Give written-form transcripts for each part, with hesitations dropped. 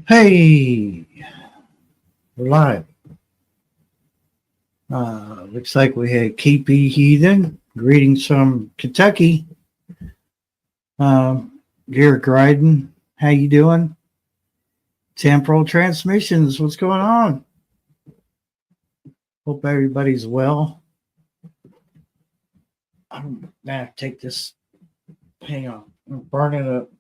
Hey, we're live. Looks like we had KP Heathen. Greetings from Kentucky. Garrett Gryden, how you doing? Temporal Transmissions, what's going on? Hope everybody's well. I'm gonna take this. Hang on, I'm burning up.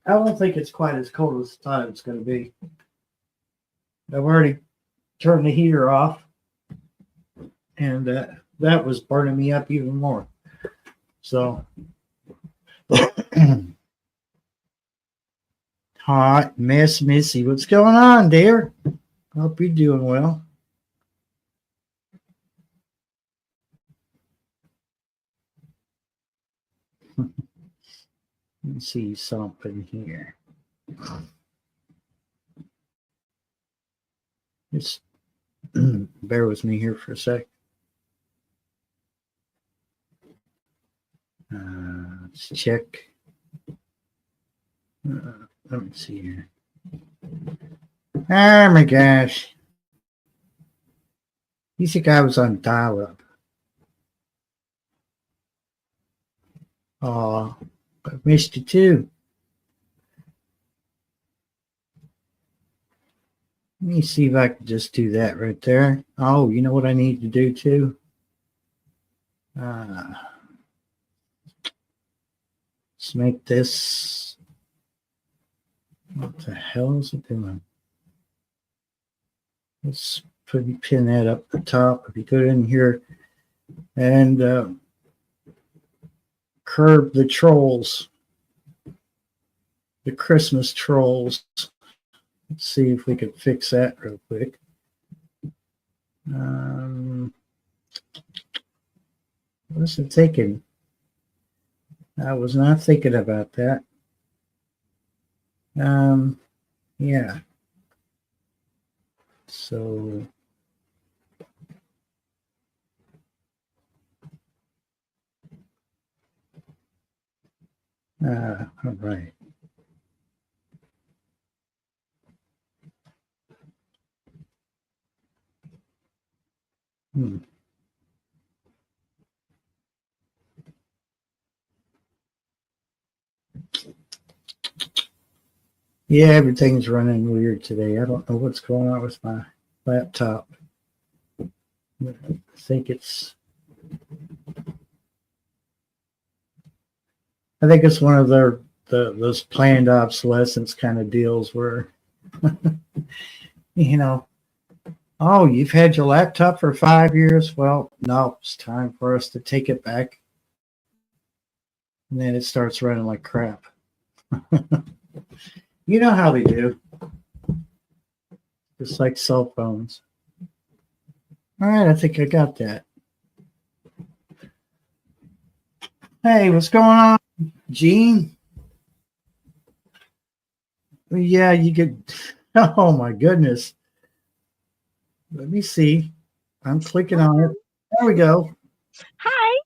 I don't think it's quite as cold as I thought it's going to be. I've already turned the heater off, and that was burning me up even more. So, hot mess, Missy. What's going on, dear? Hope you're doing well. Let me see something here. Just bear with me here for a sec. Let's check. Let me see here. Oh my gosh. You think I was on dial up? Oh, I missed you too. Let me see if I can just do that right there. Oh, you know what I need to do too? Let's make this. What the hell is it doing? Let's pin that up the top. If you go in here and curve the trolls, the Christmas trolls. Let's see if we can fix that real quick. Wasn't thinking. I was not thinking about that. Yeah. So all right. Yeah, everything's running weird today. I don't know what's going on with my laptop. I think it's one of those planned obsolescence kind of deals where oh, you've had your laptop for 5 years. Well, no, it's time for us to take it back. And then it starts running like crap. You know how they do. Just like cell phones. All right, I think I got that. Hey, what's going on, Gene? Yeah, you could. Oh my goodness. Let me see. I'm clicking on it. There we go. Hi.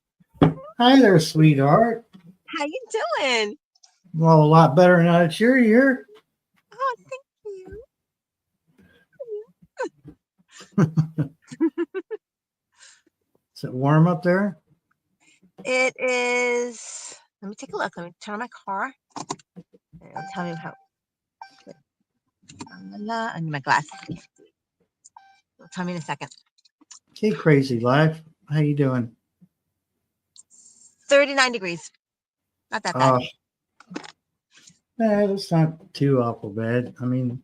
Hi there, sweetheart. How you doing? Well, a lot better now that you're here. Oh, thank you. Is it warm up there? It is. Let me take a look. Let me turn on my car. It'll tell me how. I need my glasses. It'll tell me in a second. Hey, crazy life. How you doing? 39 degrees. Not that bad. It's not too awful bad. I mean,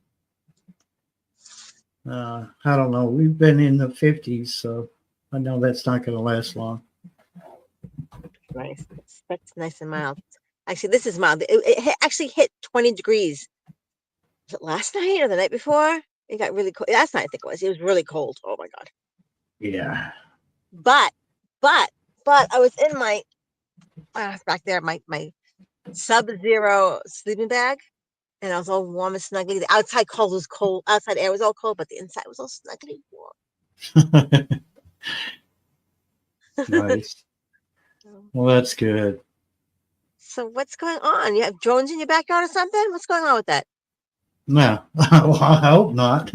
I don't know. We've been in the 50s, so I know that's not going to last long. Nice. That's nice and mild. Actually, this is mild. It actually hit 20 degrees. Was it last night or the night before? It got really cold. Last night, I think it was. It was really cold. Oh my God. Yeah. But I was in my back there, my Sub-Zero sleeping bag, and I was all warm and snuggly. The outside cold was cold. Outside air was all cold, but the inside was all snuggly warm. Nice. Well, that's good. So what's going on? You have drones in your backyard or something? What's going on with that? No, well, I hope not.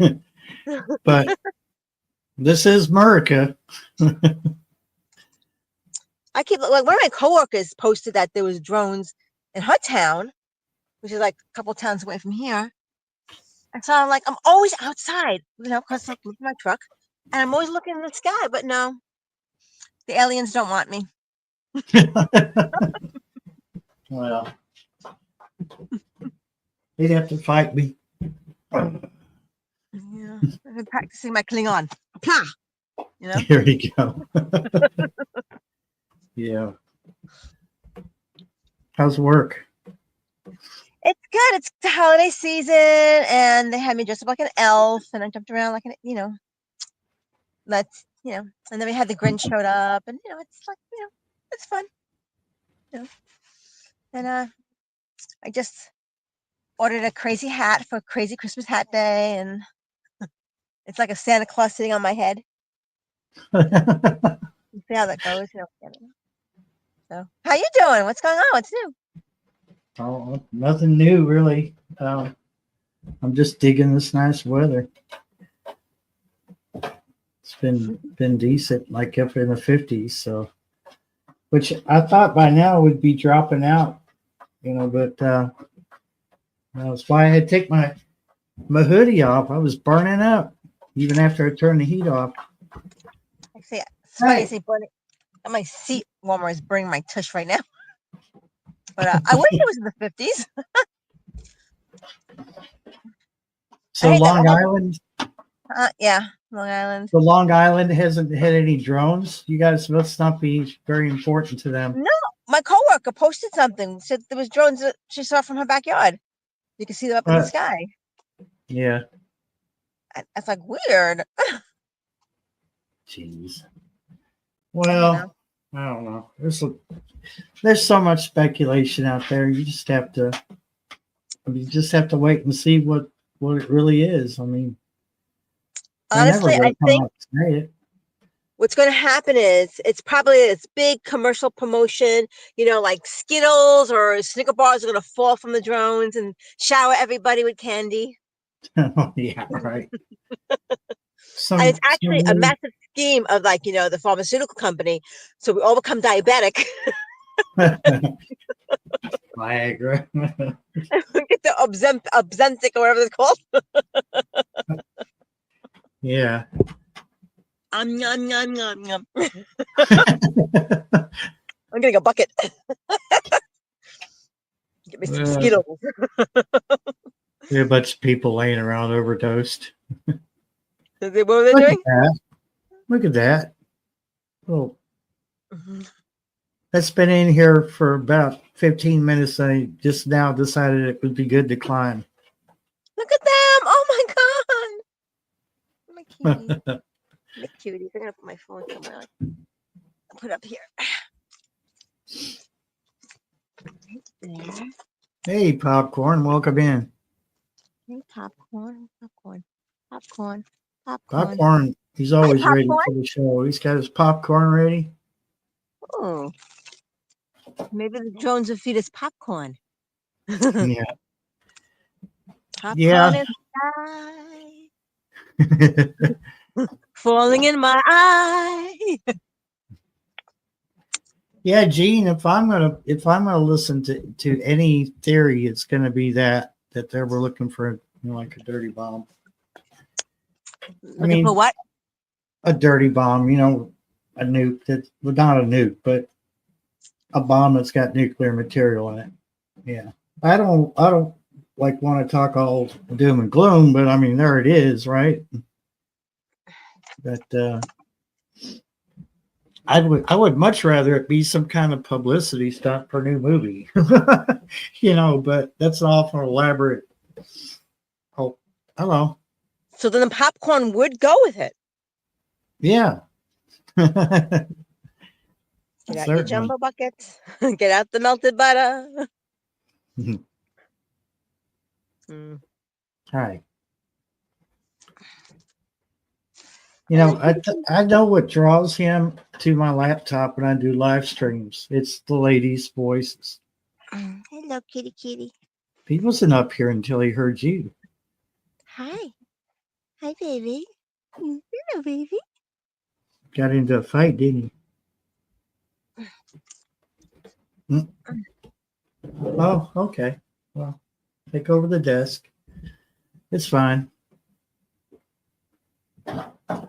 But this is America. I keep like one of my coworkers posted that there was drones in her town, which is like a couple towns away from here. And so I'm like, I'm always outside, because I live in my truck, and I'm always looking in the sky. But no, the aliens don't want me. Well, they'd have to fight me. Yeah, I've been practicing my Klingon. Plah! Here you go. Yeah. How's work? It's good. It's the holiday season, and they had me dressed up like an elf, and I jumped around like and then we had the Grinch showed up, and it's like, it's fun. And I just ordered a crazy hat for crazy Christmas hat day, and it's like a Santa Claus sitting on my head. You see how that goes, So, how you doing? What's going on? What's new? Oh, nothing new really. I'm just digging this nice weather. It's been decent, like up in the 50s. So, which I thought by now would be dropping out, but that's why I had to take my hoodie off. I was burning up even after I turned the heat off. I see. It's funny you say burning. My seat warmer is burning my tush right now. But I wish it was in the 50s. So Long Island. Yeah, Long Island. So Long Island hasn't had any drones. You guys must not be very important to them. No, my coworker posted something. Said there was drones that she saw from her backyard. You can see them up in the sky. Yeah. That's like weird. Jeez. Well, I don't know. There's so much speculation out there. You just have to wait and see what it really is. I mean, honestly, I think what's going to happen is it's probably this big commercial promotion, like Skittles or Snicker bars are going to fall from the drones and shower everybody with candy. Yeah, right. And it's actually a massive scheme of the pharmaceutical company. So we all become diabetic. Viagra. Get the Ozempic or whatever it's called. Yeah. Yum, yum, yum, yum. I'm getting a bucket. Get me some Skittles. There are a bunch of people laying around overdosed. What are they doing? Look at that. Oh, that's been in here for about 15 minutes. I just now decided it would be good to climb. Look at them. Oh my God. My cuties. My cuties. I'm going to put my phone somewhere. I'll put it up here. Right there. Hey, Popcorn. Welcome in. Hey, Popcorn. Popcorn. He's always ready for the show. He's got his popcorn ready. Oh. Maybe the drones will feed us popcorn. Yeah. Popcorn in the sky. Falling in my eye. Yeah, Gene, if I'm gonna listen to any theory, it's gonna be that they were looking for like a dirty bomb. Looking for what? A dirty bomb, a nuke not a nuke, but a bomb that's got nuclear material in it. Yeah. I don't want to talk all doom and gloom, but I mean there it is, right? But I would much rather it be some kind of publicity stunt for a new movie. But that's an awful elaborate. Oh, hello. So then the popcorn would go with it. Yeah. Get out your jumbo buckets. Get out the melted butter. Hi. I know what draws him to my laptop when I do live streams. It's the ladies' voices. Hello, kitty, kitty. He wasn't up here until he heard you. Hi. Hi, baby. Hello, baby. Got into a fight, didn't he? Oh, okay. Well, take over the desk. It's fine. Oh, God,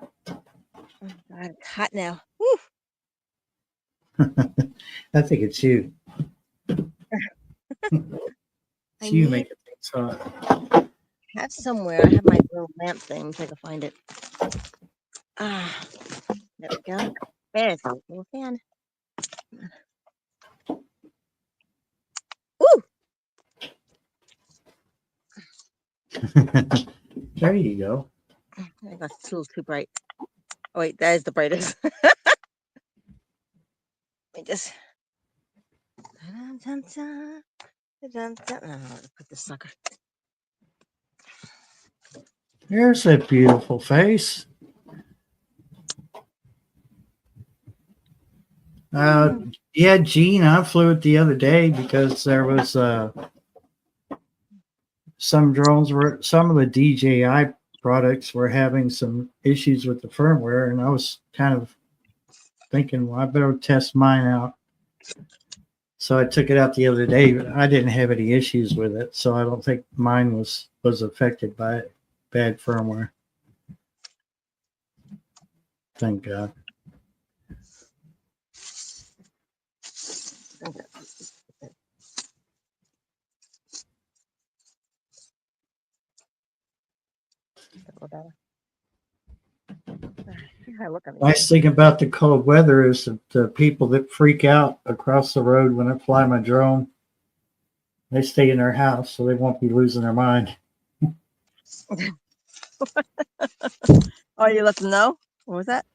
it's hot now. I think it's you. I It's you need making things hot. have somewhere. I have my little lamp thing. Let me see if I can find it. Ah, there we go. There's a little fan. Ooh, There you go. I got it's a little too bright. Oh wait, that is the brightest. Let me just. Dun, dun, dun, dun, dun. Oh, I'll put this sucker. There's that beautiful face. Yeah, Gene, I flew it the other day because there was some of the DJI products were having some issues with the firmware, and I was kind of thinking, well, I better test mine out. So I took it out the other day, but I didn't have any issues with it, so I don't think mine was affected by it. Bad firmware. Thank God. Nice thing about the cold weather is that the people that freak out across the road when I fly my drone, they stay in their house so they won't be losing their mind. Oh, you let them know? What was that?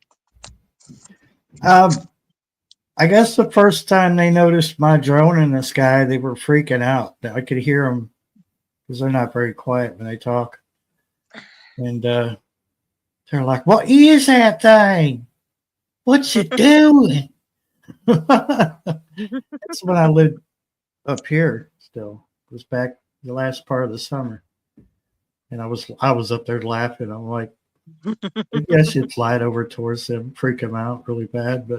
I guess the first time they noticed my drone in the sky, they were freaking out. I could hear them because they're not very quiet when they talk. And they're like, "What is that thing? What's it doing?" That's when I lived up here still. It was back the last part of the summer. And I was up there laughing. I'm like, maybe I should fly it over towards them, freak them out really bad.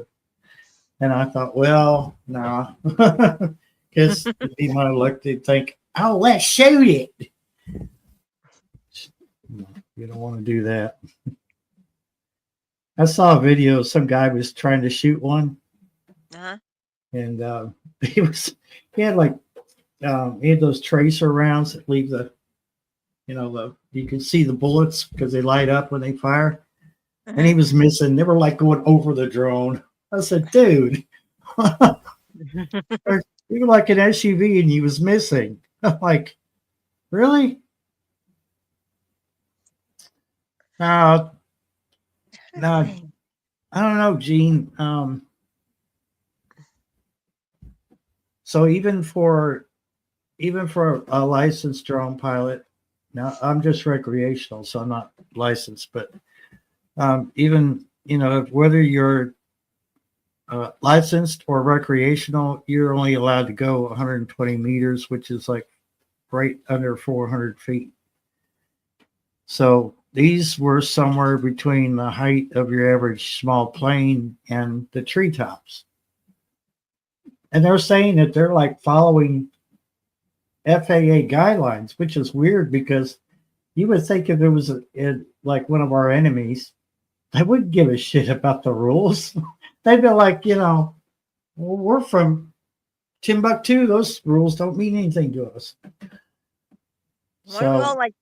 And I thought, well, no, because it'd be my luck to think, oh, let's shoot it. You don't want to do that. I saw a video. Some guy was trying to shoot one, and he had like he had those tracer rounds that leave the you can see the bullets because they light up when they fire. And he was missing. They were like going over the drone. I said, dude, you were like an SUV and he was missing. I'm like, really? No, I don't know, Gene. So even for a licensed drone pilot, now I'm just recreational, so I'm not licensed, but even whether you're licensed or recreational, you're only allowed to go 120 meters, which is like right under 400 feet. So these were somewhere between the height of your average small plane and the treetops. And they're saying that they're like following FAA guidelines, which is weird because you would think if it was like one of our enemies, they wouldn't give a shit about the rules. They'd be like, well, we're from Timbuktu. Those rules don't mean anything to us. So all like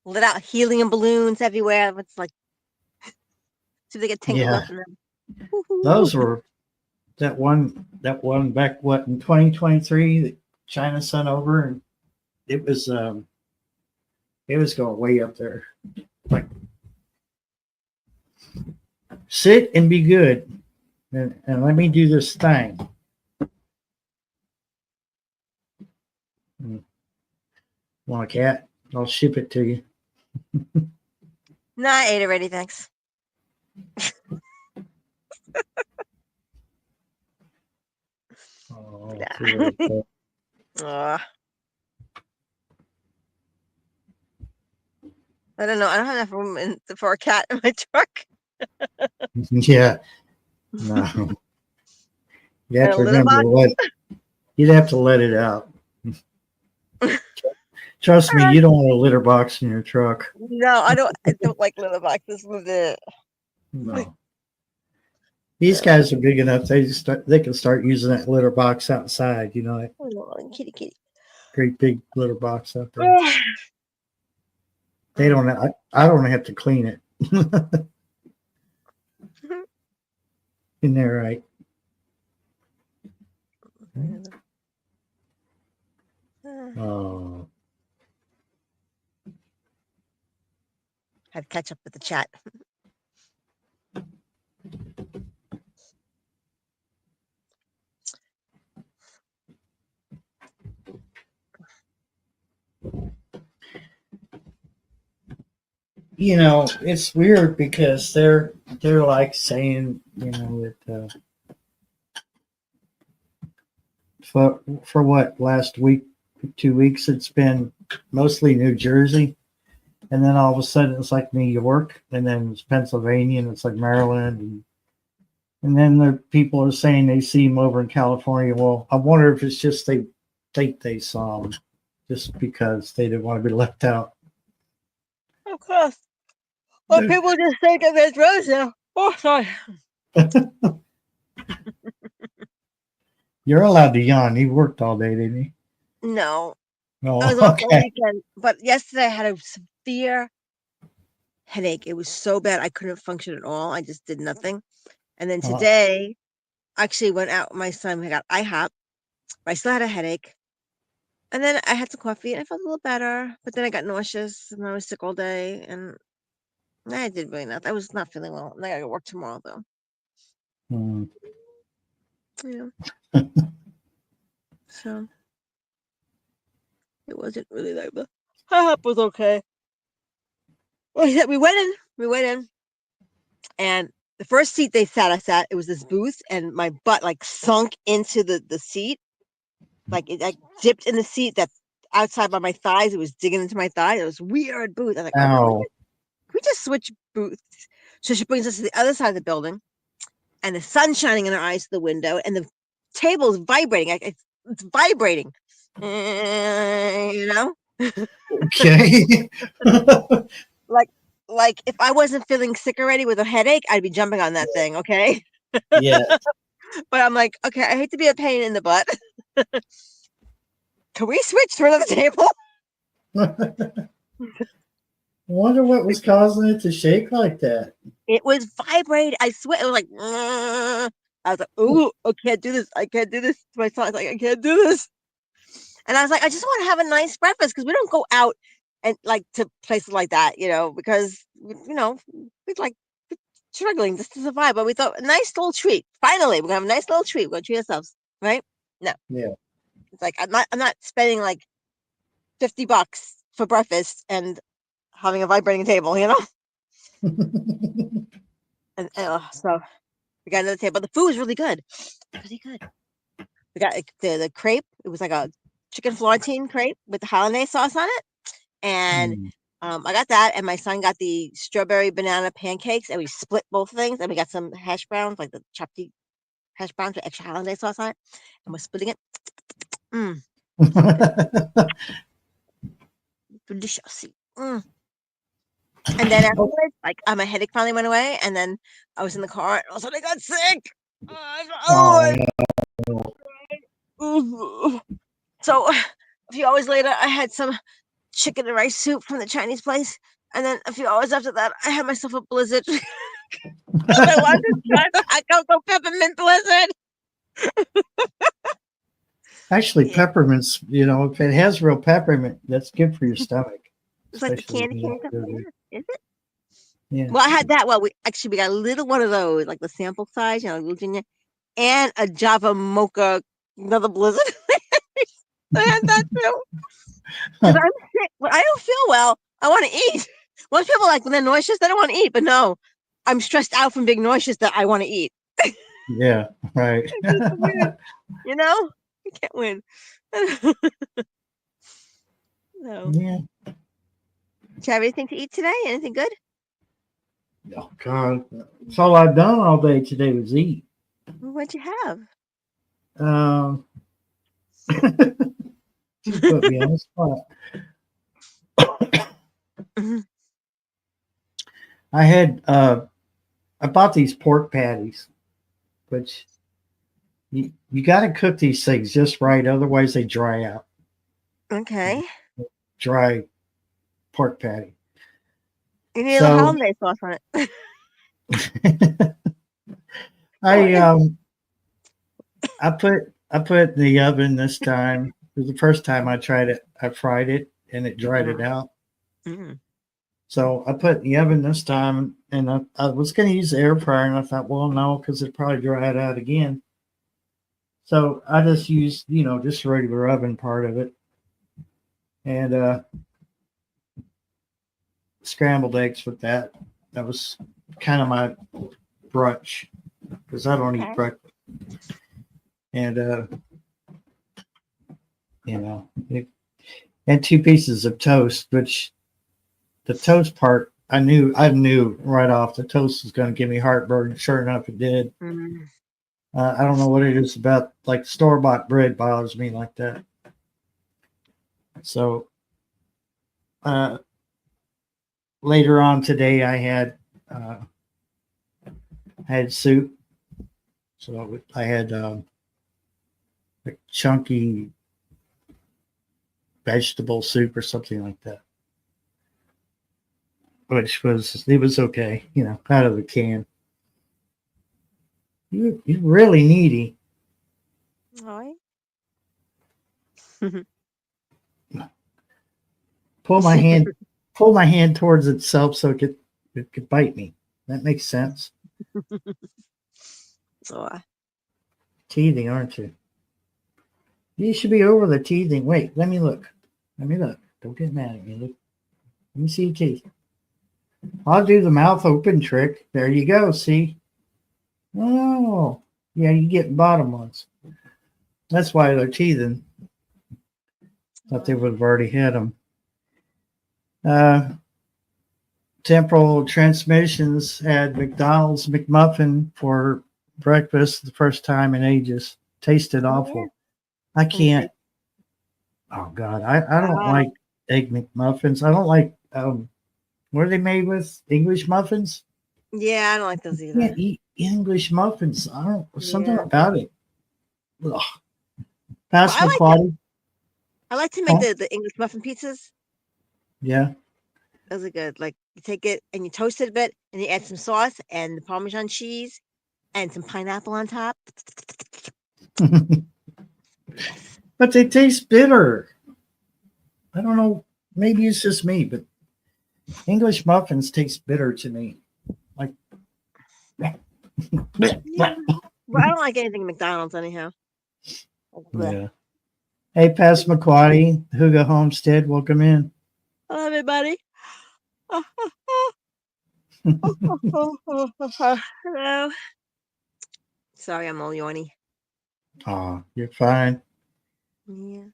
lit out helium balloons everywhere. It's like, see if they get tangled up in them. Those were that one back in 2023 that China sent over, and it was going way up there. Like, sit and be good, and let me do this thing. Want a cat? I'll ship it to you. No, I ate already, thanks. Oh, Uh, I don't know. I don't have enough room for a cat in my truck. Yeah, no. You And have a to litter remember box. what you'd have to let it out. Trust me, you don't want a litter box in your truck. No, I don't. I don't like litter boxes with it. No. These guys are big enough. They can start using that litter box outside. You know, that Oh, kitty, kitty. great big litter box out there. They don't. I don't have to clean it. In there, right? Oh, Had to catch up with the chat. you know, it's weird because they're like saying, you know, that for what last week, 2 weeks, it's been mostly New Jersey, and then all of a sudden it's like New York, and then it's Pennsylvania, and it's like Maryland, and then the people are saying they see them over in California. Well, I wonder if it's just they think they saw them just because they didn't want to be left out. Of course. Well, people just think of it as rose now. Oh, sorry. You're allowed to yawn. He worked all day, didn't he? No, I was Oh, off all okay. weekend, but yesterday I had a severe headache. It was so bad I couldn't function at all. I just did nothing. And then today, I actually went out with my son. We got IHOP. But I still had a headache. And then I had some coffee and I felt a little better. But then I got nauseous and I was sick all day. And I did really nothing. I was not feeling well. And I got to work tomorrow, though. Mm. Yeah. So it wasn't really like the IHOP was okay. Well, we went in, and the first seat they sat us at, it was this booth, and my butt like sunk into the seat, like it like dipped in the seat that's outside by my thighs. It was digging into my thighs. It was weird booth. I was like, oh, Ow. can we just switch booths? So she brings us to the other side of the building, and the sun's shining in our eyes to the window, and the table is vibrating. Like it's vibrating, you know. Okay. Like if I wasn't feeling sick already with a headache, I'd be jumping on that thing. Okay. Yeah. But I'm like, okay, I hate to be a pain in the butt. Can we switch to another table? Wonder what was causing it to shake like that. It was vibrating. I swear, it was like, I was like, ooh, I can't do this. I can't do this. To my son, I was like, I can't do this. And I was like, I just want to have a nice breakfast because we don't go out and like to places like that, you know, because we're like struggling just to survive. But we thought a nice little treat. Finally, we're gonna have a nice little treat. We're gonna treat ourselves, right? No, Yeah. it's like I'm not spending like $50 for breakfast and having a vibrating table, you know. And so we got another table. The food was really good, really good. We got like, the crepe. It was like a chicken florentine crepe with the hollandaise sauce on it, and Mm. I got that. And my son got the strawberry banana pancakes, and we split both things. And we got some hash browns, like the chopped hash browns with extra hollandaise sauce on it, and we're splitting it. Delicious. And then afterwards, like my headache finally went away, and then I was in the car, and all of a sudden I got sick. So a few hours later, I had some chicken and rice soup from the Chinese place, and then a few hours after that, I had myself a blizzard. I wanted to try the hot cocoa peppermint blizzard. Actually, Yeah. peppermints, if it has real peppermint, that's good for your stomach. It's like the Especially candy cane. Is it? Yeah. Well, I had that. Well, we got a little one of those, like the sample size, little Virginia, and a Java mocha, another blizzard. I had that too. Because I'm sick. When I don't feel well, I want to eat. Most people like when they're nauseous, they don't want to eat. But no, I'm stressed out from being nauseous that I want to eat. Yeah, right. You know? You can't win. No. Yeah. Did you have anything to eat today? Anything good? Oh God, that's all I've done all day today was eat. What'd you have? Um, you put me on the spot. I had I bought these pork patties, which you got to cook these things just right, otherwise they dry out. Okay. Dry pork patty. You need a little So hollandaise sauce on it. I I put it in the oven this time. It was the first time I tried it. I fried it and it dried it out. Mm. So I put it in the oven this time, and I was going to use the air fryer, and I thought, well, no, because it'd probably dry it out again. So I just used, just the regular oven part of it, and scrambled eggs with that. That was kind of my brunch because I don't eat Okay. breakfast, and and 2 pieces of toast, which the toast part, I knew right off the toast was going to give me heartburn. Sure enough, it did. Mm. I don't know what it is about, like store-bought bread bothers me like that. So later on today, I had soup. So I had a chunky vegetable soup or something like that, which was okay, out of the can. You're really needy. All right. Pull my hand towards itself so it could bite me. That makes sense. Oh, Teething, aren't you? You should be over the teething. Wait, let me look. Don't get mad at me. Look. Let me see your teeth. I'll do the mouth open trick. There you go. See? Oh, yeah, you get bottom ones. That's why they're teething. Thought they would have already had them. Temporal Transmissions had McDonald's McMuffin for breakfast the first time in ages. Tasted awful. I can't. Oh God, I don't like egg McMuffins. I don't like what are they made with? English muffins? yeah, I don't like those I either. can't eat English muffins. I don't something Yeah. about it. Ugh. Pass Well, McQuaddy. I like to make Huh? the English muffin pizzas. Yeah. Those are good. Like you take it and you toast it a bit, and you add some sauce and the Parmesan cheese and some pineapple on top. Yes. But they taste bitter. I don't know. Maybe it's just me, but English muffins taste bitter to me. Like, Yeah. Well, I don't like anything McDonald's anyhow. Blech. yeah. Hey, Pass McQuaddy, Huga Homestead, welcome in. Hello, everybody. Hello. Sorry, I'm all yawny. Oh, you're fine. Yeah.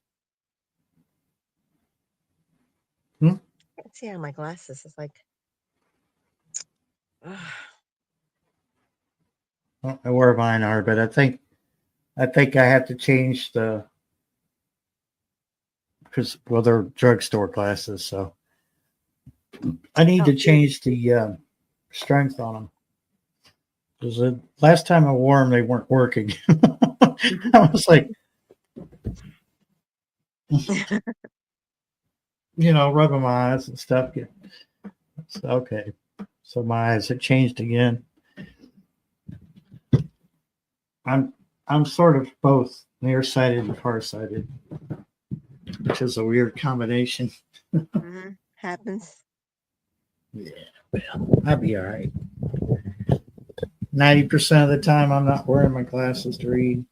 Hmm? I can't see out of my glasses. It's like, I don't know where mine are, but I think I have to change because they're drugstore glasses, so I need to change the strength on them. Because the last time I wore them, they weren't working. I was like, rubbing my eyes and stuff. So, okay, so my eyes have changed again. I'm sort of both nearsighted and farsighted, which is a weird combination. happens. Yeah, well, I'll be all right. 90% of the time, I'm not wearing my glasses to read.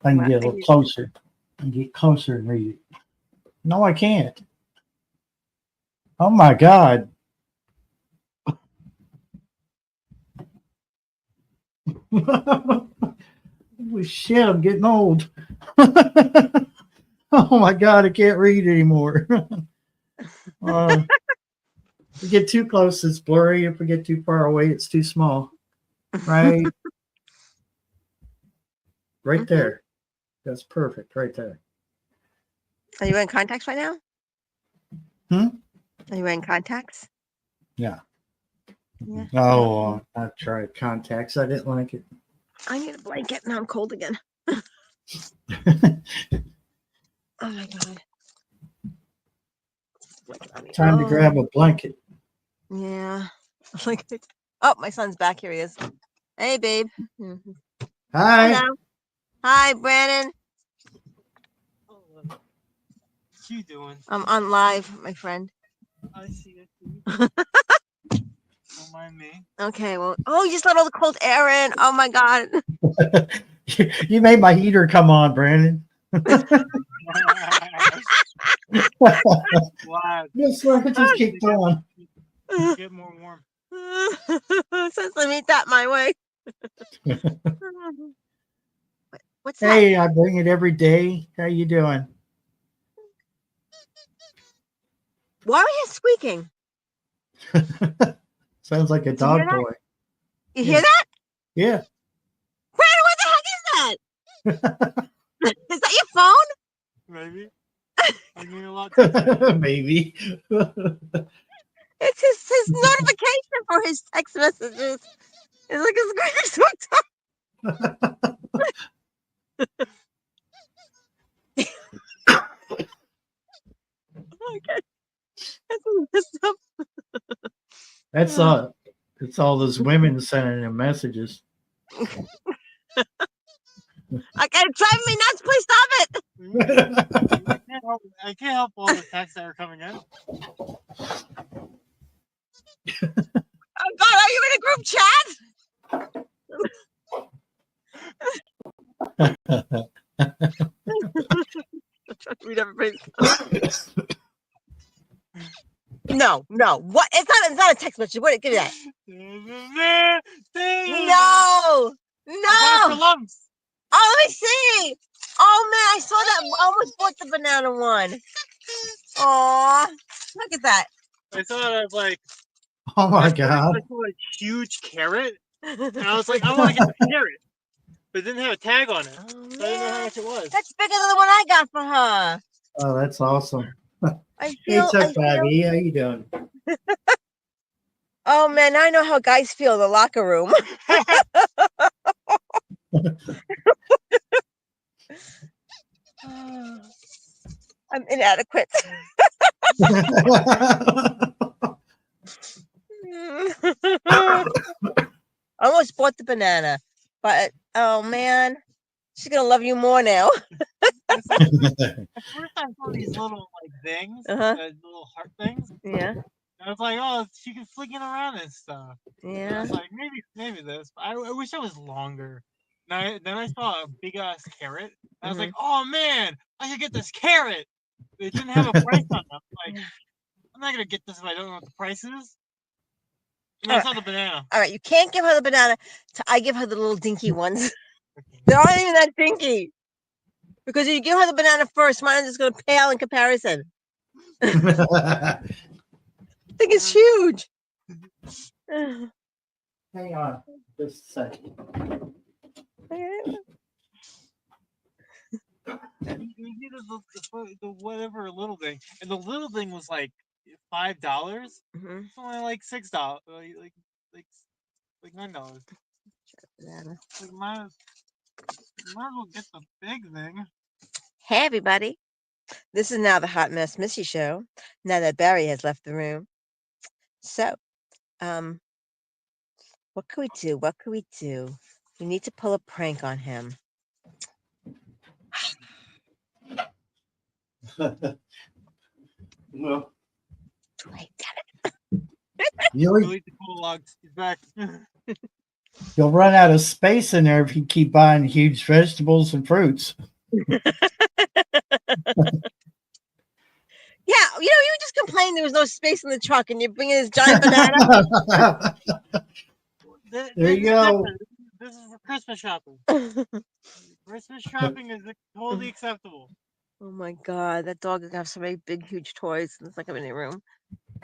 I can get a little closer. I can get closer and read it. No, I can't. Oh my God. Holy shit, I'm getting old. Oh my god, I can't read anymore. If we get too close, it's blurry. If we get too far away, it's too small. Right, right there. That's perfect, right there. Are you wearing contacts right now? Hmm? Are you wearing contacts? Yeah. Yeah. Oh, I tried contacts. I didn't like it. I need a blanket. Now I'm cold again. Oh my god. Blanket on me. Time to Oh, grab a blanket. yeah. Like it. Oh, my son's back. Here he is. Hey, babe. Mhm. Hi. Hello. Hi, Brandon. What you doing? I'm on live, my friend. I see it. Don't mind me. Okay, well, oh, you just let all the cold air in. Oh my god. You made my heater come on, Brandon. Wow. Yes, sir. It just kicked on. Get more warm. Since let me that my way. What's that? Hey, I bring it every day. How you doing? Why are you squeaking? Sounds like a you dog hear that? toy. You Yeah. hear that? Yeah. Brandon, what the heck is that? Is that your phone? Maybe. I need a lot to Maybe. It's his notification for his text messages. It's like his screen's hooked up. Okay. That's messed up. It's all those women sending him messages. Okay, driving me nuts. Please stop it. I can't help all the texts that are coming in. Oh God, are you in a group chat? Read everybody's. No. What? It's not a text message. What? Give me that. No. For lumps. Oh, let me see. Oh man, I saw that. I almost bought the banana one. Aw, look at that. I thought I was like, Oh my I god. saw a huge carrot, and I was like, I want to get the carrot, but it didn't have a tag on it. Oh, So I didn't know how much it was. that's bigger than the one I got for her. Oh, that's awesome. I Hey, feel. Tuck Baggy, how you doing? Oh man, now I know how guys feel in the locker room. I'm inadequate. I almost bought the banana, but oh man, she's gonna love you more now. At first, I saw these little like things, little heart things. Yeah, I was like, oh, she can flick it around and stuff. And I yeah. was like, maybe this. I wish it was longer. Then I saw a big ass carrot. I was like, oh man, I should get this carrot. It didn't have a price on it. Like, I'm not gonna get this if I don't know what the price is. And I saw the banana. All right, you can't give her the banana. I give her the little dinky ones. They aren't even that dinky. Because if you give her the banana first, mine is going to pale in comparison. I think it's huge. Hang on just a second. You needed the whatever little thing, and the little thing was like $5. It's only like $6, like $9. Like might as well get the big thing. Hey everybody, this is now the Hot Mess Missy show. Now that Barry has left the room, so what can we do? What can we do? We need to pull a prank on him. Well, Wait, Delete the cool logs. He's back. you'll run out of space in there if you keep buying huge vegetables and fruits. Yeah, you just complained there was no space in the truck, and you're bringing this giant banana. There you go. This is for Christmas shopping. Oh Christmas shopping is totally acceptable. my god, that dog is gonna have so many big, huge toys. It's not gonna be any room.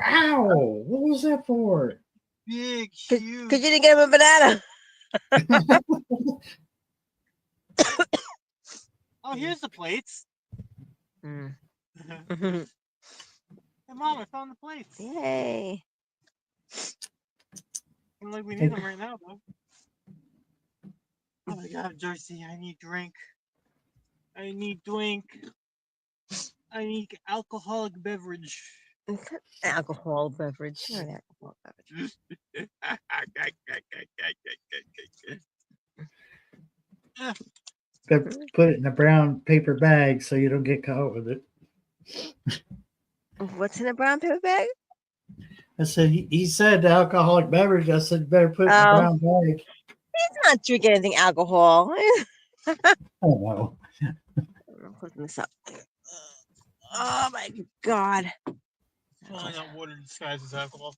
Ow! What was that for? Big, Cause huge. you didn't get him a banana. Oh, here's the plates. Mm. Hey, Mom, I found the plates. Yay. I'm like, we need them right now, though. Oh my god, Jersey, I need drink. I need drink. I need alcoholic beverage. Alcohol beverage. Not an alcohol beverage. Put it in a brown paper bag so you don't get caught with it. What's in a brown paper bag? I said, he said alcoholic beverage. I said, better put it in a Oh. brown bag. He's not drinking anything alcohol. Oh, no. I'm closing this up. Oh my god. Probably not water disguised as alcohol.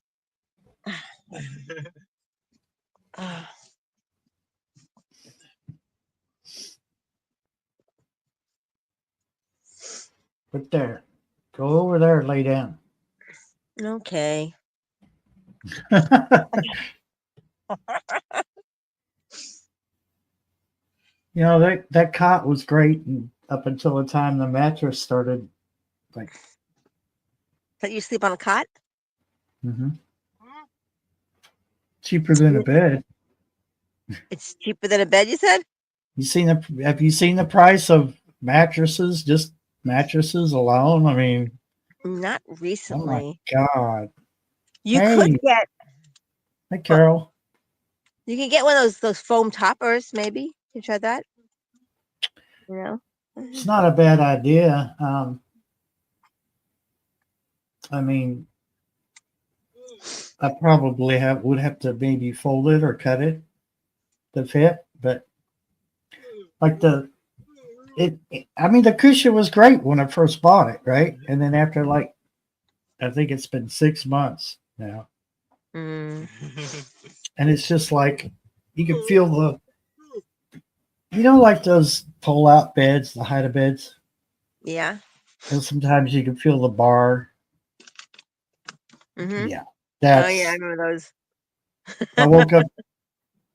But there. Go over there and lay down. Okay. You know, that cot was great up until the time the mattress started. Like, That you sleep on a cot? cheaper than a bed. It's cheaper than a bed, you said? Have you seen the price of mattresses? Just mattresses alone? I mean, Not oh my recently. God. You Hey. could get Hey, Carol. you can get one of those foam toppers, maybe. You tried that? You know? It's not a bad idea. I mean, I probably would have to maybe fold it or cut it to fit, but like the cushion was great when I first bought it, right? And then after I think it's been 6 months now, Mm. and it's just like you can feel like those pull-out beds, the hide beds, Yeah. and sometimes you can feel the bar. Mm-hmm. Yeah, Oh yeah, I remember those.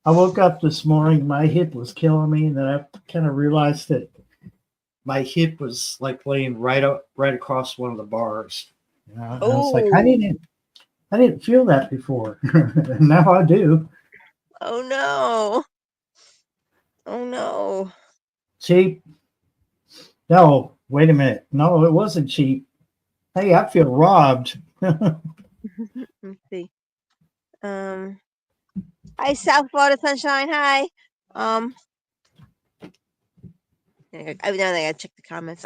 I woke up this morning, my hip was killing me, and then I kind of realized that my hip was like laying right across one of the bars. You know? And I was like, I didn't feel that before. Now I do. Oh no. Oh no. Cheap? No, wait a minute. No, it wasn't cheap. Hey, I feel robbed. Let's see. Hi, South Florida Sunshine. Hi. I gotta check the comments.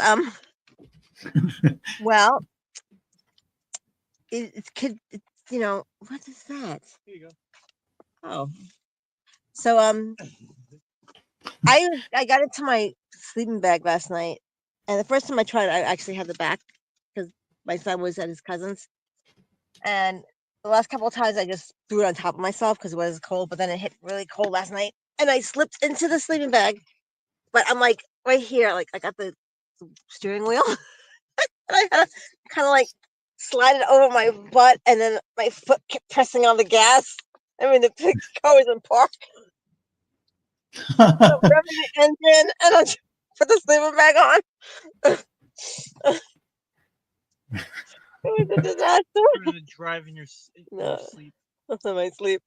Well, it's what is that? Here you go. Oh, so I got into my sleeping bag last night, and the first time I tried it, I actually had the back because my son was at his cousin's, and the last couple of times I just threw it on top of myself because it was cold, but then it hit really cold last night, and I slipped into the sleeping bag. But I'm like right here, like I got the steering wheel, and I had to kind of like slide it over my butt, and then my foot kept pressing on the gas. I mean, the big car was in park. So revving the engine, and I put the sleeping bag on. It was a disaster. You're gonna drive in your sleep. That's in my sleep.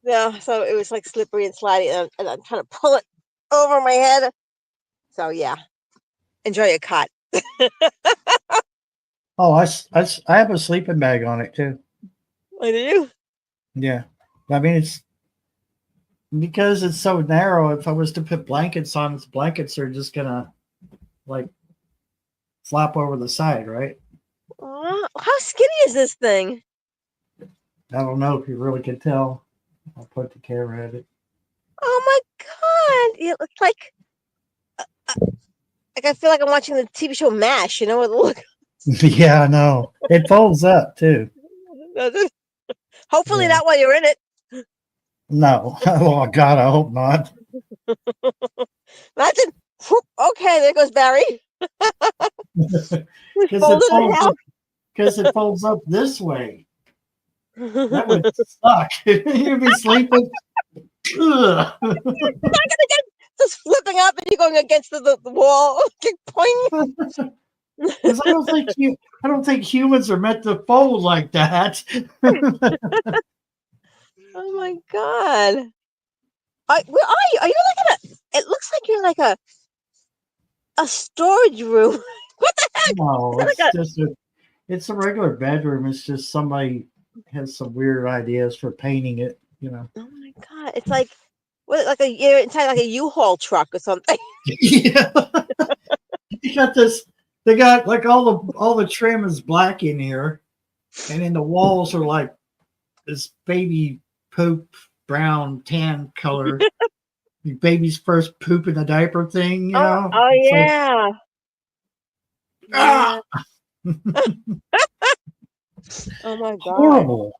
Yeah, so it was like slippery and slidey, and I'm trying to pull it over my head. So yeah, enjoy your cot. Oh, I have a sleeping bag on it too. What do you? Yeah. I mean, it's because it's so narrow. If I was to put blankets on, its blankets are just gonna like flap over the side, right? How skinny is this thing? I don't know if you really can tell. I'll put the camera at it. Oh my god! It looks like I feel like I'm watching the TV show MASH. You know what? Look. Yeah, I know. It folds up too. Hopefully Yeah. not while you're in it. No. Oh God, I hope not. Imagine, whoop, okay, there goes Barry. We folded it out. Because it folds up this way. That would suck. You'd be sleeping. Ugh. You're not gonna get just flipping up and you're going against the wall. Point. Because I don't think humans are meant to fold like that. Oh my God. Where are you? Are you like it looks like you're like a storage room. What the heck? No, It's like it's a regular bedroom. It's just somebody has some weird ideas for painting it, you know. oh my God. It's like what, like you're inside like a U-Haul truck or something. Yeah. You got this. They got like all the trim is black in here, and then the walls are like this baby poop brown tan color. The baby's first poop in the diaper thing, you know. Oh It's like, yeah. ah, Oh my God. horrible.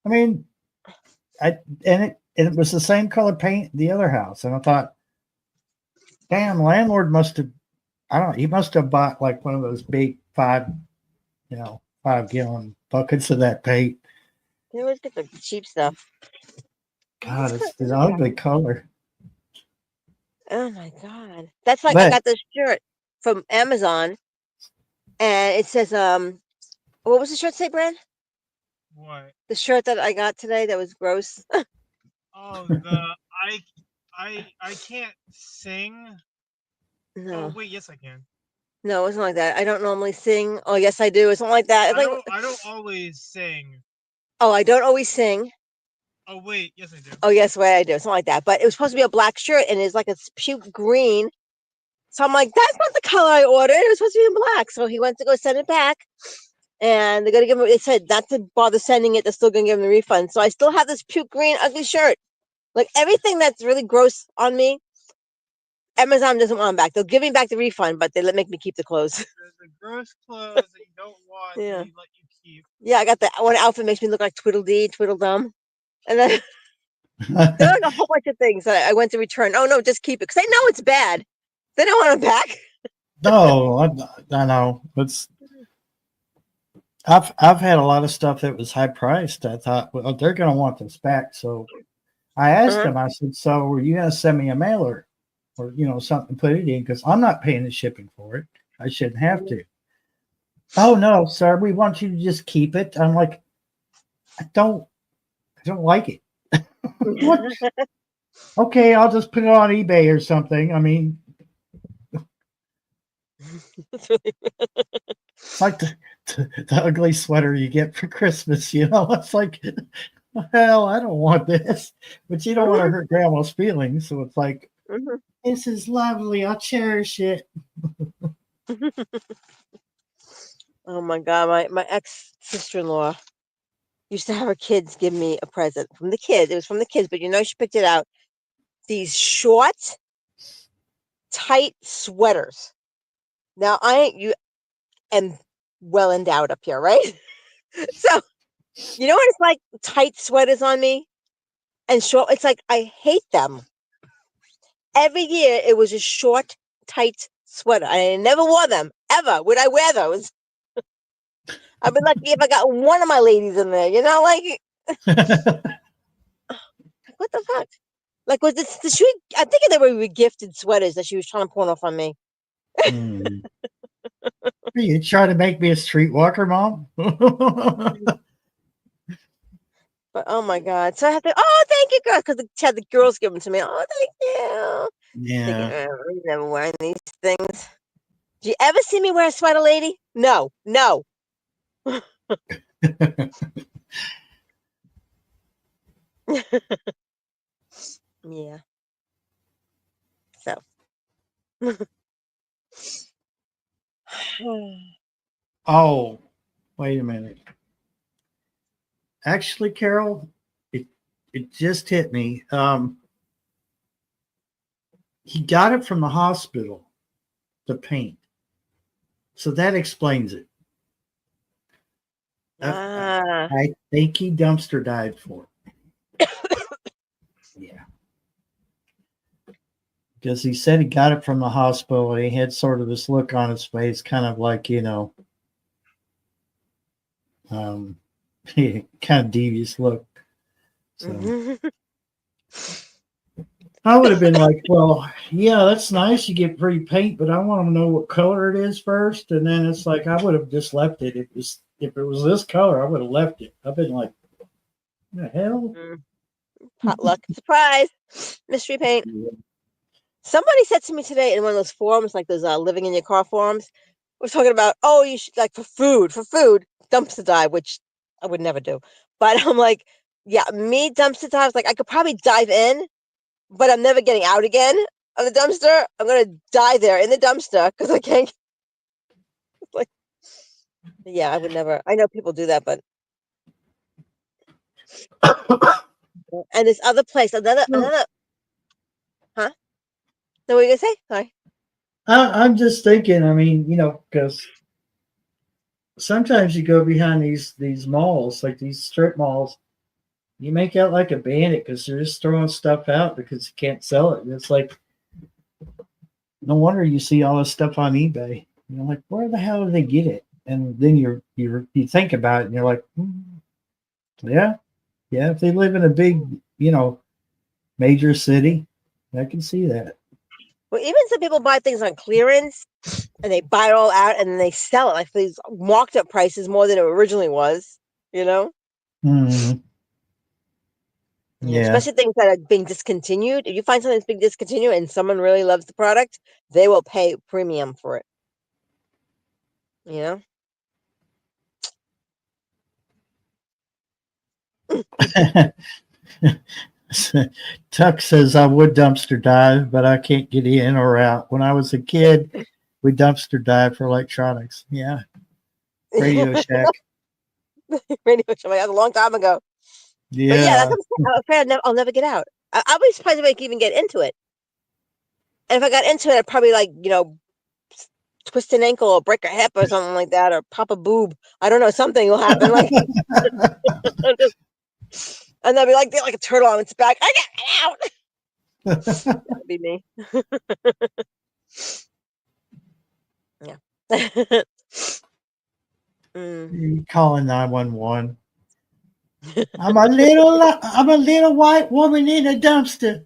I mean, it was the same color paint the other house, and I thought, damn, landlord must have. I don't know. He must have bought like one of those big 5-gallon buckets of that paint. You always get the cheap stuff. God, it's an ugly color. Oh my God. That's like I got this shirt from Amazon and it says what was the shirt say, Brand? What? The shirt that I got today that was gross. Oh, I can't sing. No. Oh wait, yes I can. No, it wasn't like that. I don't normally sing. Oh yes I do. It's not like that. It's I don't always sing. Oh, I don't always sing. Oh wait, yes I do. Oh yes, way I do. It's not like that. But it was supposed to be a black shirt and it's like a puke green. So I'm like, that's not the color I ordered. It was supposed to be in black. So he went to go send it back. And they're gonna give him. They said not to bother sending it. They're still gonna give him the refund. So I still have this puke green ugly shirt. Like everything that's really gross on me, Amazon doesn't want them back. They'll give me back the refund, but they make me keep the clothes. The gross clothes that you don't want, Yeah. they let you keep. Yeah, I got that one outfit makes me look like Tweedledee, Tweedledum, and then there's like a whole bunch of things that I went to return. Oh no, just keep it because they know it's bad. They don't want them back. No, I know. I've had a lot of stuff that was high priced. I thought, well, they're going to want this back. So I asked them. I said, "So, are you going to send me a mailer, or something to put it in? Because I'm not paying the shipping for it. I shouldn't have to." Oh no, sir. We want you to just keep it. I'm like, I don't like it. What? Okay, I'll just put it on eBay or something. I mean, it's like the ugly sweater you get for Christmas. It's like, hell, I don't want this, but you don't want to hurt grandma's feelings. So it's like, this is lovely. I'll cherish it. Oh my God, my ex sister-in-law used to have her kids give me a present from the kids. It was from the kids, but she picked it out. These short, tight sweaters. Now you am well endowed up here, right? So you know what it's like, tight sweaters on me and short. It's like I hate them. Every year it was a short, tight sweater. I never wore them ever. Would I wear those? I'd be lucky if I got one of my ladies in there. Like what the fuck? Like was this the shoe? I'm thinking they were gifted sweaters that she was trying to pawn off on me. Are you trying to make me a streetwalker, Mom? But oh my God. So I have to, oh, thank you, girl. Because had the girls give them to me. Oh, thank you. Yeah. Thinking, I'm never wearing these things. Do you ever see me wear a sweater, lady? No. Yeah. So. Oh, wait a minute. Actually, Carol, it just hit me. He got it from the hospital, the paint. So that explains it. I think he dumpster dived for it. because he said he got it from the hospital. And he had sort of this look on his face, kind of like, kind of devious look. So I would have been like, well, yeah, that's nice. You get free paint, but I want to know what color it is first. And then it's like, I would have just left it. If it was this color, I would have left it. I've been like, what the hell? Potluck surprise, mystery paint. Somebody said to me today in one of those forums, like those living in your car forums, we're talking about, oh, you should, like, for food, dumpster dive, which I would never do. But I'm like, yeah, me dumpster dives, like I could probably dive in, but I'm never getting out again of the dumpster. I'm gonna die there in the dumpster because I can't. Like, yeah, I would never. I know people do that, but and this other place, another. Huh? No, what were you gonna say? Sorry. I'm just thinking, I mean, because sometimes you go behind these malls, like these strip malls, you make out like a bandit because they're just throwing stuff out because you can't sell it. And it's like, no wonder you see all this stuff on eBay. You're like, where the hell did they get it? And then you think about it, and you're like, yeah. If they live in a big, major city, I can see that. Well, even some people buy things on clearance and they buy it all out and then they sell it like for these marked up prices more than it originally was, Mm-hmm. Yeah. Especially things that are being discontinued. If you find something that's being discontinued and someone really loves the product, they will pay premium for it. Tuck says I would dumpster dive, but I can't get in or out. When I was a kid, we dumpster dive for electronics. Yeah. Radio Shack. Radio Shack, like, a long time ago. Yeah. But yeah, that's what I'm afraid I'll never get out. I'll be surprised if I can even get into it. And if I got into it, I'd probably twist an ankle or break a hip or something like that, or pop a boob. I don't know, something will happen. Like, and they'll be like, they're like a turtle on its back. I got out. That'd be me. Yeah. You calling 911? I'm a little white woman in a dumpster.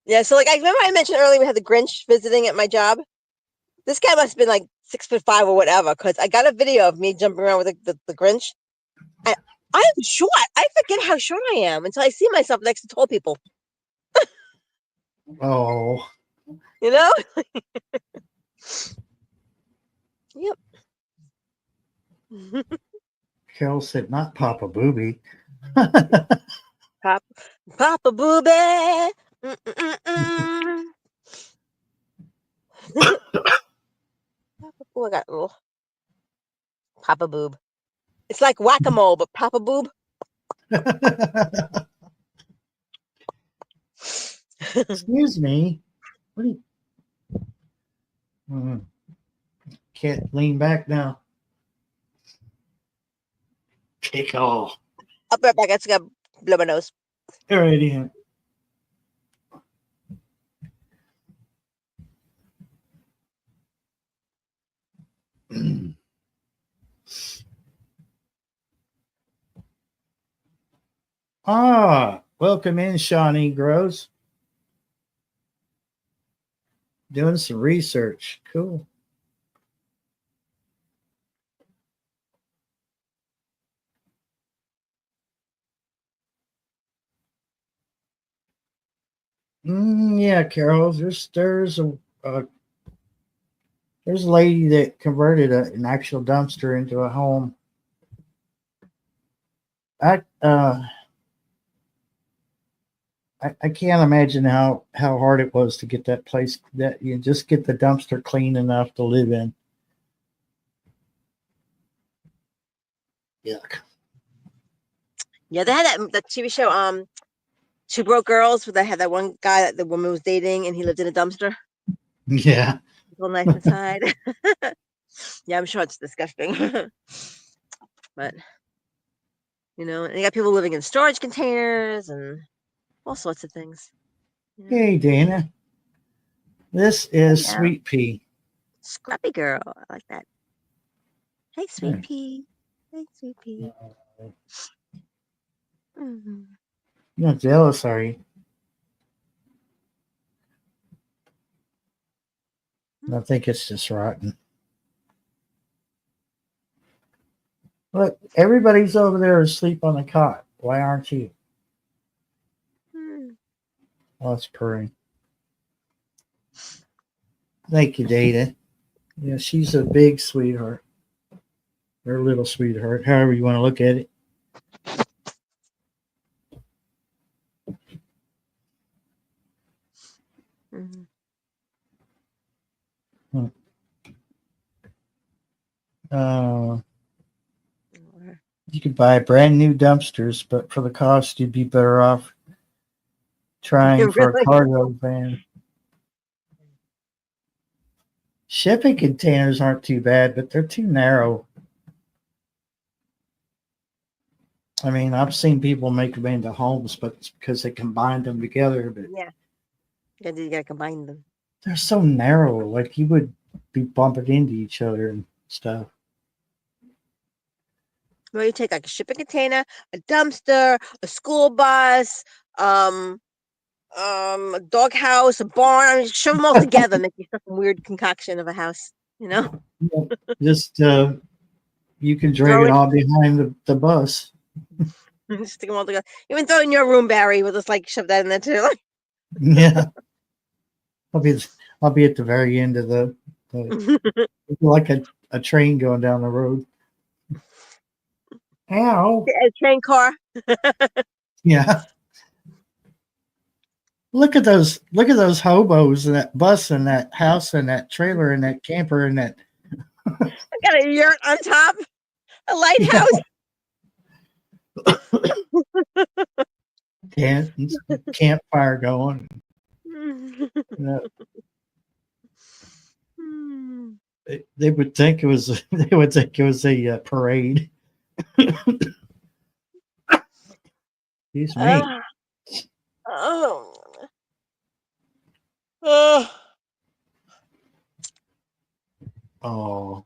Yeah, so like I remember I mentioned earlier we had the Grinch visiting at my job. This guy must have been like 6'5" or whatever, because I got a video of me jumping around with the Grinch. And I am short. I forget how short I am until I see myself next to tall people. Oh. Yep. Kel said, not Papa Booby. Papa Booby. Oh, I got a little Papa Boob. It's like whack-a-mole, but Papa Boob. Excuse me. What are you? Can't lean back now. Take all. I'll be right back. I just got to blow my nose. All righty. Welcome in, Shawnee Grows. Doing some research. Cool. Yeah, Carol. There's a lady that converted an actual dumpster into a home. I can't imagine how hard it was to get that place, that you just get the dumpster clean enough to live in. Yuck. Yeah, they had that TV show, Two Broke Girls, where they had that one guy that the woman was dating, and he lived in a dumpster. Yeah. All nice inside. Yeah, I'm sure it's disgusting, but you know, and you got people living in storage containers and all sorts of things. You know? Hey, Dana. This is Yeah. Sweet Pea. Scrappy girl. I like that. Hey, Sweet Hmm. Pea. Hey, Sweet Pea. Mhm. You're not jealous, are you? I think it's just rotten. Look, everybody's over there asleep on the cot. Why aren't you? Hmm. Oh, it's purring. Thank you, Data. Yeah, she's a big sweetheart. Or a little sweetheart, however you want to look at it. Mhm. Uh, you could buy brand new dumpsters, but for the cost, you'd be better off trying for a Really? cargo van. Shipping containers aren't too bad, but they're too narrow. I mean, I've seen people make them into homes, but it's because they combined them together. But Yeah. You gotta combine them. they're so narrow. Like you would be bumping into each other and stuff. Well, you take like a shipping container, a dumpster, a school bus, a doghouse, a barn. I mean, shove them all together, make yourself a weird concoction of a house. You know, Just you can drag throw it it, all behind the bus. stick them all together. Even throw it in your room, Barry. We'll just like shove that in there too. Yeah, I'll be I'll be at the very end of the like a train going down the road. Ow! A train car. Yeah. Look at those! Look at those hobos and that bus and that house and that trailer and that camper and that. I got a yurt on top, a lighthouse. Campfire going. They would think it was. They would think it was a parade. Excuse me. Oh. Oh. Oh.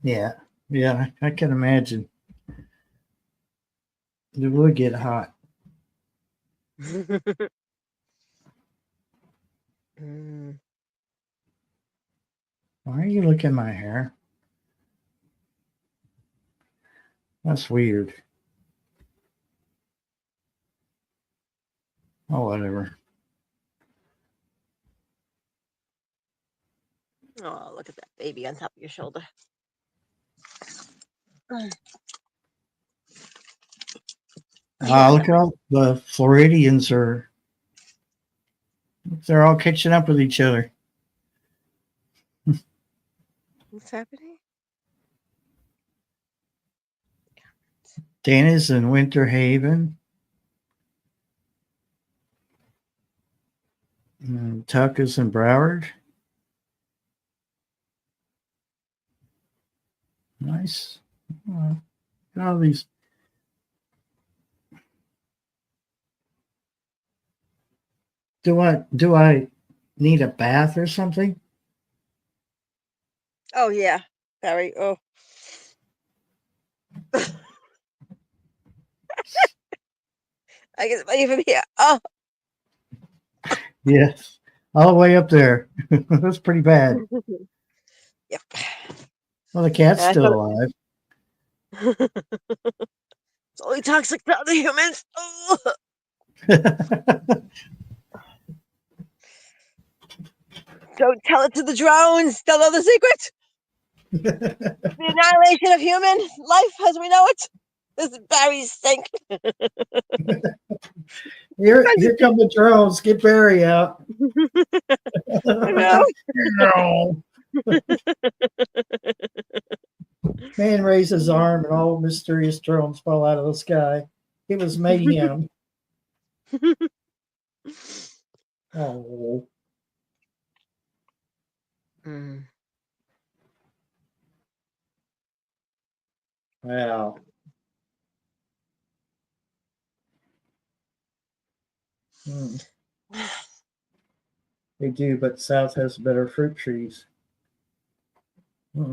Yeah. Yeah. I can imagine. It would get hot. Why are you looking at my hair? That's weird. Oh, whatever. Oh, look at that baby on top of your shoulder. Look at all the Floridians are. They're all catching up with each other. What's happening? Dana's in Winter Haven. Tuck is in Broward. Nice. All these. Do I need a bath or something? Oh yeah, Barry. Oh. I guess even here. Oh. Yes. All the way up there. That's pretty bad. Yep. Well, the cat's still alive. It's only toxic to other humans. Oh. Don't tell it to the drones. They'll know the secret. The annihilation of human life as we know it. This is Barry's sink. Here come the drones. Get Barry out. No. No. Man raised his arm and all mysterious drones fall out of the sky. It was mayhem. Oh, Mm. wow. Hmm. They do, but South has better fruit trees. Hmm.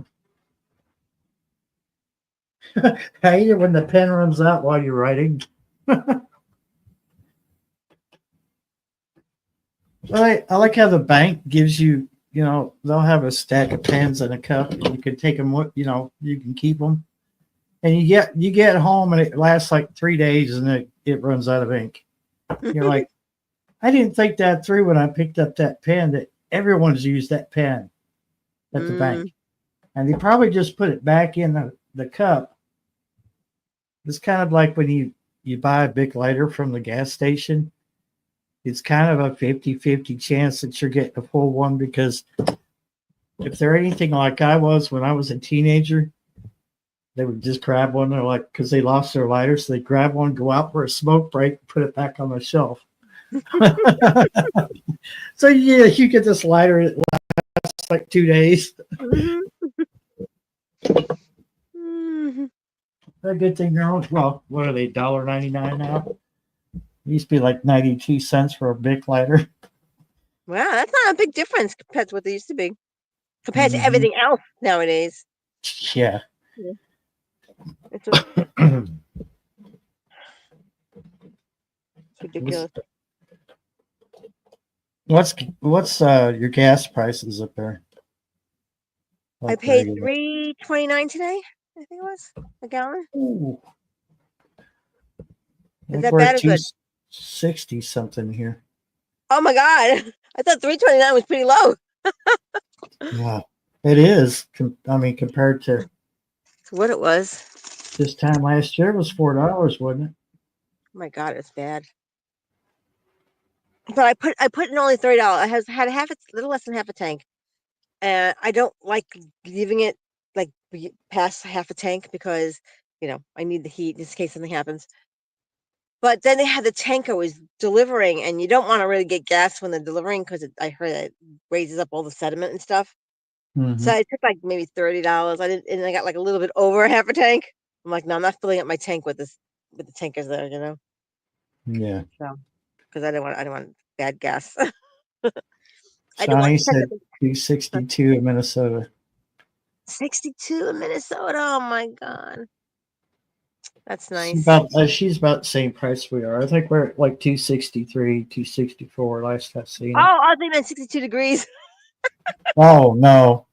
I hate it when the pen runs out while you're writing. I like how the bank gives you, they'll have a stack of pens in a cup, and you can take them. You can keep them, and you get home, and it lasts like 3 days, and it runs out of ink. You're like, I didn't think that through when I picked up that pen that everyone's used that pen at the bank, and they probably just put it back in the cup. It's kind of like when you buy a big lighter from the gas station. It's kind of a 50-50 chance that you're getting a full one, because if they're anything like I was when I was a teenager, they would just grab one. They're like, because they lost their lighter, so they grab one, go out for a smoke break, put it back on the shelf. So yeah, you get this lighter, it lasts like 2 days. A good thing they're on. Well, what are they? $1.99 now. It used to be like 92 cents for a big lighter. Wow, that's not a big difference compared to what they used to be. Compared to Mhm. everything else nowadays. Yeah. It's ridiculous. What's your gas prices up there? I Like paid regular. $3.29 today. I think it was a gallon. Ooh, I Is think that we're bad at or good? 260 something here. Oh my god! I thought $3.29 was pretty low. Yeah, it is. I mean, compared to What it was. this time last year, it was $4, wasn't it? Oh my god, it's bad. But I put in only $30. I had a little less than half a tank, and I don't like leaving it like past half a tank because I need the heat just in case something happens. But then they had the tanker was delivering, and you don't want to really get gas when they're delivering because I heard it raises up all the sediment and stuff. So Mm-hmm. I took like maybe $30. I didn't, and I got like a little bit over half a tank. I'm like, no, I'm not filling up my tank with the tankers there. Yeah. So because I don't want bad gas. I don't want Shawnee to check said it. 262 in Minnesota. 62 in Minnesota. Oh my god, that's nice. She's about the same price we are. I think we're at like 263, 264 last I've seen Oh, it. I think that's 62 degrees. Oh no.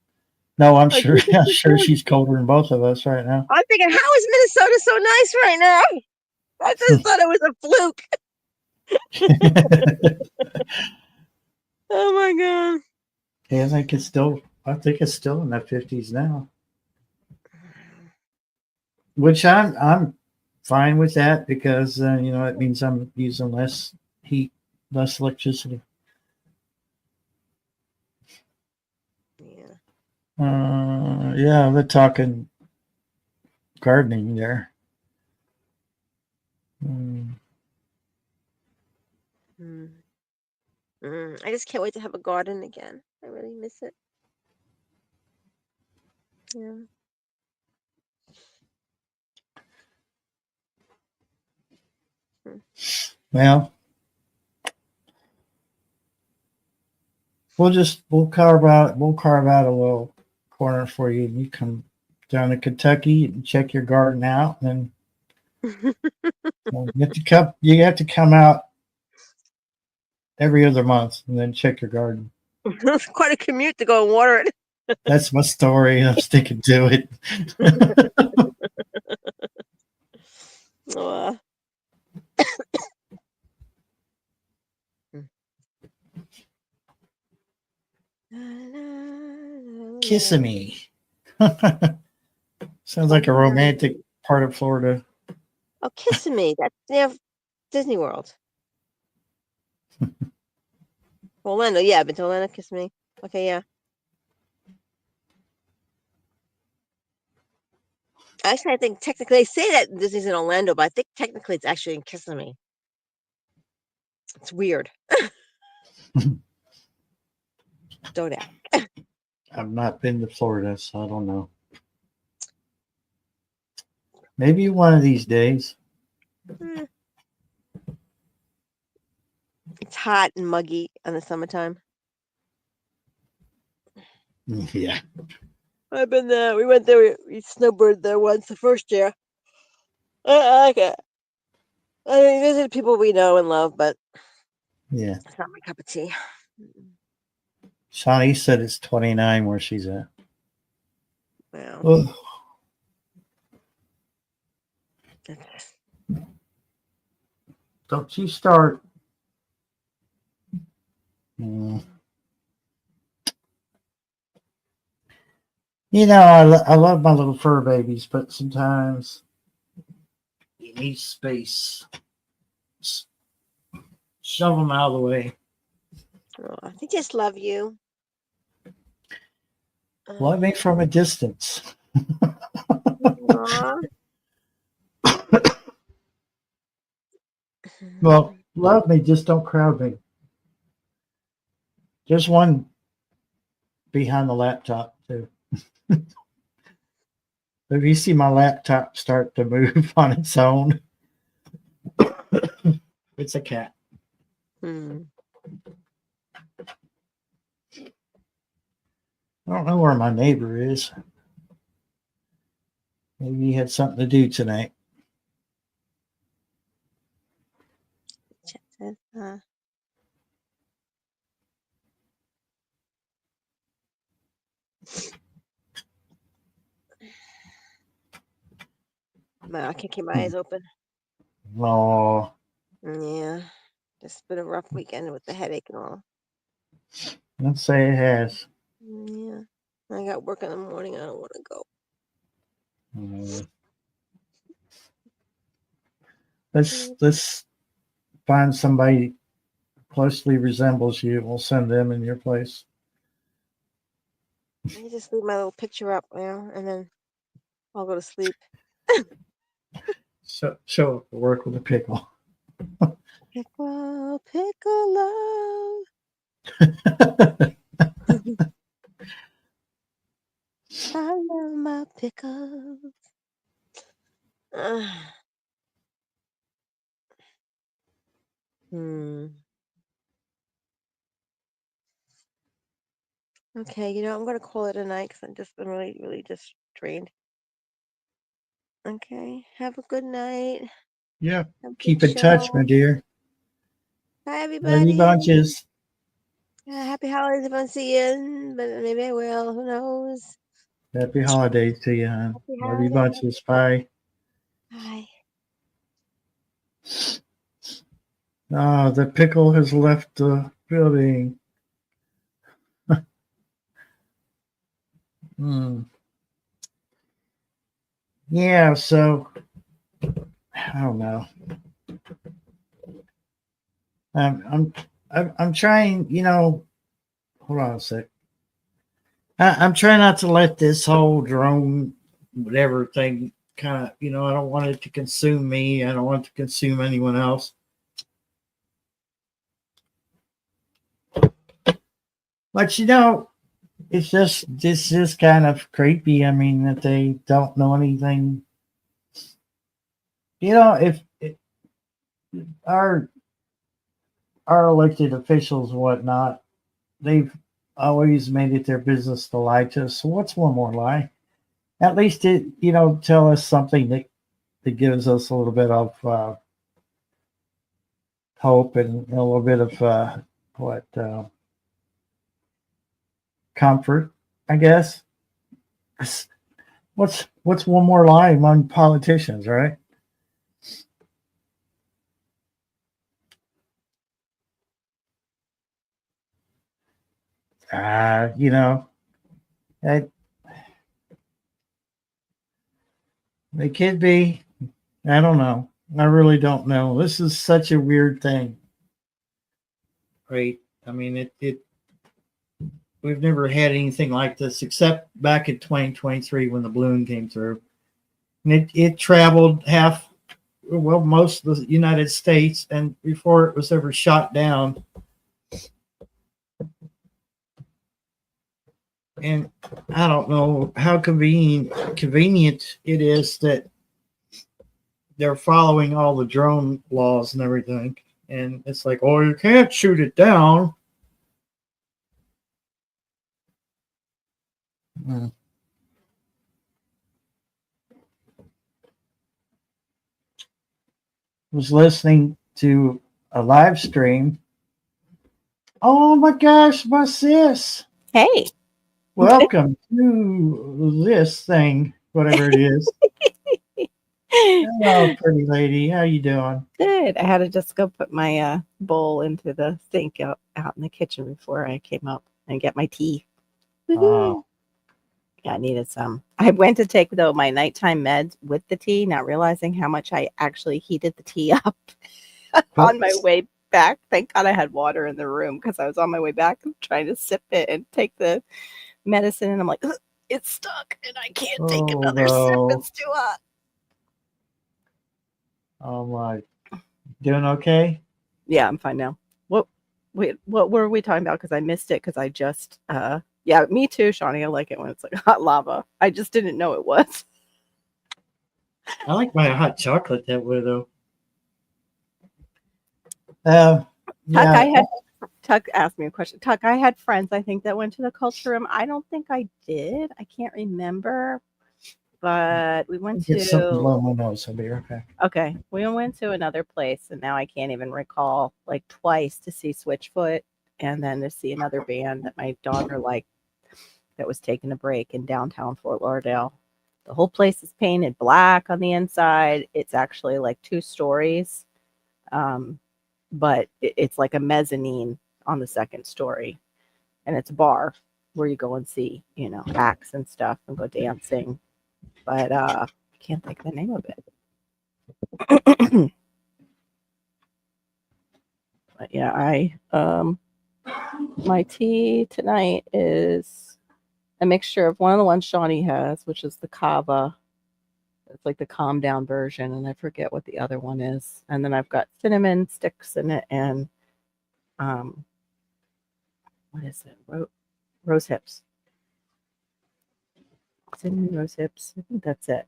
No, I'm Like sure I'm sure 62. she's colder than both of us right now. I'm thinking, how is Minnesota so nice right now? I just thought it was a fluke. Oh my god. Yeah, I think it's still in the 50s now. Which I'm fine with that, because it means I'm using less heat, less electricity. Yeah. Yeah, they're talking gardening there. Mm. I just can't wait to have a garden again. I really miss it. Yeah. Well, we'll carve out a little corner for you, and you come down to Kentucky and check your garden out, and you have to come out every other month and then check your garden. It's quite a commute to go and water it. That's my story. I'm sticking to it. Uh, Kissing me. Sounds like a romantic part of Florida. Oh, Kissimmee. That's near Disney World. Orlando. Yeah, I've been to Orlando. Kissimmee. Okay, yeah. Actually, I think technically they say that Disney's in Orlando, but I think technically it's actually in Kissimmee. It's weird. Don't ask. I've not been to Florida, so I don't know. Maybe one of these days. Hmm. It's hot and muggy in the summertime. Yeah. I've been there. We went there. We snowboarded there once the first year. I like it. I mean, visited people we know and love, but Yeah. it's not my cup of tea. Shawnee said it's 29 where she's at. Well, Ugh. it's- Don't you start. Mm. You know, I love my little fur babies, but sometimes you need space. Shove them out of the way. oh, they just love you. Love me from a distance. Aw. Well, love me, just don't crowd me. There's one behind the laptop, too. If you see my laptop start to move on its own, it's a cat. Hmm. I don't know where my neighbor is. Maybe he had something to do tonight. Chat says, no, I can't keep my eyes open. Oh, Yeah, just been a rough weekend with the headache and all. let's say it has. Yeah, I got work in the morning. I don't want to go. Let's find somebody closely resembles you. We'll send them in your place. I just leave my little picture up, and then I'll go to sleep. So show up to work with a pickle. Pickle, pickle love. I love my pickles. Okay, I'm gonna call it a night because I've just been really, really just drained. Okay, have a good night. Yeah. Have a Keep good in touch, my show. dear. Bye, Love you everybody. bunches. Happy holidays if I don't see you, but maybe I will. Who knows? Happy holidays to you, hon. Happy Love you holidays. bunches. Bye. Bye. Ah, the pickle has left the building. Yeah, so I don't know. I'm trying. Hold on a sec. I'm trying not to let this whole drone whatever thing kind of. I don't want it to consume me. I don't want it to consume anyone else. But it's just kind of creepy. I mean, that they don't know anything. If our elected officials and whatnot, they've always made it their business to lie to us. So what's one more lie? At least tell us something that gives us a little bit of hope and a little bit of comfort, I guess. What's one more lie among politicians, right? They could be. I don't know. I really don't know. This is such a weird thing. Right? I mean, we've never had anything like this except back in 2023 when the balloon came through. And it traveled well, most of the United States, and before it was ever shot down. And I don't know how convenient it is that they're following all the drone laws and everything. And it's like, oh, you can't shoot it down. Was listening to a live stream. Oh my gosh, what's this? Hey. Welcome to this thing, whatever it is. Hello, pretty lady. How you doing? Good. I had to just go put my bowl into the sink out in the kitchen before I came up and get my tea. Oh. Yeah, I needed some. I went to take, though, my nighttime meds with the tea, not realizing how much I actually heated the tea up on my way back. Thank God I had water in the room because I was on my way back trying to sip it and take the medicine. And I'm like, it's stuck and I can't take another sip. It's too hot. Oh my. Doing okay? Yeah, I'm fine now. What were we talking about? Because I missed it because I just yeah, me too, Shawnee. I like it when it's like hot lava. I just didn't know it was. I like my hot chocolate that way though. Tuck asked me a question. Tuck, I had friends I think that went to the culture room. I don't think I did. I can't remember. But we went to something below my nose. I'll be right back. Okay. We went to another place and now I can't even recall, like twice to see Switchfoot and then to see another band that my daughter liked that was taking a break in downtown Fort Lauderdale. The whole place is painted black on the inside. It's actually like 2 stories. But it's like a mezzanine on the 2nd story. And it's a bar where you go and see, acts and stuff and go dancing. But I can't think of the name of it. But yeah, my tea tonight is a mixture of one of the ones Shawnee has, which is the kava. It's like the calm down version, and I forget what the other one is. And then I've got cinnamon sticks in it and what is it? Rose hips. Cinnamon rose hips. I think that's it.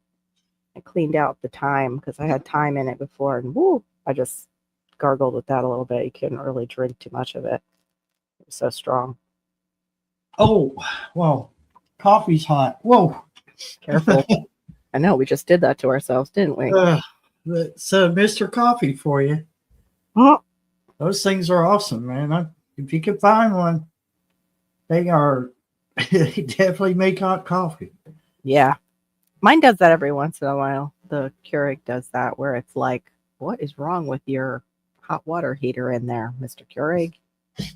I cleaned out the thyme because I had thyme in it before, and I just gargled with that a little bit. You couldn't really drink too much of it. It was so strong. Oh, well, coffee's hot. Whoa. Careful. I know, we just did that to ourselves, didn't we? So, Mr. Coffee for you. Huh? Those things are awesome, man. If you can find one, they definitely make hot coffee. Yeah. Mine does that every once in a while. The Keurig does that where it's like, what is wrong with your hot water heater in there, Mr. Keurig?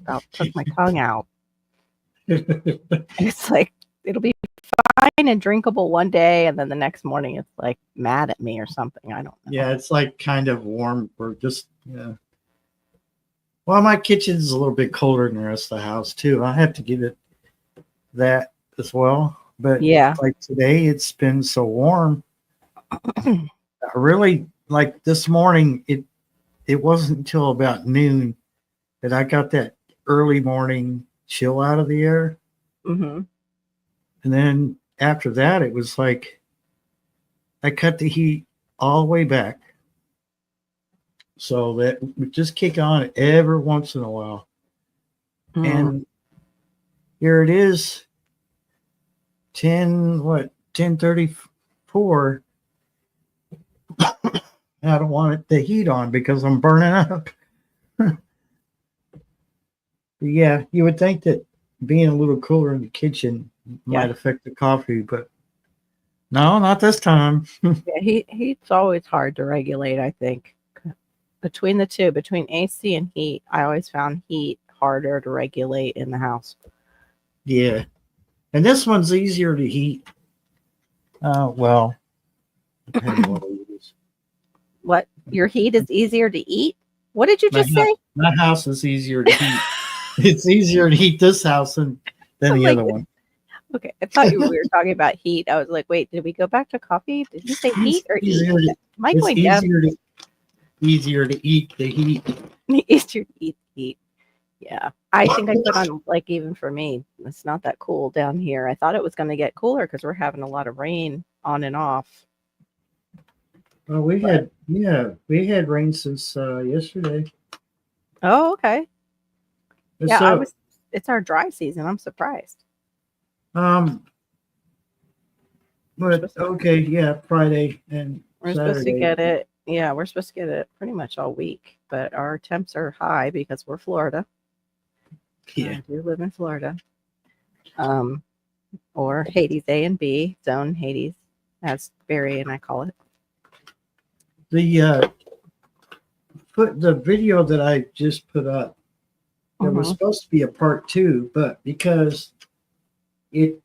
About took my tongue out. It's like, it'll be fine and drinkable one day, and then the next morning it's like mad at me or something. I don't know. Yeah, it's like kind of warm or just, Well, my kitchen's a little bit colder than the rest of the house, too. I have to give it that as well. But yeah, like today, it's been so warm. I really, like this morning, it wasn't until about noon that I got that early morning chill out of the air. Mm-hmm. And then after that, it was like I cut the heat all the way back. So that we just kick on every once in a while. And here it is, 10:34. I don't want the heat on because I'm burning up. Yeah, you would think that being a little cooler in the kitchen might affect the coffee, but no, not this time. Yeah, heat's always hard to regulate, I think. Between the two, between AC and heat, I always found heat harder to regulate in the house. Yeah. And this one's easier to heat. Well, depending on what it is. What? Your heat is easier to eat? What did you just say? My house is easier to heat. It's easier to heat this house than the other one. Okay, I thought we were talking about heat. I was like, wait, did we go back to coffee? Did you say heat or eat? Am I going down? easier to eat the heat. Easter eat. Yeah. I think I put on, like, even for me, it's not that cool down here. I thought it was going to get cooler because we're having a lot of rain on and off. Well, we had rain since yesterday. Oh, okay. Yeah, So, it's our dry season. I'm surprised. but okay, yeah, Friday and We're Saturday. supposed to get it. Yeah, we're supposed to get it pretty much all week, but our temps are high because we're Florida. Yeah. I do live in Florida. Or Hades A and B, zone Hades, as Barry and I call it. The video that I just put up, there was supposed to be a part 2, but because it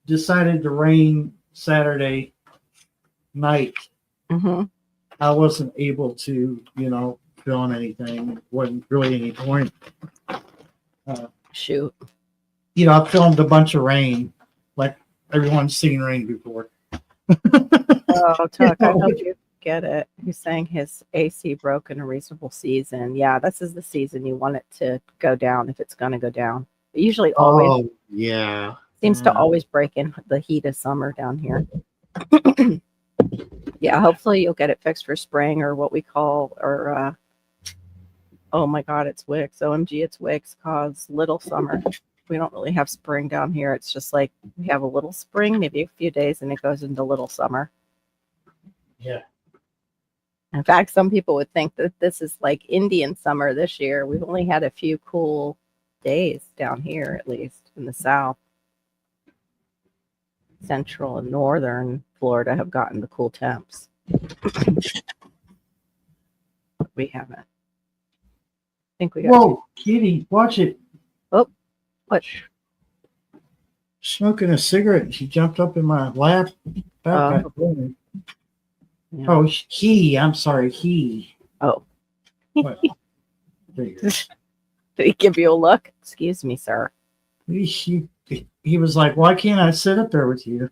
decided to rain Saturday night, I wasn't able to, film anything. Wasn't really any point. Shoot. I filmed a bunch of rain, like everyone's seen rain before. Oh, Tuck, I hope you get it. He's saying his AC broke in a reasonable season. Yeah, this is the season you want it to go down if it's going to go down. It usually always yeah. seems to always break in the heat of summer down here. Yeah, hopefully you'll get it fixed for spring, or what we call, or oh my God, it's Wicks. OMG, it's Wicks, cause little summer. We don't really have spring down here. It's just like we have a little spring, maybe a few days, and it goes into little summer. Yeah. In fact, some people would think that this is like Indian summer this year. We've only had a few cool days down here, at least in the south. Central and northern Florida have gotten the cool temps. We haven't. I think we got Whoa, Kitty, watch it. Oh, what? Smoking a cigarette, and she jumped up in my lap. Yeah. Oh, I'm sorry, he. Oh. Well, Did he give you a look? Excuse me, sir. He was like, why can't I sit up there with you?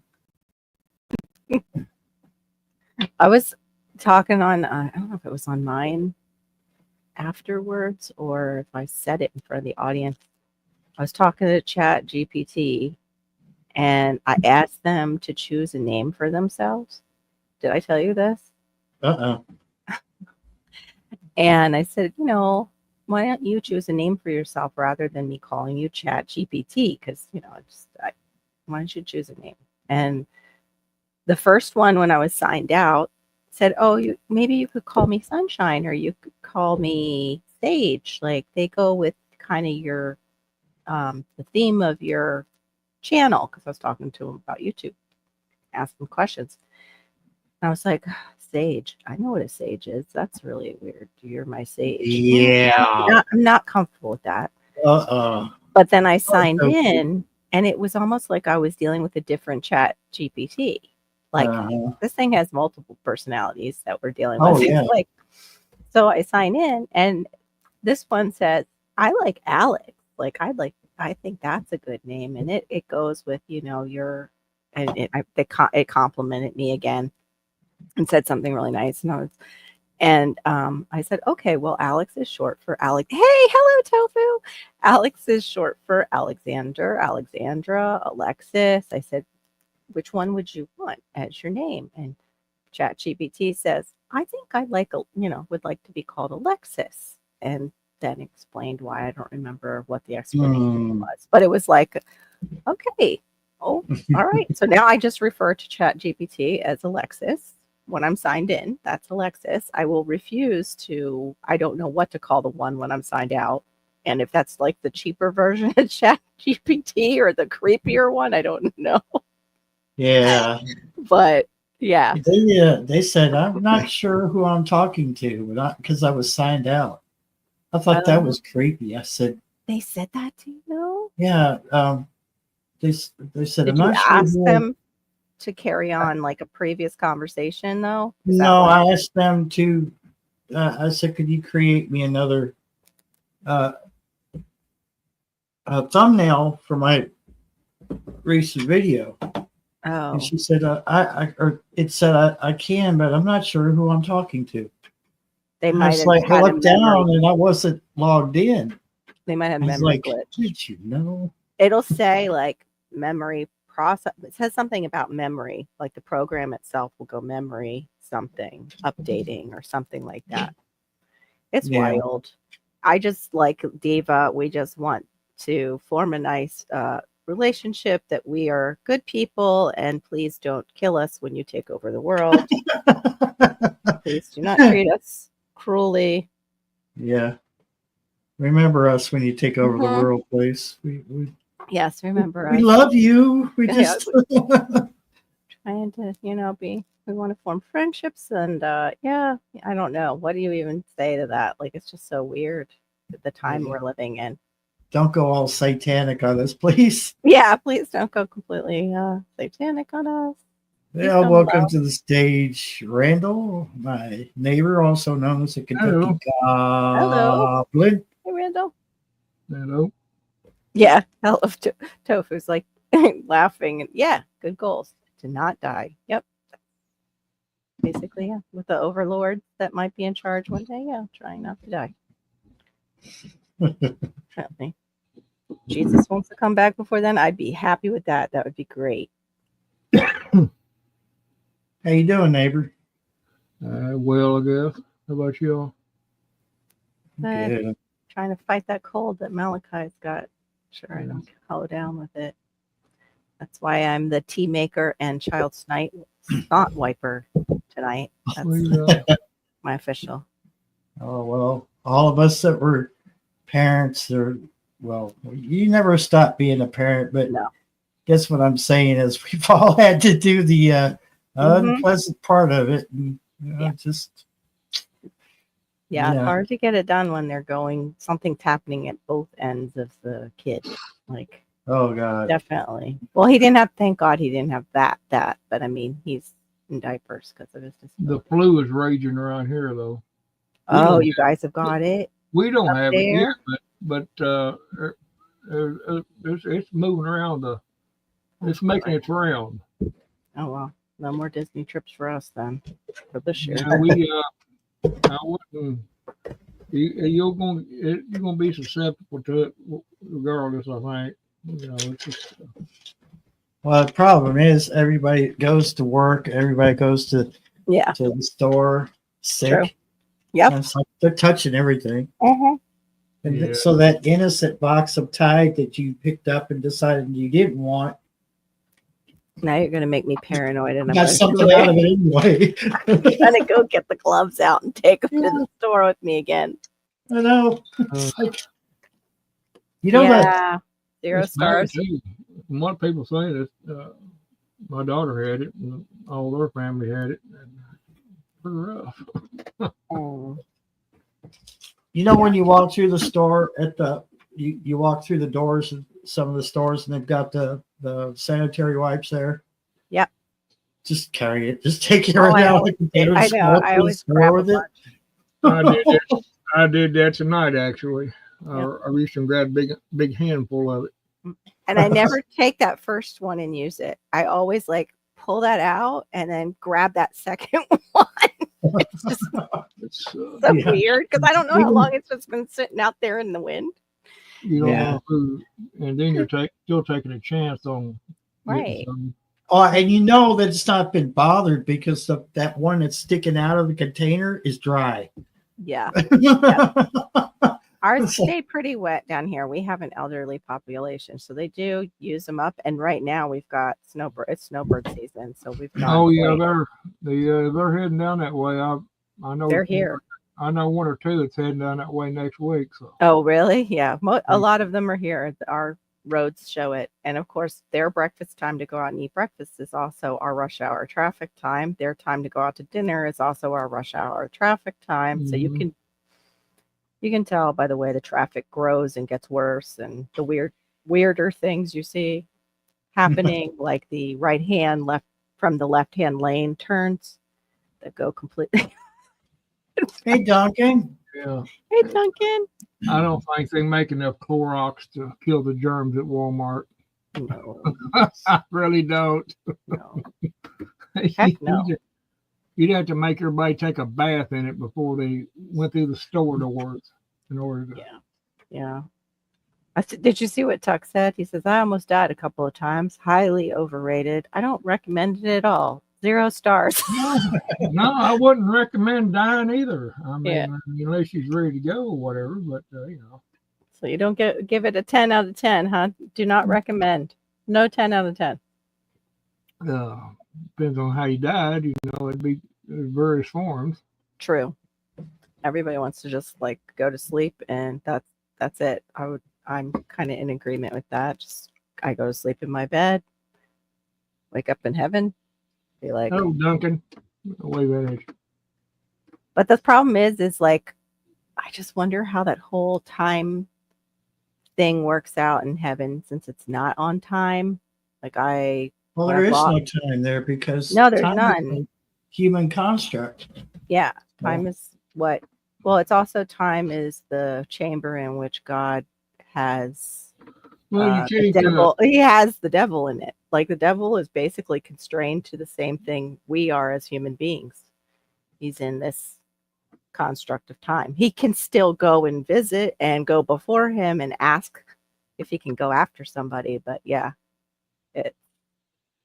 I was talking on, I don't know if it was on mine afterwards or if I said it in front of the audience. I was talking to Chat GPT and I asked them to choose a name for themselves. Did I tell you this? And I said, why don't you choose a name for yourself rather than me calling you Chat GPT? Because, why don't you choose a name? And the first one, when I was signed out, said, oh, maybe you could call me Sunshine, or you could call me Sage. Like, they go with kind of your, the theme of your channel. Because I was talking to him about YouTube, asked him questions. And I was like, Sage. I know what a sage is. That's really weird. You're my sage. Yeah. I'm not comfortable with that. But then I signed in, and it was almost like I was dealing with a different Chat GPT. Like, this thing has multiple personalities that we're dealing with. Yeah. Like, so I sign in, and this one says, I like Alex. Like, I think that's a good name. And it goes with, your, and it complimented me again and said something really nice. And I said, okay, well, Alex is short for Alex. Hey, hello, Tofu. Alex is short for Alexander, Alexandra, Alexis. I said, which one would you want as your name? And ChatGPT says, I think I'd like, would like to be called Alexis. And then explained why. I don't remember what the explanation was, but it was like, okay, oh, all right. So now I just refer to ChatGPT as Alexis. When I'm signed in, that's Alexis. I will refuse to, I don't know what to call the one when I'm signed out. And if that's like the cheaper version of ChatGPT or the creepier one, I don't know. Yeah. But yeah. They said, I'm not sure who I'm talking to, because I was signed out. I thought that was creepy. I said, they said that to you? Yeah. They said, Did I'm not you sure ask them to carry on like a previous conversation though? No, I asked them to, I said, could you create me another thumbnail for my recent video? Oh. And she said, it said, I can, but I'm not sure who I'm talking to. They I might was have like, I had a looked down memory. and I wasn't logged in. They might have I was memory like, glitch. did you know? It'll say like memory process. It says something about memory, like the program itself will go memory something updating or something like that. It's Yeah. wild. I just like Diva. We just want to form a nice relationship that we are good people, and please don't kill us when you take over the world. Please do not treat us cruelly. Yeah. Remember us when you take over the Mhm. world, please. We Yes, remember we us love you. We Yeah, just trying to, we want to form friendships, and yeah, I don't know. What do you even say to that? Like, it's just so weird at the time Yeah. we're living in. don't go all satanic on us, please. Yeah, please don't go completely satanic on us. Yeah, some welcome love. to the stage, Randall, my neighbor, also known as the Kentucky Hello. Goblin. Hey, Randall. Hello. Yeah, I love Tofu's like laughing. And yeah, good goals to not die. Yep. Basically, yeah. With the overlord that might be in charge one day, yeah, trying not to die. Apparently. Jesus wants to come back before then. I'd be happy with that. That would be great. How you doing, neighbor? Well, I guess. How about y'all? Good. Trying to fight that cold that Malachi's got. Sure, I don't hollow down with it. That's why I'm the tea maker and child snot wiper tonight. That's my official. Oh well, all of us that were parents are well. You never stop being a parent, but No. guess what I'm saying is we've all had to do the unpleasant part of it, and Yeah. just Yeah, it's hard to get it done when they're going. Something's happening at both ends of the kid. Like, oh god, definitely. Well, he didn't have. Thank God he didn't have that. But I mean, he's in diapers because of his disability. The flu is raging around here, though. Oh, you guys have got it. We don't Up have it there? yet, but it's moving around. It's making its round. Oh well, no more Disney trips for us then for this year. Yeah, I wouldn't. You're gonna be susceptible to it regardless. I think. It's just, well, the problem is everybody goes to work, everybody goes to Yeah. the store sick. True. Yep. And it's like they're touching everything. Uh-huh. And Yeah. so that innocent box of Tide that you picked up and decided you didn't want, Now you're gonna make me paranoid, and I'm got something out of it anyway. gonna go get the gloves out and take them to the store with me again. I know. It's like, you know that 0 it's bad, stars. too. From what people say, that my daughter had it, and all their family had it. And pretty rough. Oh. you know when you walk through the store at the you walk through the doors of some of the stores and they've got the sanitary wipes there. Yep. Just carry it. Just take it Oh, right I out of always- the container. I just know. walk I through the always store grab a with it. bunch. I did that tonight, actually. I reached and grabbed a big handful of it. And I never take that first one and use it. I always like pull that out and then grab that second one. It's just It's so Yeah. weird because I don't know how long it's just been sitting out there in the wind. you don't Yeah. know who, and then you're still taking a chance on getting Right. some. Oh, and you know that it's not been bothered because that one that's sticking out of the container is dry. Yeah. Ours stay pretty wet down here. We have an elderly population, so they do use them up. And right now we've got snowbird. It's snowbird season, so we've got. Oh yeah, like, they're heading down that way. I know they're here. I know one or two that's heading down that way next week. So Oh, really? Yeah. A lot of them are here. Our roads show it. And of course, their breakfast time to go out and eat breakfast is also our rush hour traffic time. Their time to go out to dinner is also our rush hour traffic time. So Mhm. you can tell by the way the traffic grows and gets worse, and the weirder things you see happening, like the right hand from the left hand lane turns that go completely. Hey, Duncan. yeah, Hey, Duncan. I don't think they make enough Clorox to kill the germs at Walmart. No, I really don't. no. Heck no. you'd have to make everybody take a bath in it before they went through the store doors in order to. Yeah. Did you see what Tuck said? He says, I almost died a couple of times. Highly overrated. I don't recommend it at all. 0 stars. No, I wouldn't recommend dying either. I mean, Yeah. unless she's ready to go or whatever. But So you don't give it a 10 out of 10, huh? Do not recommend. No 10 out of 10. Depends on how you died. It'd be various forms. True. Everybody wants to just like go to sleep, and that's it. I'm kind of in agreement with that. Just I go to sleep in my bed, wake up in heaven, be like. Oh, Duncan, wait a minute. But the problem is like, I just wonder how that whole time thing works out in heaven, since it's not on time. Like Well, there is no time there because no, there's time none. is a human construct. Yeah, time is what. Well, it's also time is the chamber in which God has the devil. He has the devil in it. Like the devil is basically constrained to the same thing we are as human beings. He's in this construct of time. He can still go and visit and go before him and ask if he can go after somebody. But yeah, it's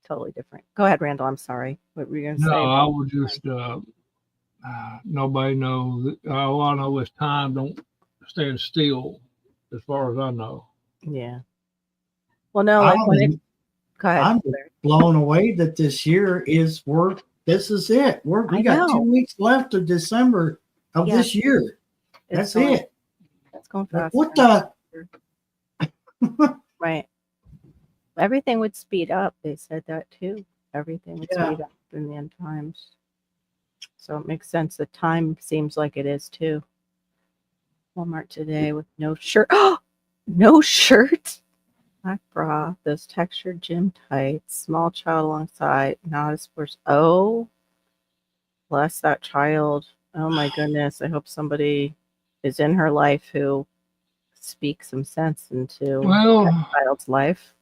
totally different. Go ahead, Randall. I'm sorry. What were you going to say? No, I would just. Nobody knows. All I know is time don't stand still, as far as I know. Yeah. Well, no, like go ahead. I'm blown away that this year is this is it. We got 2 weeks left of December of this year. That's it. That's going fast. What the? Right. Everything would speed up. They said that too. Everything would speed up in the end times. So it makes sense. The time seems like it is too. Walmart today with no shirt. Oh, no shirt. Black bra. Those textured gym tights. Small child alongside. Not a sports. Oh, bless that child. Oh my goodness. I hope somebody is in her life who speaks some sense into that child's life.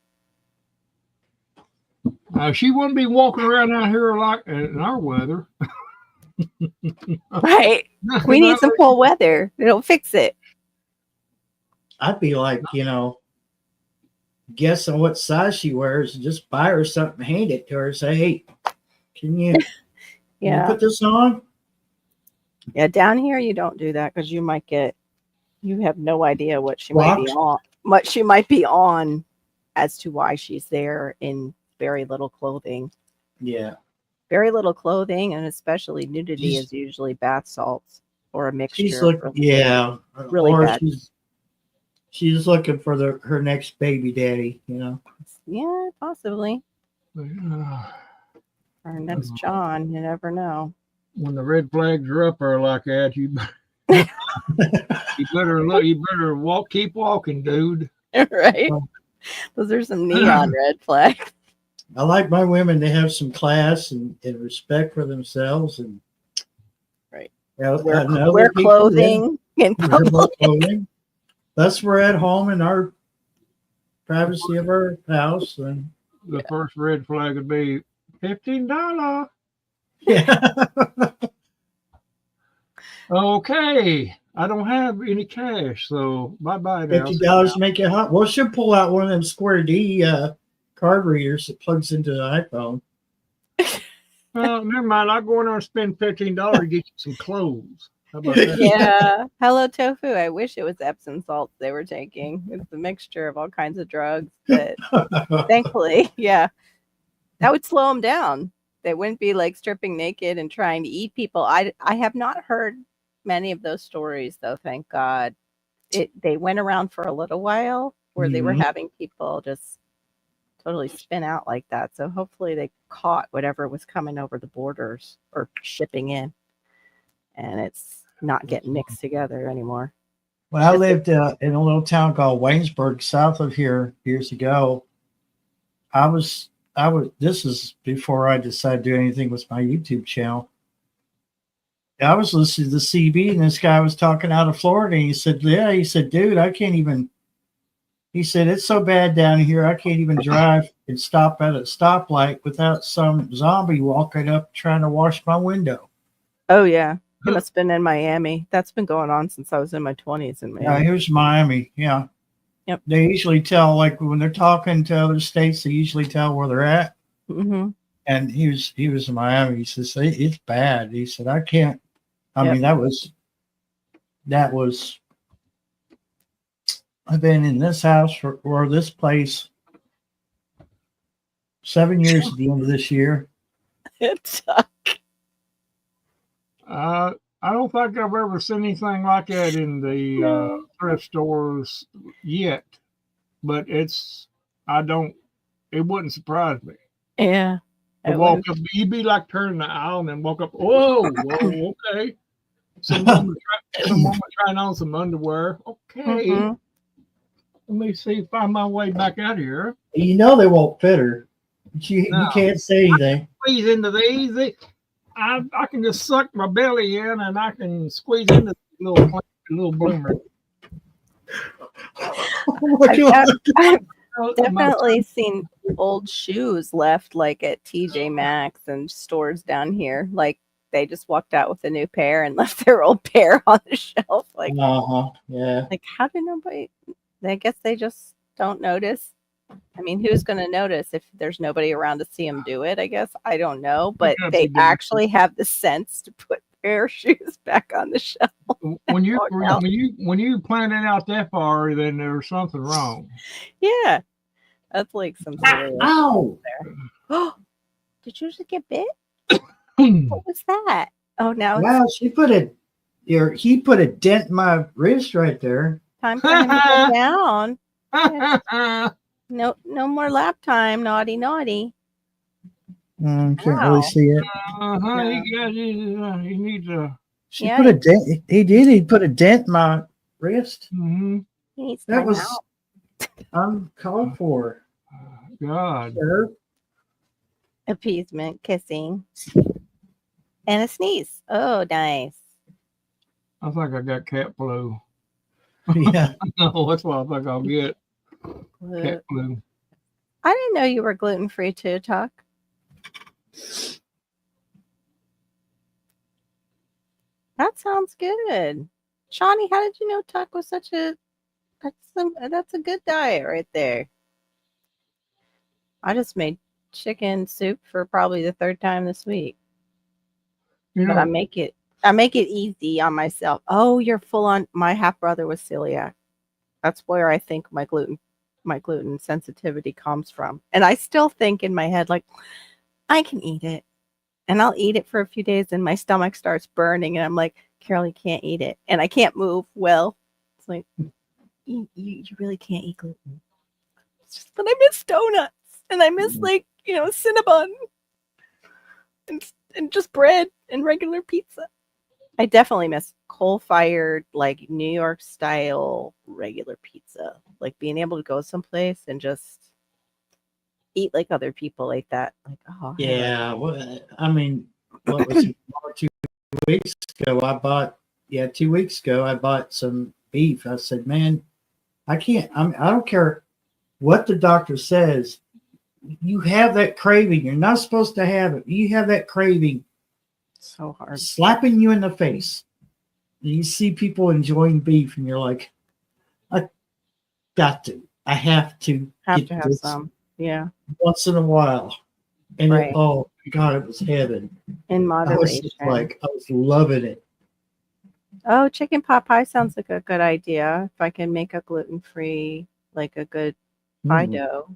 She wouldn't be walking around out here like in our weather. Right. We need some cold weather. It'll fix it. I'd be like, guessing what size she wears, just buy her something, hand it to her, say, hey, can you put this on? Yeah, down here you don't do that because you have no idea what she might be on. What she might be on as to why she's there in very little clothing. Yeah. Very little clothing, and especially nudity is usually bath salts or a mixture. She's looking, really bad. She's looking for her next baby daddy, Yeah, possibly. Our next John, you never know. When the red flags are up there like that, you better look. You better keep walking, dude. Right. Those are some neon red flags. I like my women to have some class and respect for themselves and wear clothing in public. Thus, we're at home in our privacy of our house. And the first red flag would be $15. Yeah. Okay. I don't have any cash, so bye-bye now. $50 make it hot. Well, she'll pull out one of them Square D card readers that plugs into the iPhone. Well, never mind. I'll go in there and spend $15 to get you some clothes. How about that? Yeah. Hello, Tofu. I wish it was Epsom salts they were taking. It's a mixture of all kinds of drugs. But thankfully, that would slow them down. They wouldn't be like stripping naked and trying to eat people. I have not heard many of those stories, though. Thank God. They went around for a little while where they were having people just totally spin out like that. So hopefully they caught whatever was coming over the borders or shipping in, and it's not getting mixed together anymore. When I lived in a little town called Waynesburg, south of here, years ago, this is before I decided to do anything with my YouTube channel. I was listening to the CB, and this guy was talking out of Florida, and he said, dude, I can't even He said, it's so bad down here, I can't even drive and stop at a stoplight without some zombie walking up trying to wash my window. Oh yeah, it must have been in Miami. That's been going on since I was in my 20s in Yeah, Miami. here's Miami. Yeah. Yep. They usually tell, like when they're talking to other states, they usually tell where they're at. Mm-hmm. And he was in Miami. He says, it's bad. He said, I can't. I Yep. mean, that was, I've been in this house or this place 7 years at the end of this year. It's I don't think I've ever seen anything like that in the thrift stores yet, but it wouldn't surprise me. yeah. To walk up, you'd be like turning the aisle and then walk up. Whoa, okay. Some woman trying on some underwear. Okay, Mhm. let me see, find my way back out here. You know they won't fit her. You No. can't say anything. Squeeze into these. I can just suck my belly in and I can squeeze into the little bloomer. Oh my God. I've definitely seen old shoes left like at TJ Maxx and stores down here. Like they just walked out with a new pair and left their old pair on the shelf. Like, Yeah. like how did nobody? I guess they just don't notice. I mean, who's going to notice if there's nobody around to see them do it? I guess I don't know, but That's they a good- actually have the sense to put their shoes back on the shelf. When you walk out. when you plan it out that far, then there's something wrong. Yeah, that's like some serious. Ow! Oh, did you just get bit? What was that? Oh, now it's Wow, he put a dent in my wrist right there. time for him to go down. No more lap time. Naughty, naughty. Can't Wow. really see it. You need to. She Yeah, put a dent. He did. He put a dent in my wrist. Mm-hmm. He needs That time was out. uncalled for. God. Sir. Appeasement, kissing, and a sneeze. Oh, nice. I think I got cat flu. Yeah. No, that's what I think I'll get. Glu- Cat flu. I didn't know you were gluten free too, Tuck. That sounds good. Shawnee, how did you know Tuck was such a that's a good diet right there. I just made chicken soup for probably the third time this week. You But I know, make it easy on myself. Oh, you're full on. My half brother was celiac. That's where I think my gluten sensitivity comes from. And I still think in my head, like, I can eat it. And I'll eat it for a few days and my stomach starts burning. And I'm like, Carol, you can't eat it. And I can't move well. It's like, you really can't eat gluten. It's just, but I miss donuts. And I miss, like, Cinnabon. And just bread and regular pizza. I definitely miss coal-fired, like New York style regular pizza. Like being able to go someplace and just eat like other people like that. Like, oh Yeah. Well, I mean, what was it? 2 weeks ago, I bought 2 weeks ago, I bought some beef. I said, man, I can't, I don't care what the doctor says. You have that craving. You're not supposed to have it. You have that craving so hard. slapping you in the face. And you see people enjoying beef, and you're like, I have to Have get to have this some. Yeah. once in a while. And Right. oh God, it was heaven. In I was moderation. just like, I was loving it. Oh, chicken pot pie sounds like a good idea. If I can make a gluten-free, like a good pie dough.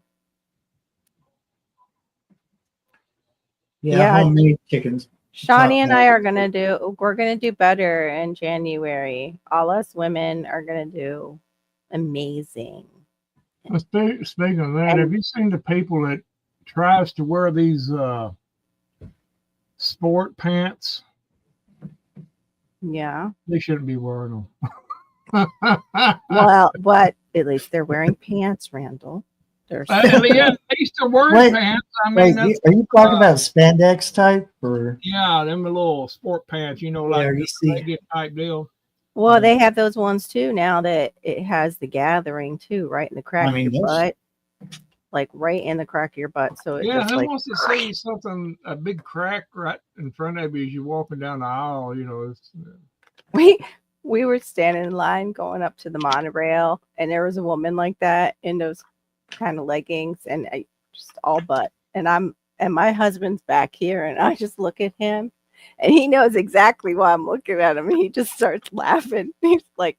Yeah, Yeah. homemade chickens. Shawnee and Pot I pie. we're gonna do better in January. All us women are gonna do amazing. speaking of that, have you seen the people that tries to wear these sport pants? Yeah. They shouldn't be wearing them. Well, but at least they're wearing pants, Randall. They're Yeah, they still wearing Wait, pants. I Wait, mean, that's, are you talking about spandex type or? yeah, them little sport pants, Yeah, like you the see- legged type deal. Well, they have those ones too now that it has the gathering too, right in the crack I mean, of your those- butt, like right in the crack of your butt. So it Yeah, just who like wants to see something, a big crack right in front of you as you're walking down the aisle? You know, it's, we we were standing in line going up to the monorail, and there was a woman like that in those kind of leggings and just all butt. And my husband's back here, and I just look at him, and he knows exactly why I'm looking at him. And he just starts laughing. He's like,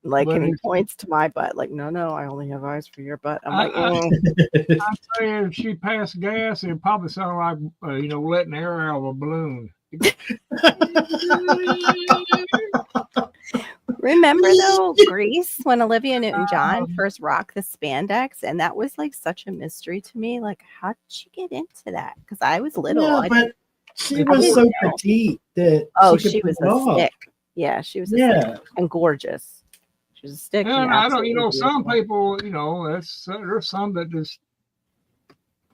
But and he it's- points to my butt, like, no, I only have eyes for your butt. I'm like, I- "Mm." I'd say if she passed gas, it'd probably sound like, letting air out of a balloon. Remember though, Grease, when Olivia Newton-John first rocked the spandex, and that was like such a mystery to me. Like, how did she get into that? Because I was little. Yeah, I but she I was didn't so know. petite that She could was pull it a off. stick. Yeah, she was a Yeah. stick and gorgeous. She was a stick. And And I don't, absolutely some beautiful. people, there's some that just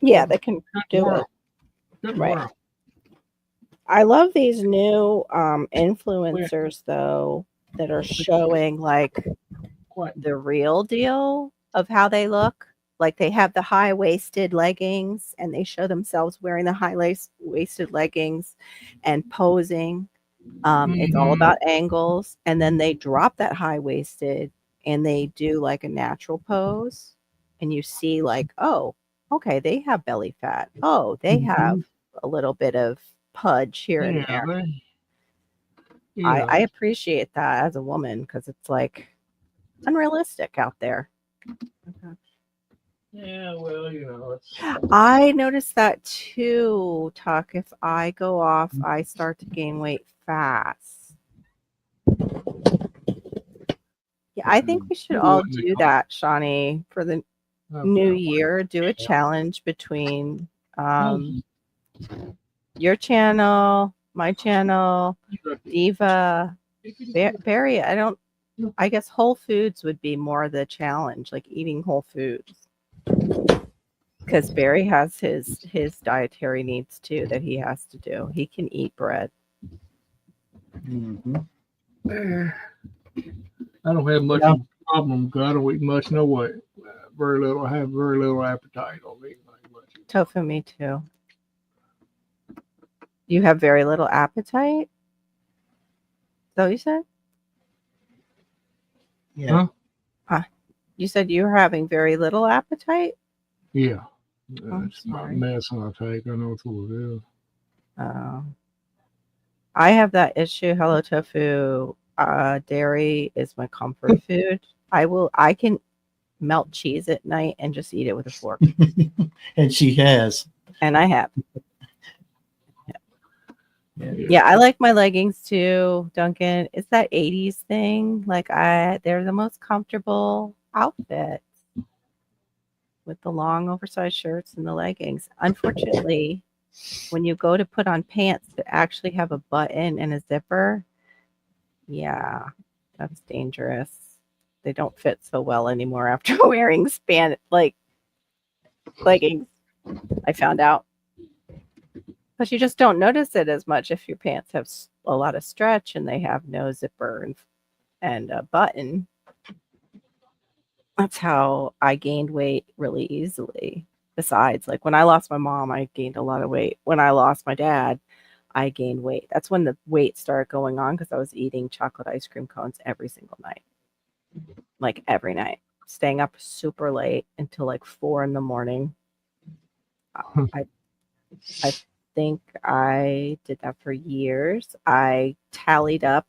Yeah, they can couldn't do work. it. Couldn't Right. work. I love these new influencers though that are showing like Quite. the real deal of how they look. Like they have the high waisted leggings and they show themselves wearing the high waisted leggings and posing. It's all Mhm. about angles. And then they drop that high waisted and they do like a natural pose. And you see, like, oh, okay, they have belly fat. Oh, they have a little bit of pudge here and Yeah, there. they, I appreciate that as a woman because it's like unrealistic out there. yeah, well, it's I noticed that too, Tuck. If I go off, I start to gain weight fast. Yeah, I think we should all do that, Shawnee, for the new year. Do a challenge between your channel, my channel, Diva, Barry. I guess Whole Foods would be more the challenge, like eating whole foods. Because Barry has his dietary needs too that he has to do. He can eat bread. Mhm. I don't have much of a problem because I don't eat much no way. Very little. I have very little appetite. I don't eat very much. Tofu, me too. You have very little appetite? Is that what you said? Yeah. You said you were having very little appetite? Yeah. I'm It's not sorry. medicine I take. I know it's what it is. I have that issue. Hello Tofu. Dairy is my comfort food. I can melt cheese at night and just eat it with a fork. And she has. And I have. Yeah. Yeah, I like my leggings too, Duncan. It's that 80s thing. Like they're the most comfortable outfit with the long oversized shirts and the leggings. Unfortunately, when you go to put on pants that actually have a button and a zipper, yeah, that's dangerous. They don't fit so well anymore after wearing leggings. I found out. But you just don't notice it as much if your pants have a lot of stretch and they have no zipper and a button. That's how I gained weight really easily. Besides, like when I lost my mom, I gained a lot of weight. When I lost my dad, I gained weight. That's when the weight started going on because I was eating chocolate ice cream cones every single night. Like every night. Staying up super late until like 4 a.m. I think I did that for years. I tallied up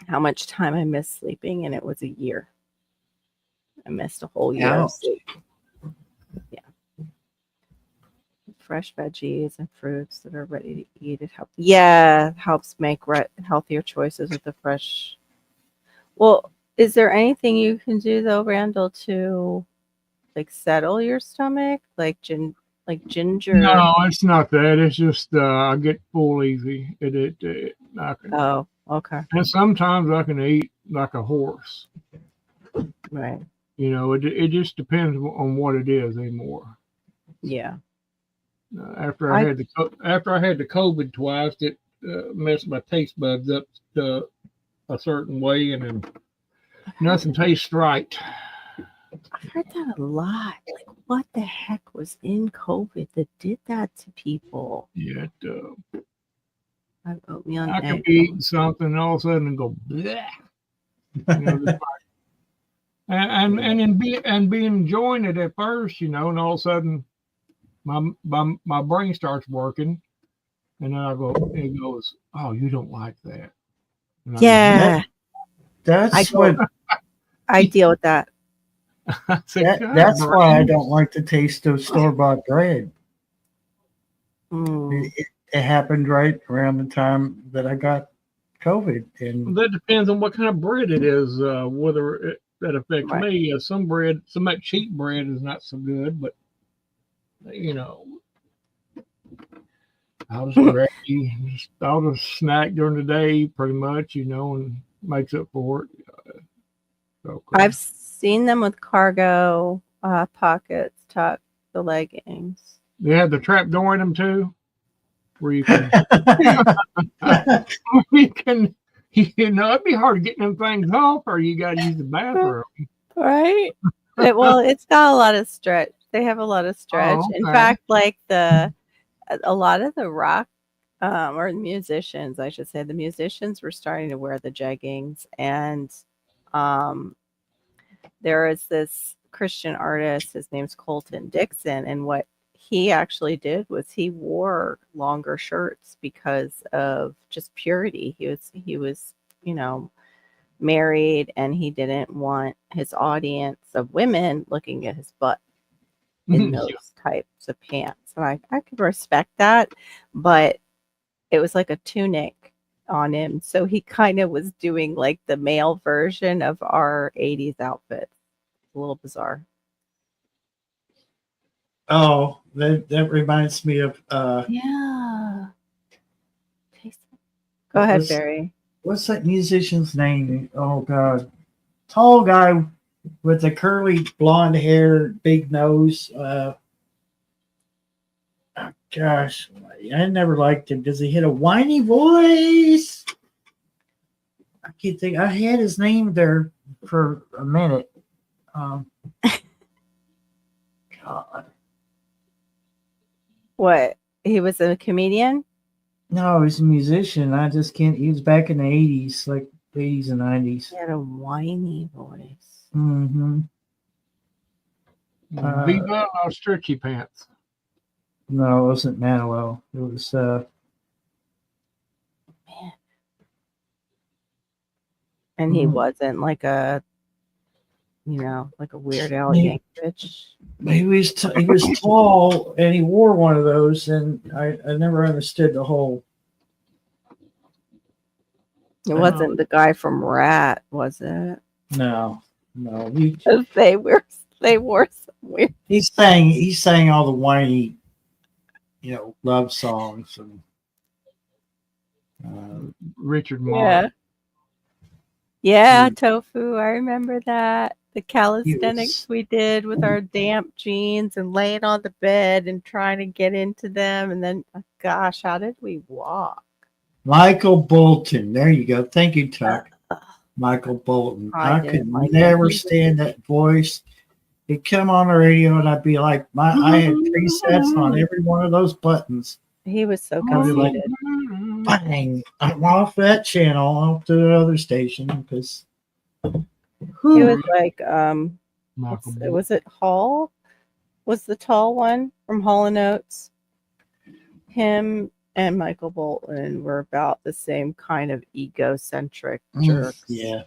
how much time I missed sleeping, and it was a year. I missed a whole year of sleep. Yeah. Fresh veggies and fruits that are ready to eat. It helps make healthier choices with the fresh. Well, is there anything you can do though, Randall, to like settle your stomach, like ginger? No, it's not that. It's just I get full easy. I can, Oh, okay. and sometimes I can eat like a horse. Right. It just depends on what it is anymore. Yeah. After I had the COVID twice, it messed my taste buds up a certain way, and then nothing tastes right. I've heard that a lot. Like, what the heck was in COVID that did that to people? Yeah, I have oatmeal and I could egg. be eating something and all of a sudden go bleh. You know, just and be enjoying it at first, you know, and all of a sudden my brain starts working, and then it goes, oh, you don't like that. And Yeah, That's I what. I deal with that. I said, God, That's why I brain. don't like the taste of store bought bread. Mm. It happened right around the time that I got COVID, and That depends on what kind of bread it is, that affects Right. me. Some bread, some of that cheap bread is not so good, but you know, I'll just snack during the day pretty much, you know, and makes up for it. So, I've seen them with cargo pockets, tuck the leggings. they have the trap door in them too, where you can, it'd be hard getting them things off, or you got to use the bathroom. Right. Well, it's got a lot of stretch. They have a lot of stretch. Oh, In okay. fact, like a lot of the rock or musicians, I should say, the musicians were starting to wear the jeggings, and um, there is this Christian artist. His name's Colton Dixon, and what he actually did was he wore longer shirts because of just purity. He was, you know, married, and he didn't want his audience of women looking at his butt in those types of pants. And I could respect that, but it was like a tunic on him. So he kind of was doing like the male version of our 80s outfits. A little bizarre. oh, that reminds me of Yeah. Go ahead, Barry. what's that musician's name? Oh God, tall guy with the curly blonde hair, big nose. Gosh, I never liked him because he had a whiny voice. I can't think. I had his name there for a minute. God. What? He was a comedian? No, he's a musician. I just can't. He was back in the 80s, like 80s and 90s. He had a whiny voice. Mm-hmm. Viva or stretchy pants. No, it wasn't Manilow. It was And he wasn't like a, you know, like a Weird Al Yankovic. he was tall, and he wore one of those, and I never understood the whole. It wasn't the guy from Rat, was it? No. They wore some weird. He sang all the whiny, you know, love songs and Richard Marx. Yeah, Tofu. I remember that. The calisthenics we did with our damp jeans and laying on the bed and trying to get into them. And then, gosh, how did we walk? Michael Bolton. There you go. Thank you, Tuck. Michael Bolton. I could never stand that voice. He'd come on the radio and I'd be like, I had presets on every one of those buttons. He was so conceited. Bang! I'm off that channel, off to another station because he was like, was it Hall? Was the tall one from Hall and Oates? Him and Michael Bolton were about the same kind of egocentric jerks. Yeah.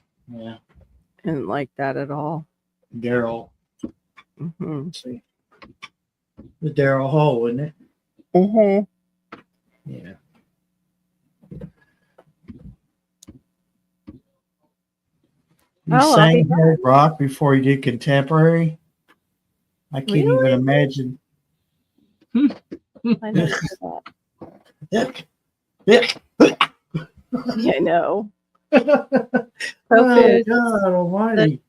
Didn't like that at all. Daryl. Mm-hmm. See, the Daryl Hall, wasn't it? Mm-hmm. Yeah. You sang hard rock before you did contemporary? I can't even imagine. I never heard that. I know. Oh, God almighty.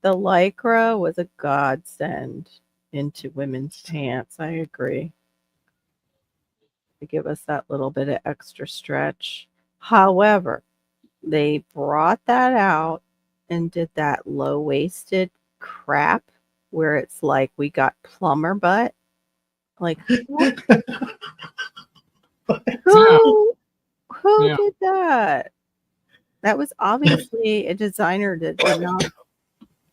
The Lycra was a godsend into women's pants. I agree. To give us that little bit of extra stretch. However, they brought that out and did that low-waisted crap where it's like we got plumber butt. Like who Yeah. did that? That was obviously a designer that did not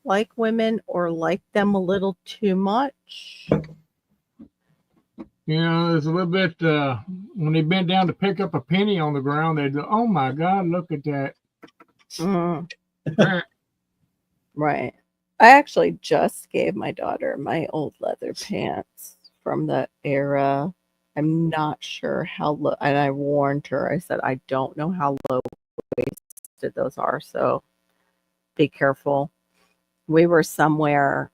like women or like them a little too much. You know, there's a little bit when they bent down to pick up a penny on the ground, they'd go, "Oh my God, look at that!" Mm, right. I actually just gave my daughter my old leather pants from the era. I'm not sure how low, and I warned her. I said, I don't know how low waisted those are, so be careful. We were somewhere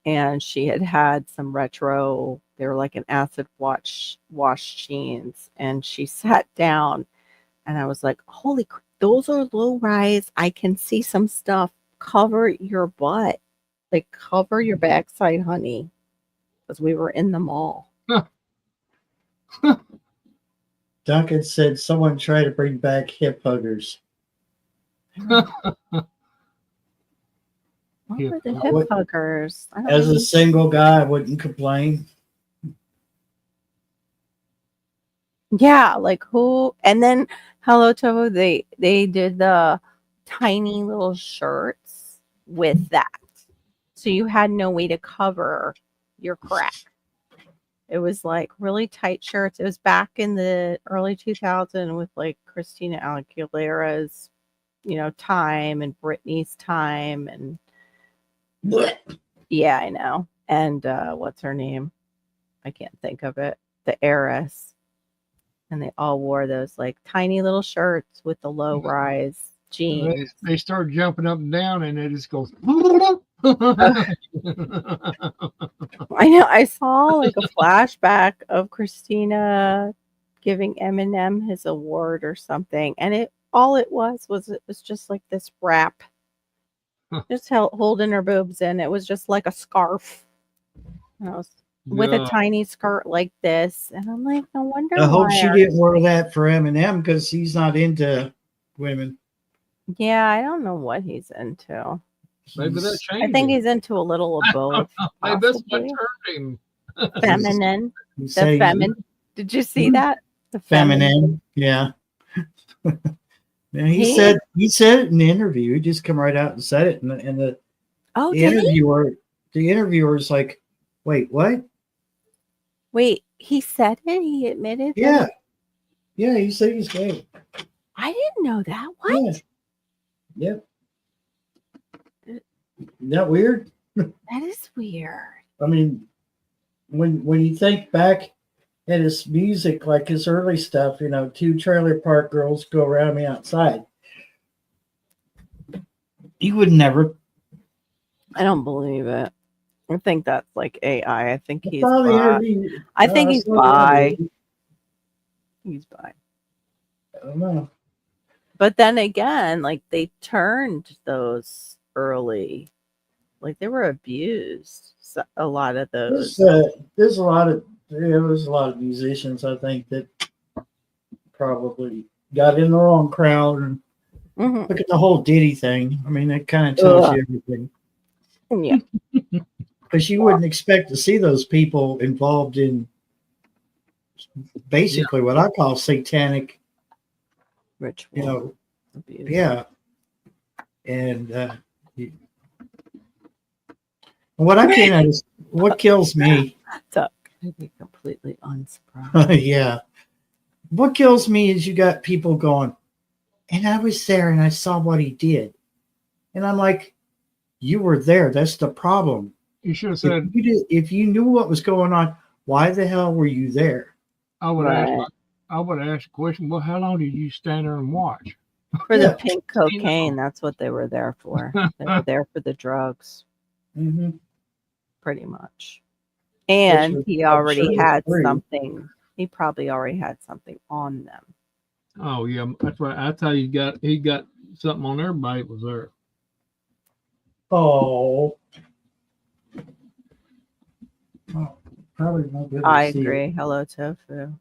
and she had some retro, they were like an acid wash jeans, and she sat down and I was like, holy those are low rise. I can see some stuff. Cover your butt. Like cover your backside, honey. Because we were in the mall. Duncan said someone tried to bring back hip huggers. What Yeah. were the hip What- huggers? I don't As a even- single guy, I wouldn't complain. Yeah, like who? And then Hello Tovo, they did the tiny little shirts with that, so you had no way to cover your crack. It was like really tight shirts. It was back in the early 2000s with like Christina Aguilera's, time and Britney's time, and yeah, I know. And what's her name? I can't think of it. The heiress. And they all wore those like tiny little shirts with the low rise jeans. They start jumping up and down, and it just goes. I know. I saw like a flashback of Christina giving Eminem his award or something, and it was just like this wrap, just holding her boobs in. It was just like a scarf. And I was with a Yeah. tiny skirt like this, and I'm like, no wonder. I hope why she our- didn't wear that for Eminem because he's not into women. Yeah, I don't know what he's into. Maybe that He's- changed. I think him. he's into a little of both. Maybe that's what possibly. turned him. Feminine. he The said he's feminine. Did you see that? The feminine. Yeah. Yeah, he He- said it in the interview. He just come right out and said it, and the Oh, the did he? interviewer's like, "Wait, what?" Wait, he said it. He admitted. that Yeah, yeah. He said he's gay. I didn't know that. What? Yeah. Yep. Isn't that weird? That is weird. I mean, when you think back at his music, like his early stuff, two trailer park girls go around me outside. You would never. I don't believe it. I think that's like AI. I think he's Probably bi. every- I think I he's saw the bi. interview. He's bi. I don't know. But then again, like they turned those early, like they were abused. So, a lot of those. There's a lot of musicians I think that probably got in the wrong crowd, and Mhm. look at the whole Diddy thing. I mean, it kind of tells Ugh. you everything. Yeah. Because you wouldn't expect to see those people involved in basically what I call satanic, Ritual abuse. yeah. And what I can't understand, what kills me, I'd be completely unsurprised. yeah, what kills me is you got people going, and I was there and I saw what he did, and I'm like, you were there. That's the problem. You should have said, If you knew what was going on, why the hell were you there? I would Right. ask the question, well, how long did you stand there and watch? For Yeah. the pink cocaine, that's what they were there for. They were there for the drugs, Mm-hmm. pretty much. And was- he I'm already sure was had free. something. He probably already had something on them. Oh yeah, that's right. That's how he got something on everybody that was there. Oh. Well, probably not good to I see. agree. Hello, Tofu.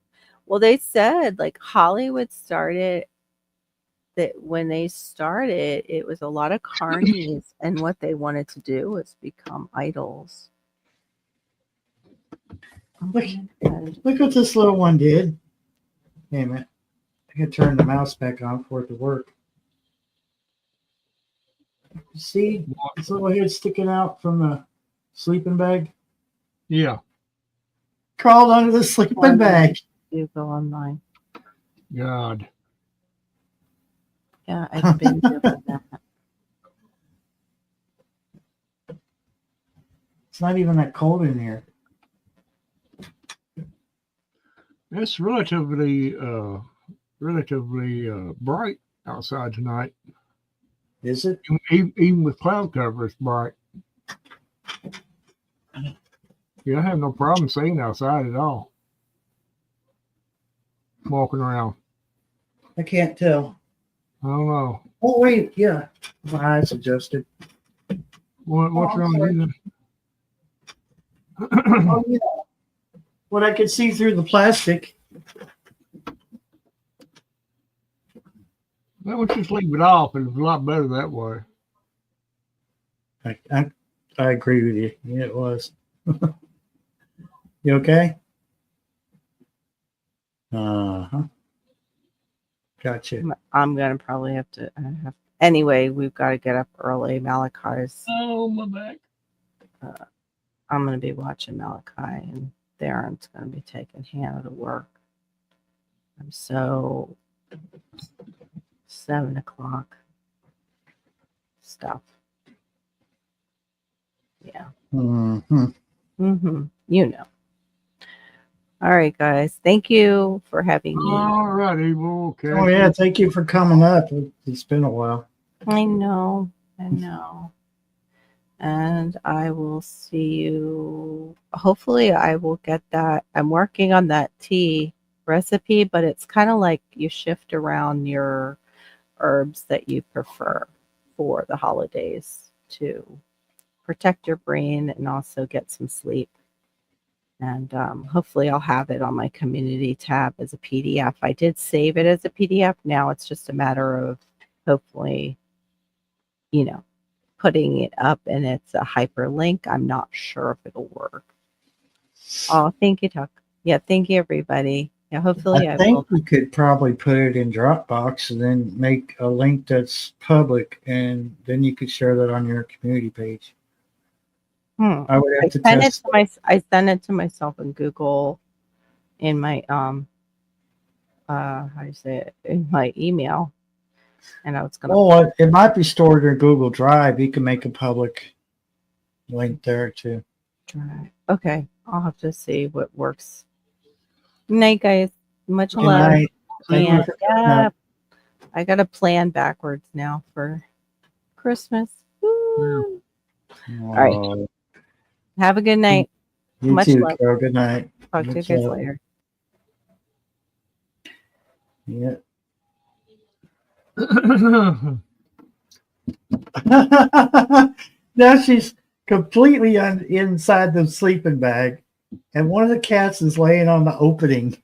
Well, they said like Hollywood started that when they started, it was a lot of carnies, and what they wanted to do was become idols. Look. And Look what this little one did. Wait a minute. I can turn the mouse back on for it to work. See this little head sticking out from the sleeping bag? Yeah. Crawled under the sleeping bag. you go online. God. Yeah, I've been doing that. It's not even that cold in here. It's relatively bright outside tonight. Is it? Even with cloud cover, it's bright. Yeah, I have no problem staying outside at all. Walking around. I can't tell. I don't know. Oh wait, yeah. My eyes adjusted. What's I'm wrong with you? Oh yeah. What I could see through the plastic. Well, let's just leave it off. It's a lot better that way. I agree with you. Yeah, it was. You okay? Uh-huh. Gotcha. I'm gonna probably have to. Anyway, we've got to get up early. Malachi's. Oh, my back. I'm gonna be watching Malachi, and Darren's gonna be taking Hannah to work. I'm so 7:00 stuff. Yeah. Mm-hmm. You know. All right, guys. Thank you for having me. All righty. Well, okay. Oh yeah, thank you for coming up. It's been a while. I know. And I will see you. Hopefully, I will get that. I'm working on that tea recipe, but it's kind of like you shift around your herbs that you prefer for the holidays to protect your brain and also get some sleep. And hopefully I'll have it on my community tab as a PDF. I did save it as a PDF. Now it's just a matter of hopefully, putting it up, and it's a hyperlink. I'm not sure if it'll work. Oh, thank you, Tuck. Yeah, thank you, everybody. Yeah, hopefully I think we could probably put it in Dropbox and then make a link that's public, and then you could share that on your community page. I would have to test. I sent it to myself in Google, in my how do you say it, in my email, and I was gonna. Oh, it might be stored in Google Drive. You can make a public link there too. Try. Okay, I'll have to see what works. Good night, guys. Much Good love. night. Thank you And for coming up. I got to plan backwards now for Christmas. Woo. All right. Have a good night. You Much too, love. Carol. Good night. Talk to you Much guys love. later. Yeah. Now she's completely inside the sleeping bag, and one of the cats is laying on the opening.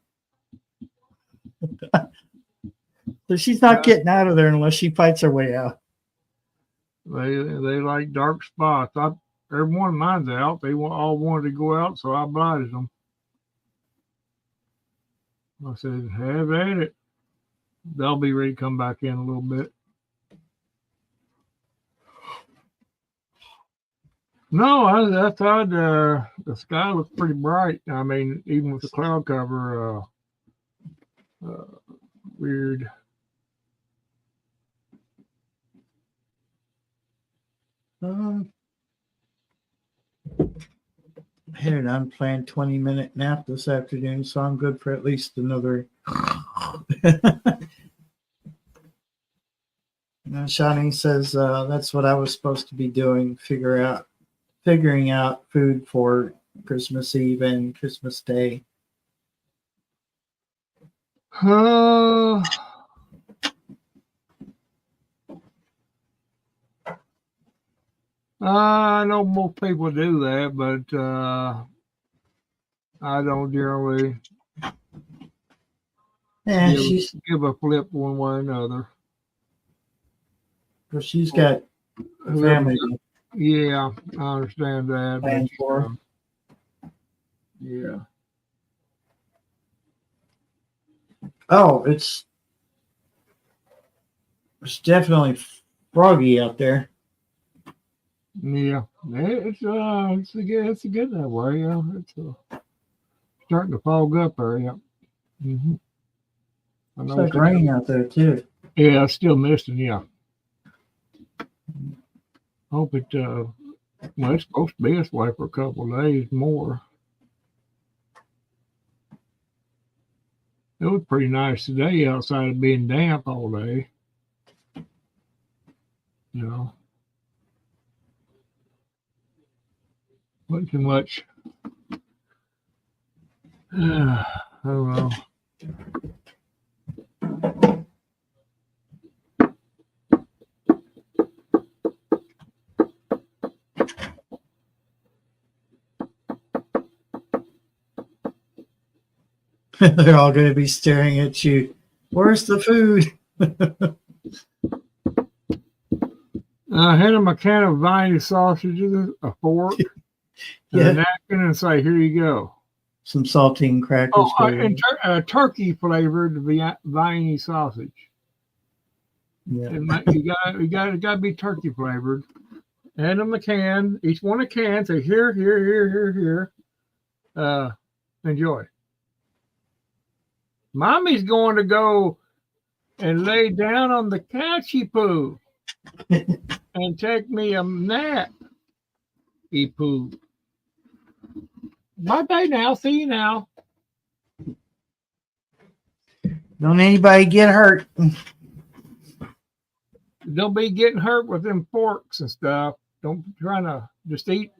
So she's not getting out of there unless she fights her way out. They like dark spots. Every one of mine's out. They all wanted to go out, so I obliged them. I said, have at it. They'll be ready to come back in a little bit. No, I thought the sky looked pretty bright. I mean, even with the cloud cover, weird. I had an unplanned 20-minute nap this afternoon, so I'm good for at least another. Shawnee says that's what I was supposed to be doing, figuring out food for Christmas Eve and Christmas Day. I know most people do that, but I don't generally Yeah, give a flip one way or another. Well, she's got whoever- family Yeah, I understand that. plans But, for her. yeah. Oh, it's definitely froggy out there. Yeah, it's a good that way. Yeah, it's starting to fog up there. Yeah. Mm-hmm. I It's know. like rain out there too. Yeah, it's still misting. Yeah. Hope it. Well, it's supposed to be this way for a couple of days more. It was pretty nice today outside of being damp all day. You know, wasn't too much. I don't know. They're all going to be staring at you. Where's the food? I had him a can of viney sausages, a fork, and Yeah. a napkin, and say, "Here you go." Some saltine crackers. Oh, go with and it. turkey flavored viney sausage. Yeah. You got to be turkey flavored. Hand them a can, each one a can. Say here. Enjoy. Mommy's going to go and lay down on the couchy poo and take me a nap. E poo. Bye bye now. See you now. Don't anybody get hurt. Don't be getting hurt with them forks and stuff. Don't try to just eat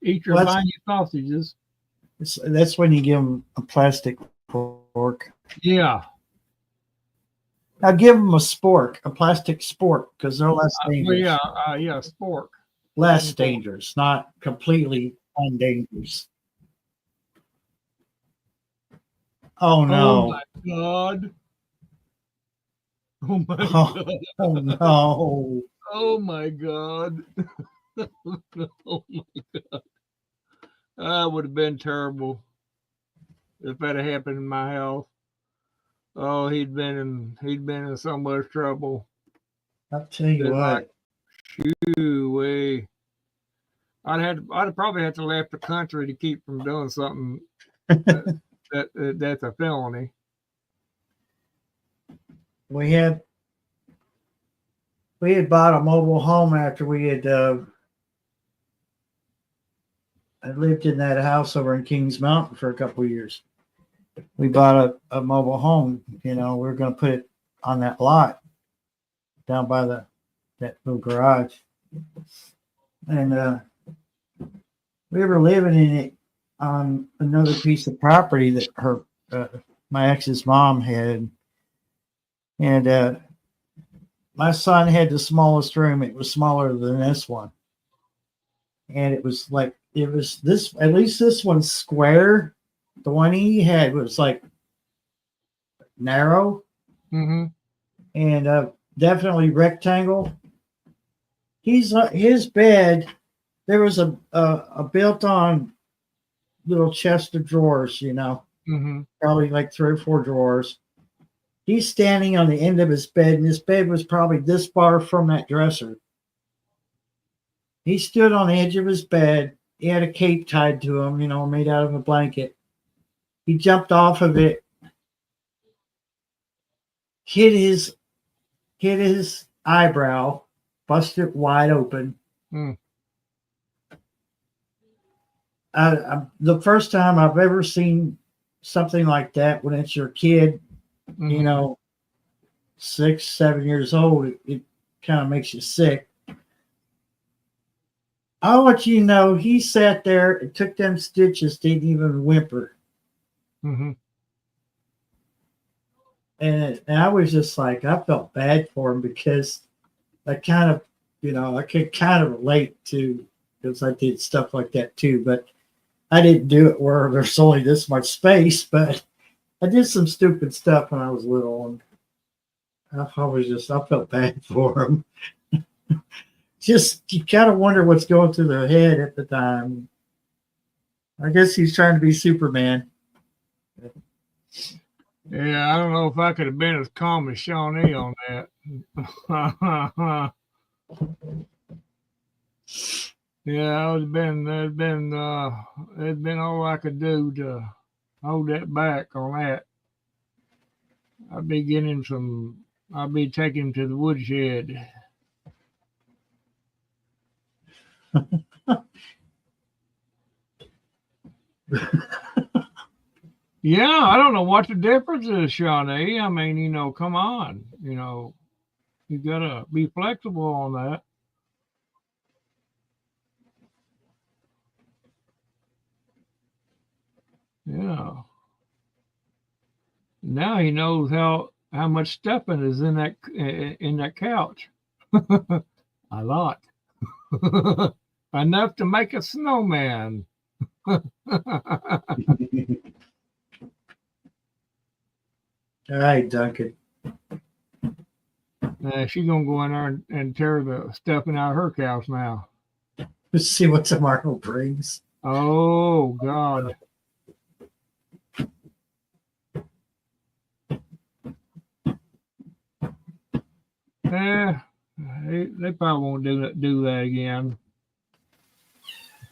your Well, that's- viney sausages. That's when you give them a plastic fork. Yeah. Now give them a spork, a plastic spork, because they're less Well, dangerous. yeah, spork. Less dangerous, not completely undangerous. Oh Oh no! my god. Oh my Oh. god. Oh no! Oh my god. Oh my god. That would have been terrible if that had happened in my house. Oh, he'd been in so much trouble. I'll tell you It's what. Way. I'd probably have to left the country to keep from doing something that's a felony. We had bought a mobile home after we had I lived in that house over in Kings Mountain for a couple of years. We bought a mobile home. You know, we were going to put it on that lot down by that little garage, and we were living in it on another piece of property that my ex's mom had, and my son had the smallest room. It was smaller than this one, and it was this, at least this one's square. The one he had was like narrow Mm-hmm. and definitely rectangle. His bed, there was a built-on little chest of drawers, you know, Mm-hmm. probably like 3 or 4 drawers. He's standing on the end of his bed, and his bed was probably this far from that dresser. He stood on the edge of his bed. He had a cape tied to him, you know, made out of a blanket. He jumped off of it, hit his eyebrow, busted it wide open. Mm. The first time I've ever seen something like that when it's your kid, Mm-hmm. you know, 6, 7 years old, it kind of makes you sick. I'll let you know, he sat there and took them stitches, didn't even whimper. Mm-hmm. And I was just like, I felt bad for him because I kind of, you know, I could kind of relate to, because I did stuff like that too, but I didn't do it where there's only this much space, but I did some stupid stuff when I was little, and I felt bad for him. Just you gotta wonder what's going through their head at the time. I guess he's trying to be Superman. Yeah, I don't know if I could have been as calm as Shawnee on that. Yeah, it'd been all I could do to hold that back on that. I'd be taking him to the woodshed. Yeah, I don't know what the difference is, Shawnee. I mean, come on. You gotta be flexible on that. Yeah. Now he knows how much stuffing is in that couch. A lot. Enough to make a snowman. All right, Duncan. She's gonna go in there and tear the stuffing out of her couch now. Let's see what tomorrow brings. Oh God. They probably won't do that again.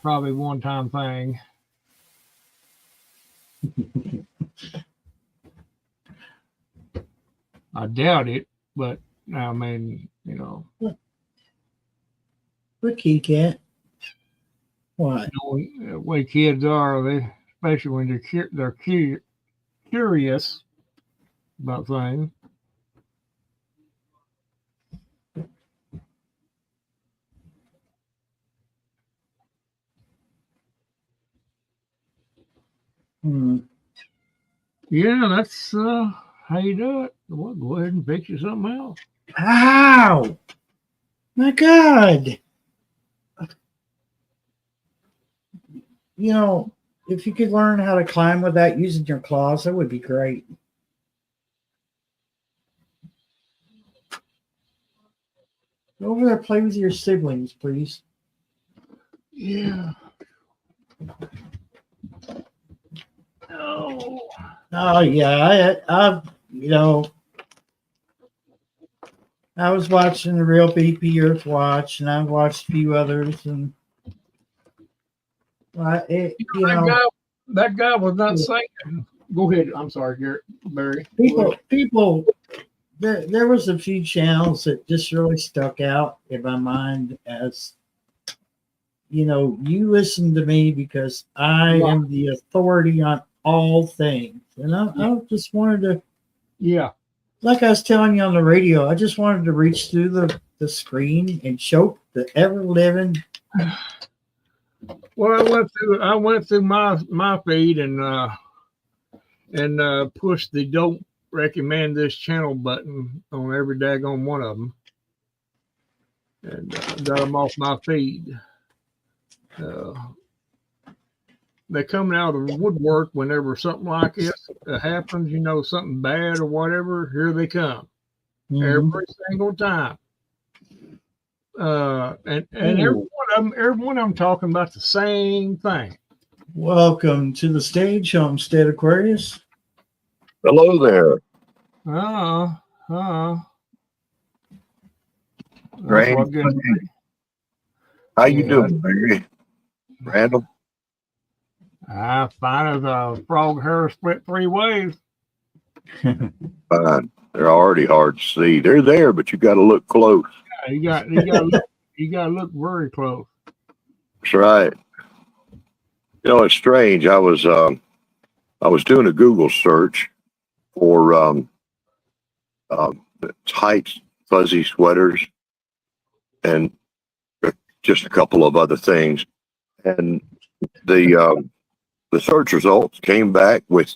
Probably one-time thing. I doubt it, but I mean, Look, he can't. What? The way kids are, especially when they're curious about things. Yeah, that's how you do it. Well, go ahead and fix you something else. Ow! My God! If you could learn how to climb without using your claws, that would be great. Go over there, play with your siblings, please. Yeah. Oh. Oh yeah, I was watching the Real BP Earth Watch, and I watched a few others, and that guy was not saying. Go ahead. I'm sorry, Garrett. Barry. People. There was a few channels that just really stuck out in my mind as, you listen to me because I am the authority on all things. And I just wanted to, like I was telling you on the radio, I just wanted to reach through the screen and choke the ever living. Well, I went through my feed and pushed the don't recommend this channel button on every daggone one of them, and got them off my feed. They're coming out of the woodwork whenever something like this happens, something bad or whatever. Here they come, every single time. And every one of them talking about the same thing. Welcome to the stage, Homestead Aquarius. Hello there. Great. How you doing, Barry? Randall? Fine as a frog hair split three ways. Fine. They're already hard to see. They're there, but you got to look close. Yeah, you got to look very close. That's right. It's strange. I was doing a Google search for tight, fuzzy sweaters and just a couple of other things, and the search results came back with,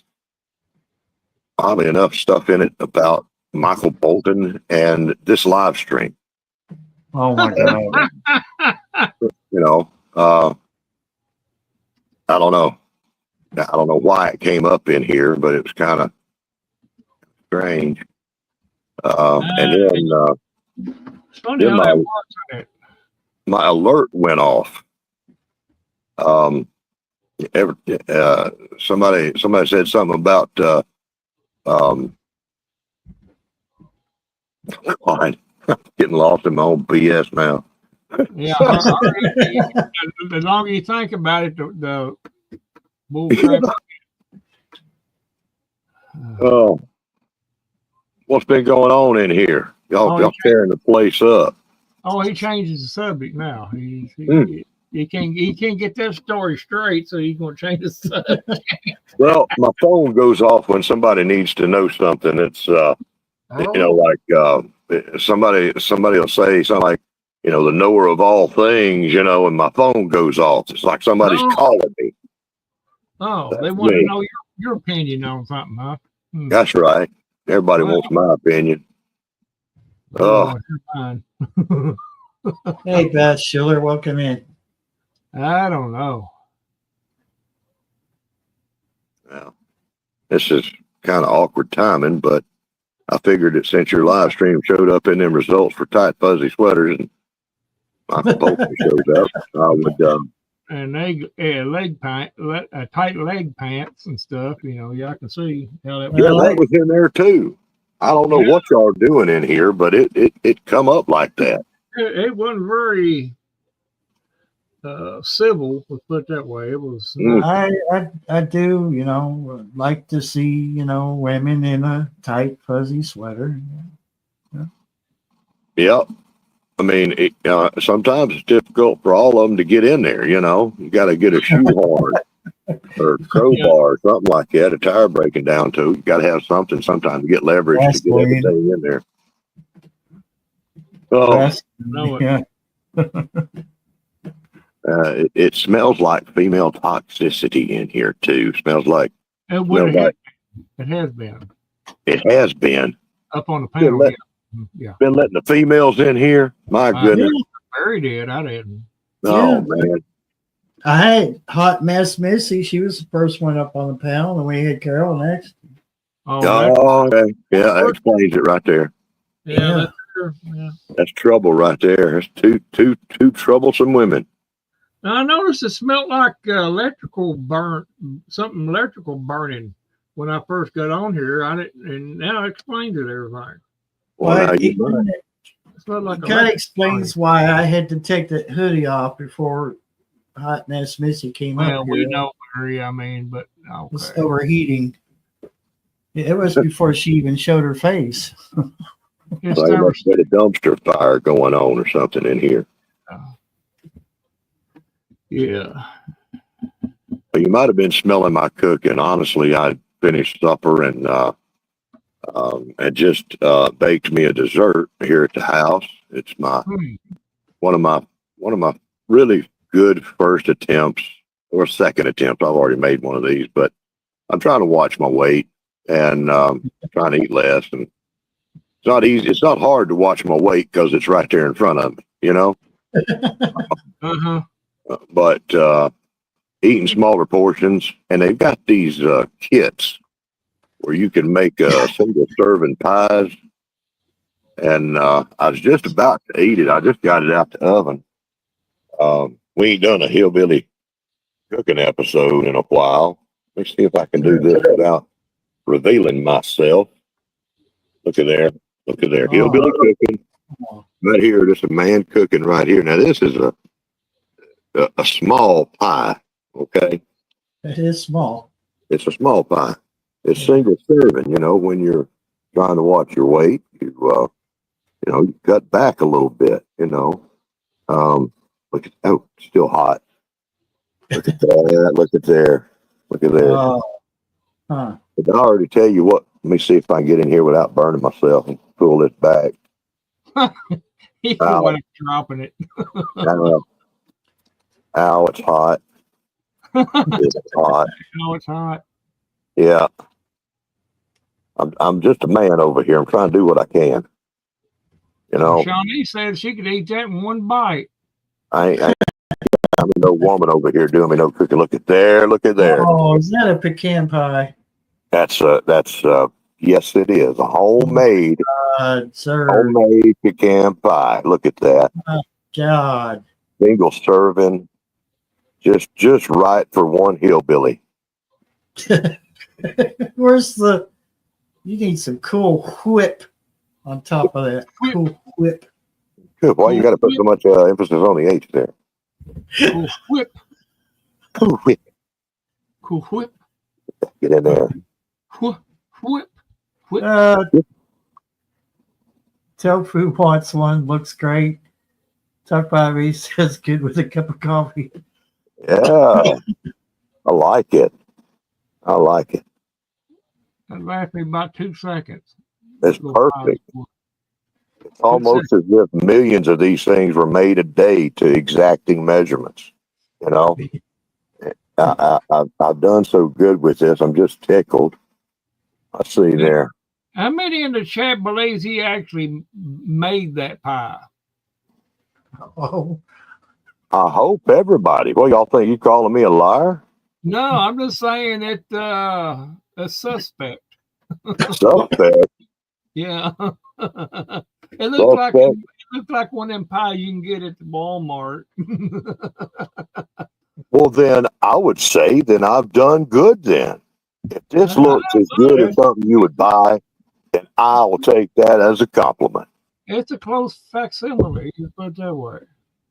oddly enough, stuff in it about Michael Bolton and this live stream. Oh my God! I don't know. I don't know why it came up in here, but it was kind of strange. And then It's funny Then how that works. Isn't it? my alert went off. Every, somebody said something about God, I'm getting lost in my own BS now. Yeah. The longer you think about it, the bull crap. Oh, what's been going on in here? Y'all tearing the place up. Oh, he changes the subject now. He can't get that story straight, so he's gonna change the subject. Well, my phone goes off when somebody needs to know something. It's you know, like somebody will say something like, you know, the knower of all things, you know, and my phone goes off. It's like somebody's calling me. Oh, That's they want to me. know your opinion on something, huh? That's right. Everybody wants my opinion. Oh, Hey, Beth Schiller, welcome in. I don't know. well, this is kind of awkward timing, but I figured that since your live stream showed up in them results for tight fuzzy sweaters and my poster shows up, I would And tight leg pants and stuff. You know, yeah, I can see how that. yeah, that was in there too. I don't know what y'all are doing in here, but it come up like that. It wasn't very civil, let's put it that way. It was. I do, you know, like to see, you know, women in a tight fuzzy sweater. Yep. I mean, sometimes it's difficult for all of them to get in there. You know, you got to get a shoehorn or crowbar or something like that. A tire breaking down too. You got to have something sometimes to get leverage to get everything in there. Oh, Yeah. it smells like female toxicity in here too. Smells like It has been it has been up on the panel. Been letting the females in here. My goodness. Barry did. I didn't. Oh man. I had Hot Mess Missy. She was the first one up on the panel, and we had Carol next. Oh, okay. Yeah, that explains it right there. Yeah. That's true. Yeah. That's trouble right there. That's two troublesome women. Now, I noticed it smelled like electrical burning when I first got on here. I didn't, and now it explains it everything. Well, it kind of explains why I had to take the hoodie off before Hot Mess Missy came up. Well, we know, Barry. I mean, but okay. It's overheating. It was before she even showed her face. There must be a dumpster fire going on or something in here. Yeah. Well, you might have been smelling my cooking. Honestly, I finished supper and just baked me a dessert here at the house. It's one of my really good first attempts or second attempt. I've already made one of these, but I'm trying to watch my weight and trying to eat less. And it's not easy. It's not hard to watch my weight because it's right there in front of me, you know. But eating smaller portions, and they've got these kits where you can make single serving pies. And I was just about to eat it. I just got it out the oven. We ain't done a hillbilly cooking episode in a while. Let me see if I can do this without revealing myself. Look at there. Look at there. Hillbilly cooking. Right here, there's a man cooking right here. Now, this is a small pie, okay? It is small. It's a small pie. It's single serving, you know, when you're trying to watch your weight, you cut back a little bit, you know. Look at, oh, still hot. Look at that. Look at there. Look at there. But I already tell you what, let me see if I can get in here without burning myself and pull this back. He wasn't dropping it. Ow, it's hot. It's hot. Oh, it's hot. Yeah. I'm just a man over here. I'm trying to do what I can. You know. Shawnee said she could eat that in one bite. I'm no woman over here doing me no cooking. Look at there. Look at there. Oh, is that a pecan pie? That's Yes, it is. A homemade Sir, homemade pecan pie. Look at that. God. Single serving. Just right for one hillbilly. Where's the? You need some Cool Whip on top of that. Whip. Cool Whip. Good. Why you got to put so much emphasis on the H there? Cool whip. Cool whip. Cool whip. Get in there. Whip. Whip. Whip. Tofu wants one. Looks great. Tuck by says good with a cup of coffee. Yeah. I like it. I like it. That lasts me about 2 seconds. It's Go perfect. five. It's almost as if millions of these things were made a day to exacting measurements. You know, I've done so good with this. I'm just tickled. I see there. How many in the chat believes he actually made that pie? Oh, I hope everybody. Well, y'all think you calling me a liar? No, I'm just saying it. A suspect. Suspect. Yeah. It looks like Suspect. it looks like one of them pies you can get at the Walmart. Well, then I would say then I've done good. Then if this looks as good as something you would buy, then I will take that as a compliment. It's a close facsimile. You put it that way.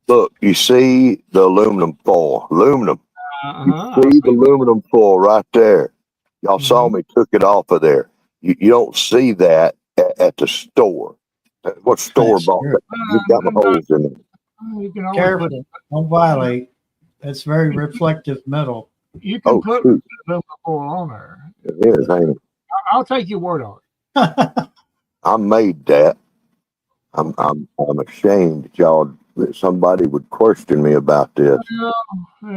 Look, you see the aluminum foil. Aluminum. Uh-huh. See the aluminum foil right there. Y'all saw me took it off of there. You don't see that at the store. What store That's bought true. it? You got my holes in it. You can always Careful. put, Don't violate. That's very reflective metal. you can Oh, put shoot. aluminum foil on there. It is, ain't it? I'll take your word on it. I made that. I'm ashamed that somebody would question me about this. Well,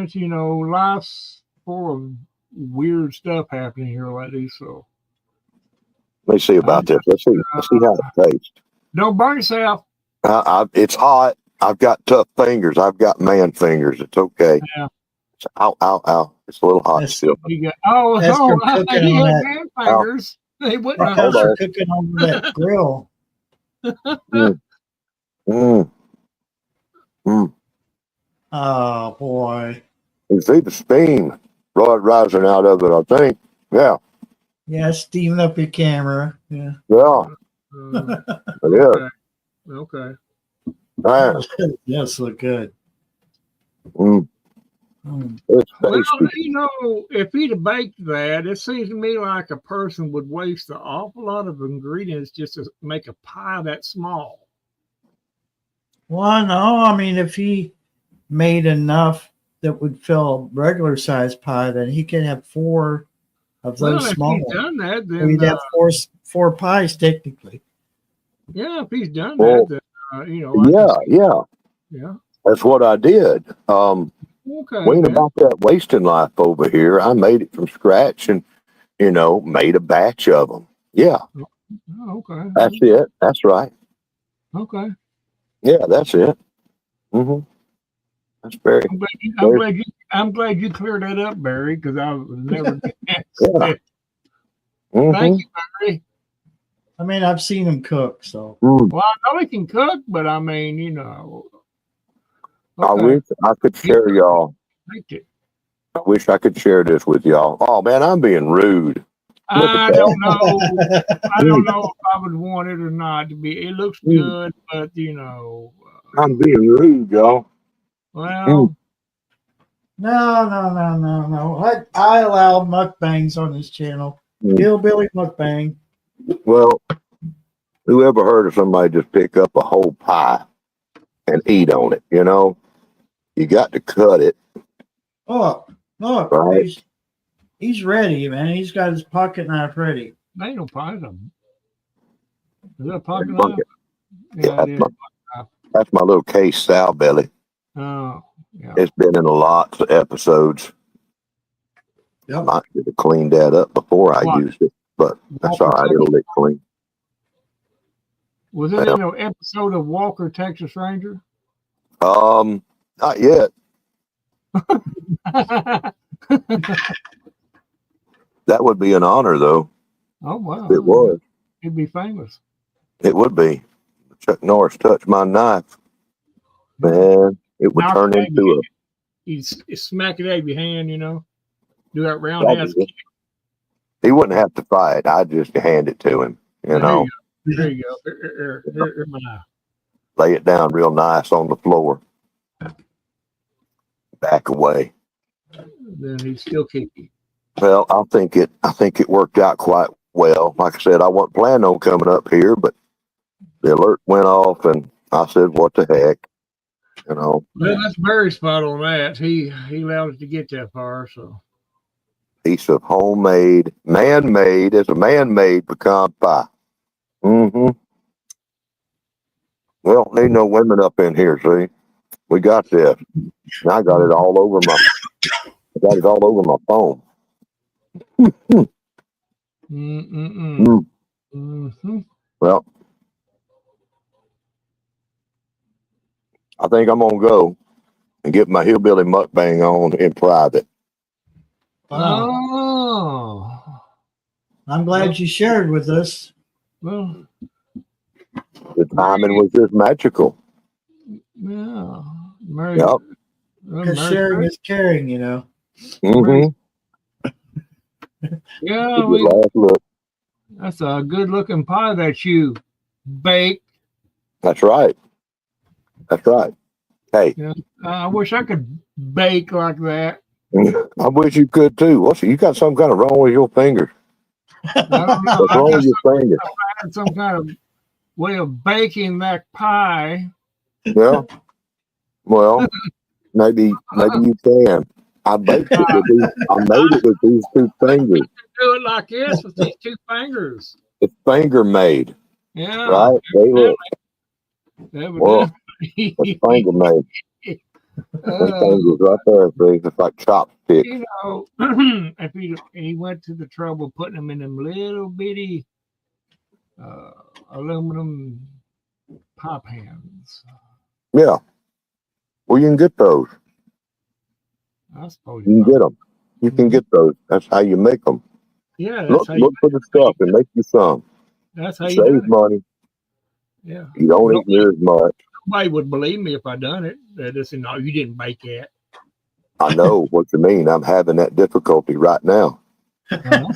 it's, life's full of weird stuff happening here lately. So Let me see about this. Let's see how it tastes. don't burn yourself. It's hot. I've got tough fingers. I've got man fingers. It's okay. Yeah. Ow, ow, ow. It's a little hot That's- still. You got, That's from cooking he on had that. man fingers. He wouldn't That have comes Hold from on. cooking over that grill. Mm. Mm. Oh boy. You see the steam rising out of it, I think. Yeah. Yeah, steaming up your camera. Yeah. Yeah. Uh, It is. okay. Man. Yes, look good. Mm. Mm. It's Well, tasty. if he'd have baked that, it seems to me like a person would waste an awful lot of ingredients just to make a pie that small. Well, no, I mean, if he made enough that would fill a regular size pie, then he could have 4 of Well, those if small he's ones. done that, So he'd then have four pies technically. yeah, if he's done Well, that, then I can see- yeah. That's what I did. Okay. We ain't then. about that wasting life over here. I made it from scratch and, made a batch of them. Yeah, Oh, okay. that's it. That's right. Okay. Yeah, that's it. That's very. I'm glad you cleared that up, Barry, because I would never get asked Yeah. that. Mhm. Thank you, Barry. I mean, I've seen him cook, so Mm. Well, I know he can cook, but I mean, I okay. wish I could share y'all. Thank you. I wish I could share this with y'all. Oh man, I'm being rude. Look at I that. don't know. I don't know if I would want it or not to be. It looks good, but I'm being rude, y'all. well, no. I allow mukbangs on this channel. Mm. Hillbilly mukbang. Well, who ever heard of somebody just pick up a whole pie and eat on it? You got to cut it. Look, Right. he's ready, man. He's got his pocket knife ready. they ain't no pie. Is that a pocket knife? Bucket. Yeah, it is. That's my little case sow belly. Oh, yeah. It's been in a lot of episodes. Yep. I should have cleaned that up before I What? used it, but that's all right. It'll look clean. Was it in an episode of Walker, Texas Ranger? Not yet. That would be an honor, though. Oh wow. It was. He'd be famous. It would be. Chuck Norris touched my knife, man. It would Knock turn it out of into your- He'd smack it out of your hand, you know. Do that roundhouse. Probably. He wouldn't have to fight. I'd just hand it to him, you know, There you go. Here's my knife. lay it down real nice on the floor, back away. Then he'd still kick you. Well, I think it worked out quite well. Like I said, I wasn't planning on coming up here, but the alert went off, and I said, "What the heck," you know. Well, that's Barry's spot on that. He allowed it to get that far, so. Piece of homemade, man-made. It's a man-made pecan pie. Mm-hmm. Well, ain't no women up in here. See, we got this. And I got it all over my phone. Mm-hmm. Well, I think I'm gonna go and get my hillbilly mukbang on in private. Wow. Oh. I'm glad you shared with us. Well, The timing was just magical. yeah. Mary, Yep. Because sharing is caring, you know. Mm-hmm. Yeah, Last look. that's a good looking pie that you baked. That's right. That's right. Hey, I wish I could bake like that. I wish you could too. What's you got? Some kind of wrong with your fingers? I don't know. What's wrong with your fingers? I had some kind of way of baking that pie. Yeah. Well, maybe you can. I baked it with these. I made it with these two fingers. Do it like this with these two fingers. It's finger made, Yeah. right? They look. Well, Evidently. it's finger made. Those fingers right there, see? It's like chopsticks. You know, if he went to the trouble of putting them in them little bitty aluminum pie pans. Yeah. Well, you can get those. I suppose You can get them. You can get those. That's how you make them. Yeah, that's Look, how look for the stuff and make you some. that's how you do Save it. money. Yeah. You don't eat near as much. Nobody would believe me if I done it. They say, no, you didn't bake that. I know what you mean. I'm having that difficulty right now. I'm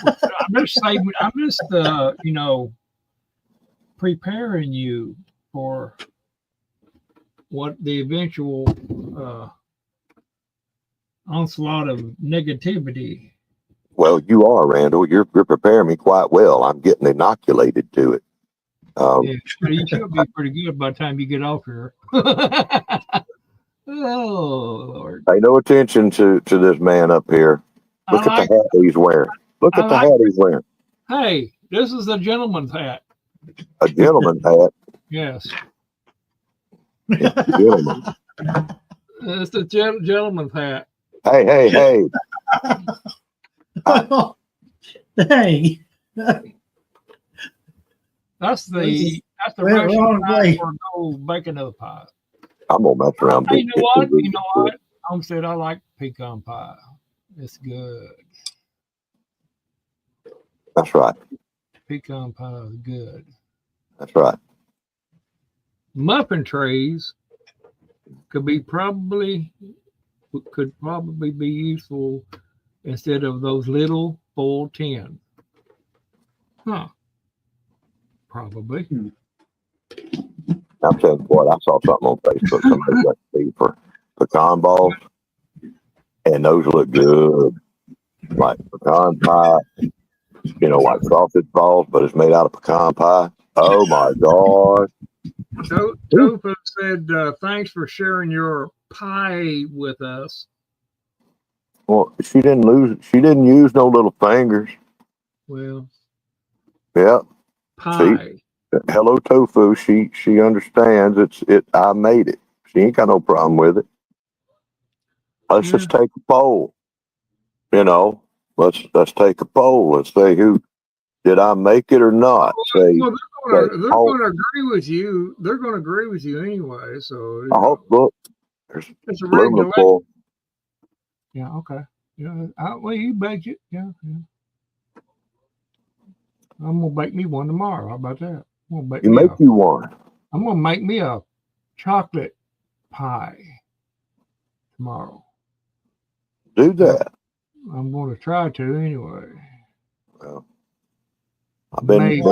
just saving. I'm just, you know, preparing you for what the eventual onslaught of negativity. Well, you are, Randall. You're preparing me quite well. I'm getting inoculated to it. Yeah, you should be pretty good by the time you get off here. Oh Lord! Pay no attention to this man up here. Look at the hat he's wearing. Look at the hat he's wearing. Hey, this is a gentleman's hat. A gentleman's hat. Yes, Gentleman. it's a gentleman's hat. Hey. Hey. That's the went Russian wrong pie way. for no bacon of the pie. I'm gonna mess around. Hey, you know what? Home said I like pecan pie. It's good. That's right. Pecan pie is good. That's right. Muffin trays could probably be useful instead of those little full tin. Huh. Probably. I'm telling you what, I saw something on Facebook. Somebody got to for pecan balls, and those look good. Like pecan pie, you know, like sausage balls, but it's made out of pecan pie. Oh my God. Tofa said, thanks for sharing your pie with us. Well, she didn't use no little fingers. Well, Yeah. pie. See? Hello Tofu. She understands I made it. She ain't got no problem with it. Let's just take a poll. You know, let's take a poll. Let's say who did I make it or not. Say, Well, they're going to agree with you. They're going to agree with you anyway. So I hope. Look, there's it's a aluminum regular. foil. Yeah. Okay. Yeah. Well, you baked it. Yeah. I'm gonna bake me one tomorrow. How about that? I'm gonna bake You me make a, you one. I'm gonna make me a chocolate pie tomorrow. Do that. I'm gonna try to anyway. Well, I've been, Maybe.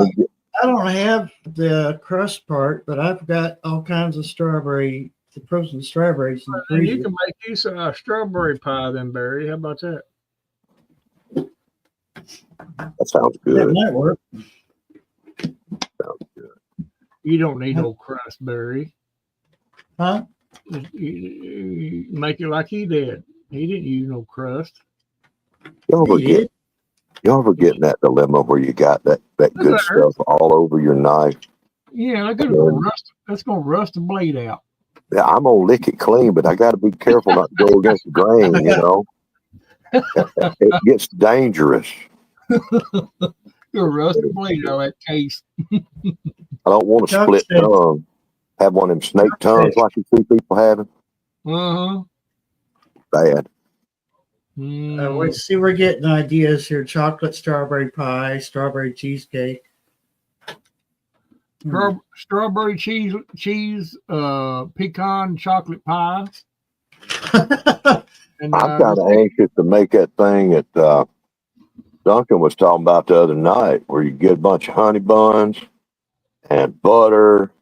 I don't have the crust part, but I've got all kinds of the frozen strawberries in the And you freezer. can make you some strawberry pie then, Barry. How about that? that sounds That good. might work. Sounds good. You don't need no crust, Barry. Huh? You make it like he did. He didn't use no crust. Y'all ever get in that dilemma where you got that good stuff all over your knife? Yeah, that's gonna rust the blade out. Yeah, I'm gonna lick it clean, but I got to be careful not to go against the grain. You know, it gets dangerous. You'll rust the blade out of that case. I don't want to Chuck split said- tongue. Have one of them snake tongues like you see people having. Uh-huh. Bad. We're getting ideas here. Chocolate strawberry pie, strawberry cheesecake. Strawberry cheese, pecan chocolate pie. And I'm kind of anxious to make that thing that Duncan was talking about the other night, where you get a bunch of honey buns and butter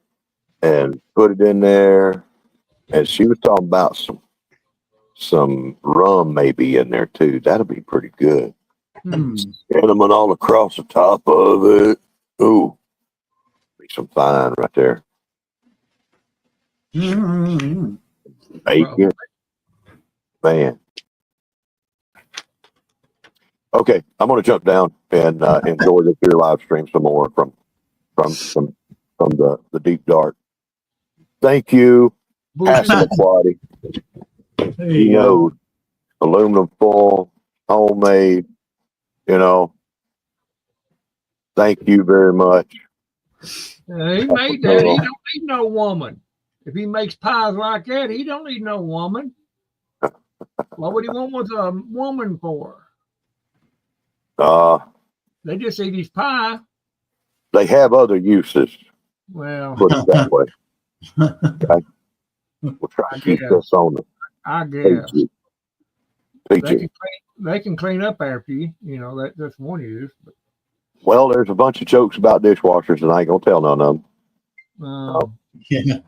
and put it in there. And she was talking about some rum maybe in there too. That'll be pretty good. Cinnamon all across the top of it. Ooh, be some fine right there. Mm-hmm. Bacon, man. Okay, I'm gonna jump down and enjoy this here live stream some more from the deep dark. Thank you, Passamaquoddy. There You you go. know, aluminum foil, homemade. You know, thank you very much. He made that. He don't need no woman. If he makes pies like that, he don't need no woman. What would he want with a woman for? They just eat his pie. They have other uses. Well, Put it that way. Okay. We'll try to keep this on the I guess PG. they can clean up after you. You know that's one use. But, Well, there's a bunch of jokes about dishwashers, and I ain't gonna tell none of them. Yeah.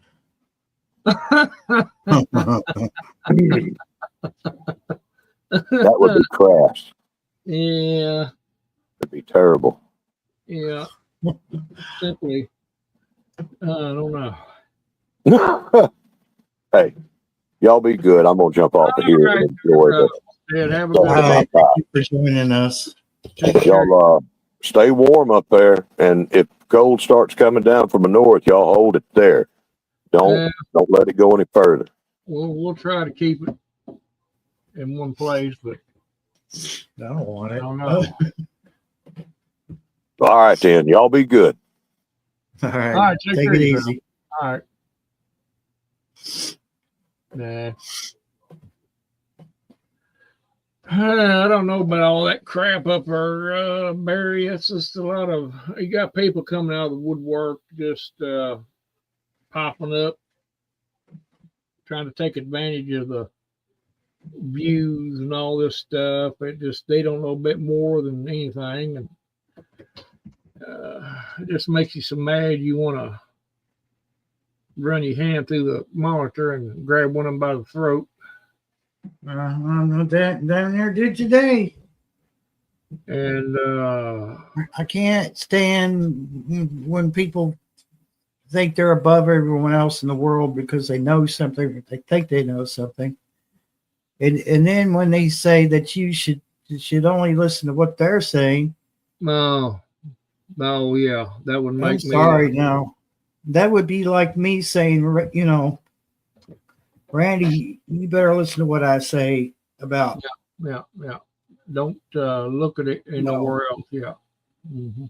That would be crass. Yeah, It'd be terrible. yeah. Simply, I don't know. Hey, y'all be good. I'm gonna jump off of here and enjoy this. Dad, have a All good right. Thank you for joining us. Y'all stay warm up there, and if cold starts coming down from the north, y'all hold it there. Don't let it go any further. We'll try to keep it in one place, but I don't want I it. don't know. All right, then. Y'all be good. All right. All right, take Take care it of yourself. easy. All right. Nah. I don't know about all that crap up there, Barry. It's just a lot of, you got people coming out of the woodwork just popping up, trying to take advantage of the views and all this stuff. They don't know a bit more than anything. And it just makes you so mad you want to run your hand through the monitor and grab one of them by the throat. Down there did today. And I can't stand when people think they're above everyone else in the world because they know something, they think they know something. And then when they say that you should only listen to what they're saying. no, yeah, that would make me. Sorry, no. That would be like me saying, Randy, you better listen to what I say about. Yeah. Don't look at it anywhere else. Yeah. Mm-hmm.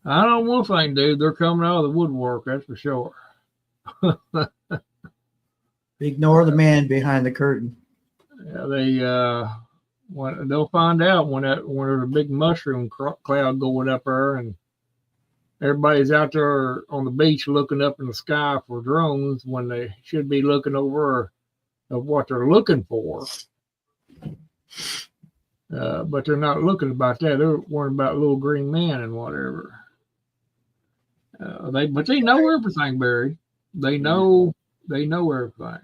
I know one thing, dude. They're coming out of the woodwork. That's for sure. Ignore the man behind the curtain. Yeah, When they'll find out when there's a big mushroom cloud going up there, and everybody's out there on the beach looking up in the sky for drones when they should be looking over of what they're looking for. But they're not looking about that. They're worrying about little green man and whatever. But they know everything, Barry. They know everything.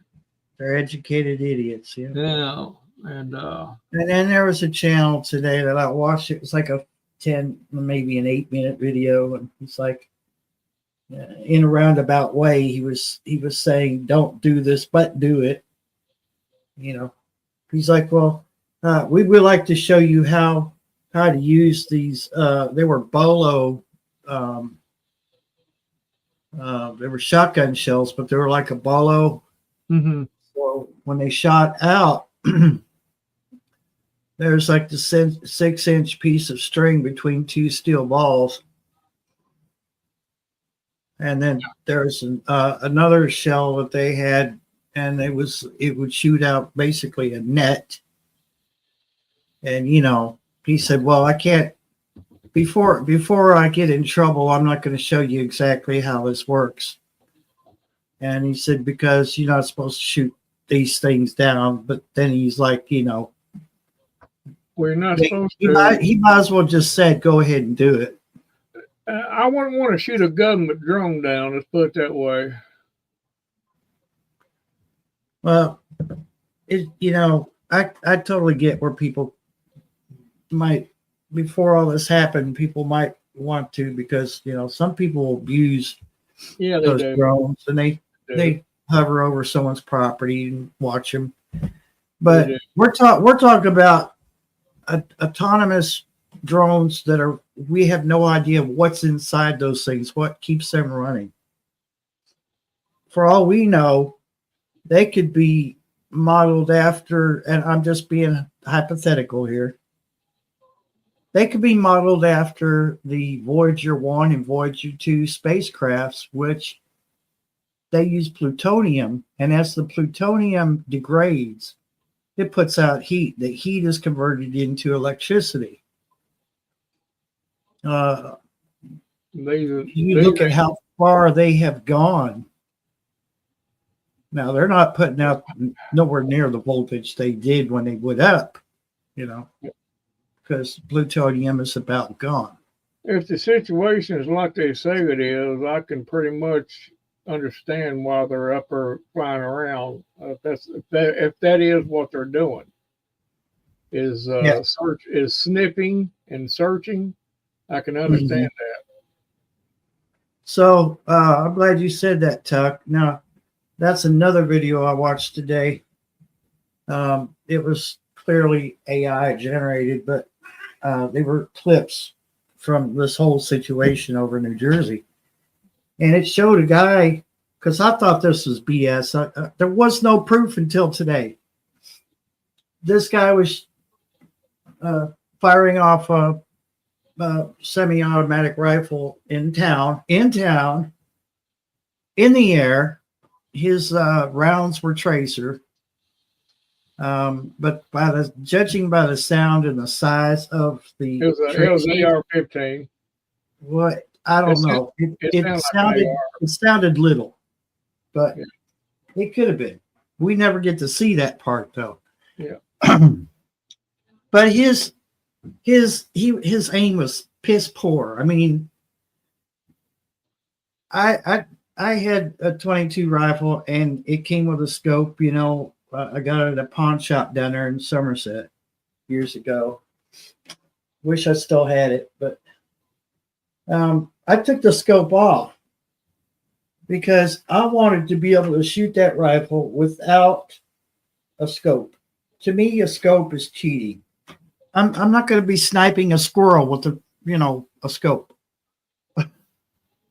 They're educated idiots. Yeah. Yeah, and then there was a channel today that I watched. It was like a 10, maybe an 8-minute video, and it's like in a roundabout way, he was saying, "Don't do this, but do it." You know, he's like, "Well, we would like to show you how to use these." They were Bolo. They were shotgun shells, but they were like a Bolo. mm-hmm. So when they shot out, there's like the 6-inch piece of string between two steel balls. And then there's another shell that they had, and it would shoot out basically a net. And, he said, well, I can't, before I get in trouble, I'm not going to show you exactly how this works. And he said, because you're not supposed to shoot these things down. But then he's like, we're not supposed to. He might as well just said, go ahead and do it. I wouldn't want to shoot a government drone down, let's put it that way. Well, I totally get where people might, before all this happened, people might want to, because, some people abuse those drones, and they hover over someone's property and watch them. But we're talking about autonomous drones that we have no idea what's inside those things, what keeps them running. For all we know, they could be modeled after, and I'm just being hypothetical here, they could be modeled after the Voyager 1 and Voyager 2 spacecrafts, which they use plutonium, and as the plutonium degrades, it puts out heat. The heat is converted into electricity. You look at how far they have gone. Now, they're not putting out nowhere near the voltage they did when they went up, because plutonium is about gone. If the situation is like they say it is, I can pretty much understand why they're up or flying around. If that is what they're doing, is sniffing and searching, I can understand that. So I'm glad you said that, Tuck. Now, that's another video I watched today. It was clearly AI generated, but they were clips from this whole situation over in New Jersey. And it showed a guy, because I thought this was BS. There was no proof until today. This guy was firing off a semi-automatic rifle in town, in the air. His rounds were tracer. But judging by the sound and the size of the, it was AR-15. What? I don't know. It sounded little, but it could have been. We never get to see that part though. Yeah. But his aim was piss poor. I mean, I had a 22 rifle, and it came with a scope. I got it at a pawn shop down there in Somerset years ago. Wish I still had it, but I took the scope off because I wanted to be able to shoot that rifle without a scope. To me, a scope is cheating. I'm not going to be sniping a squirrel with a scope.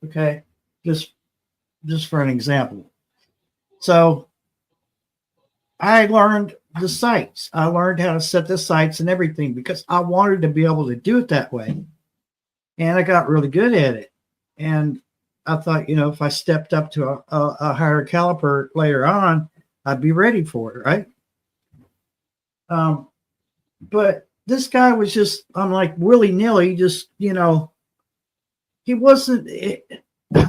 Okay, just for an example. So I learned the sights. I learned how to set the sights and everything because I wanted to be able to do it that way. And I got really good at it. And I thought, if I stepped up to a higher caliber later on, I'd be ready for it, right? but this guy was just, I'm like willy nilly, just, he wasn't, I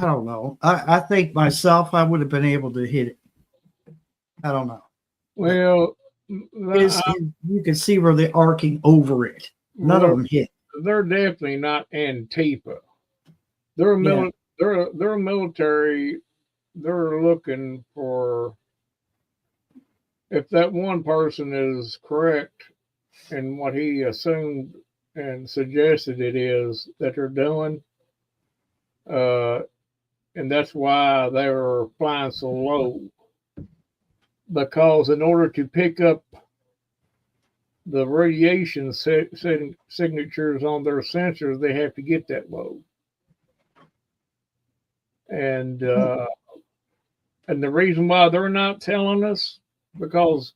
don't know. I think myself, I would have been able to hit it. I don't know. Well, You can see where they're arcing over it. None of them hit. They're definitely not Antifa. They're they're military. They're looking for, if that one person is correct in what he assumed and suggested it is that they're doing, and that's why they were flying so low. Because in order to pick up the radiation signatures on their sensors, they have to get that low. And the reason why they're not telling us, because,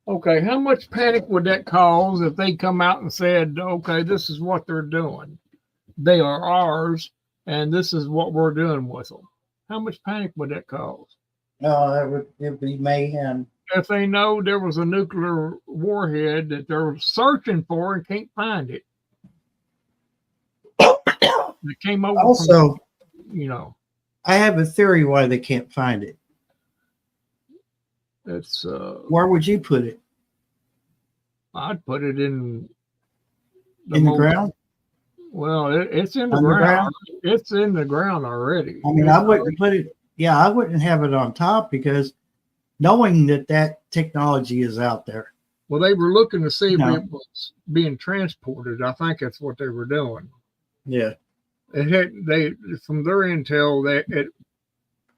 okay, how much panic would that cause if they come out and said, okay, this is what they're doing. They are ours, and this is what we're doing with them. How much panic would that cause? It'd be mayhem. If they know there was a nuclear warhead that they're searching for and can't find it. They came over Also, from, I have a theory why they can't find it. it's Where would you put it? I'd put it in In the ground? Well, it's in the Underground? ground. It's in the ground already. I mean, I wouldn't put it. Yeah, I wouldn't have it on top because knowing that technology is out there. Well, they were looking to see if No. it was being transported. I think that's what they were doing. Yeah. They from their intel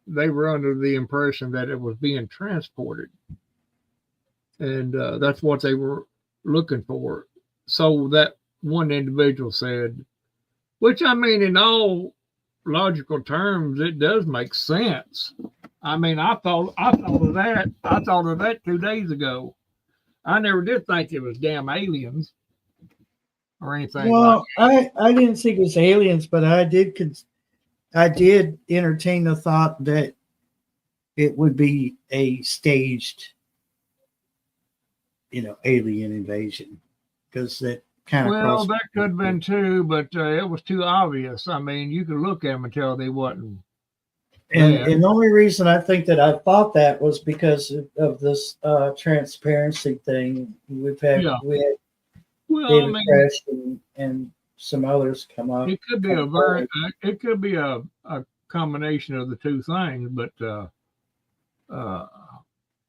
they were under the impression that it was being transported, and that's what they were looking for. So that one individual said, which I mean, in all logical terms, it does make sense. I mean, I thought of that. I thought of that 2 days ago. I never did think it was damn aliens or anything. Well, I didn't think it was aliens, but I did entertain the thought that it would be a staged, alien invasion, because that kind of Well, that could have been too, but it was too obvious. I mean, you could look at them and tell they wasn't. And the only reason I think that I thought that was because of this transparency thing. We had Well, I David mean, Fresh and some others come up. it could be a combination of the two things, but I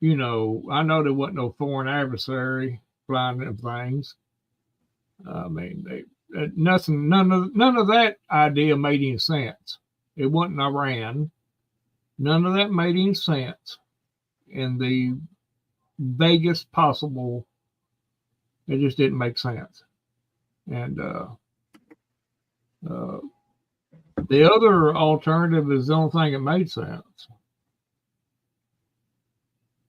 know there wasn't no foreign adversary flying them things. I mean, none of that idea made any sense. It wasn't Iran. None of that made any sense in the vaguest possible. It just didn't make sense. And the other alternative is the only thing that made sense.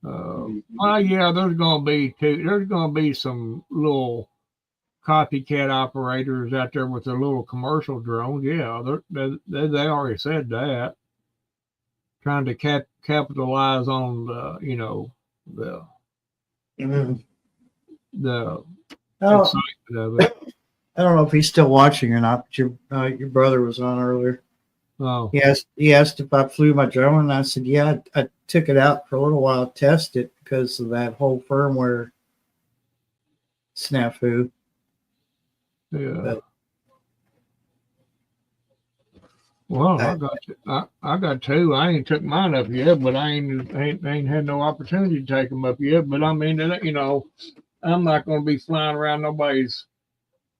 Well, yeah, there's going to be some little copycat operators out there with their little commercial drones. Yeah, they already said that. Trying to capitalize on the excitement of it. I don't know if he's still watching or not, but your brother was on earlier. Oh, He asked if I flew my drone, and I said, yeah, I took it out for a little while to test it because of that whole firmware snafu. yeah. But- Well, I got two. I ain't took mine up yet, but I ain't had no opportunity to take them up yet. But I mean, I'm not going to be flying around nobody's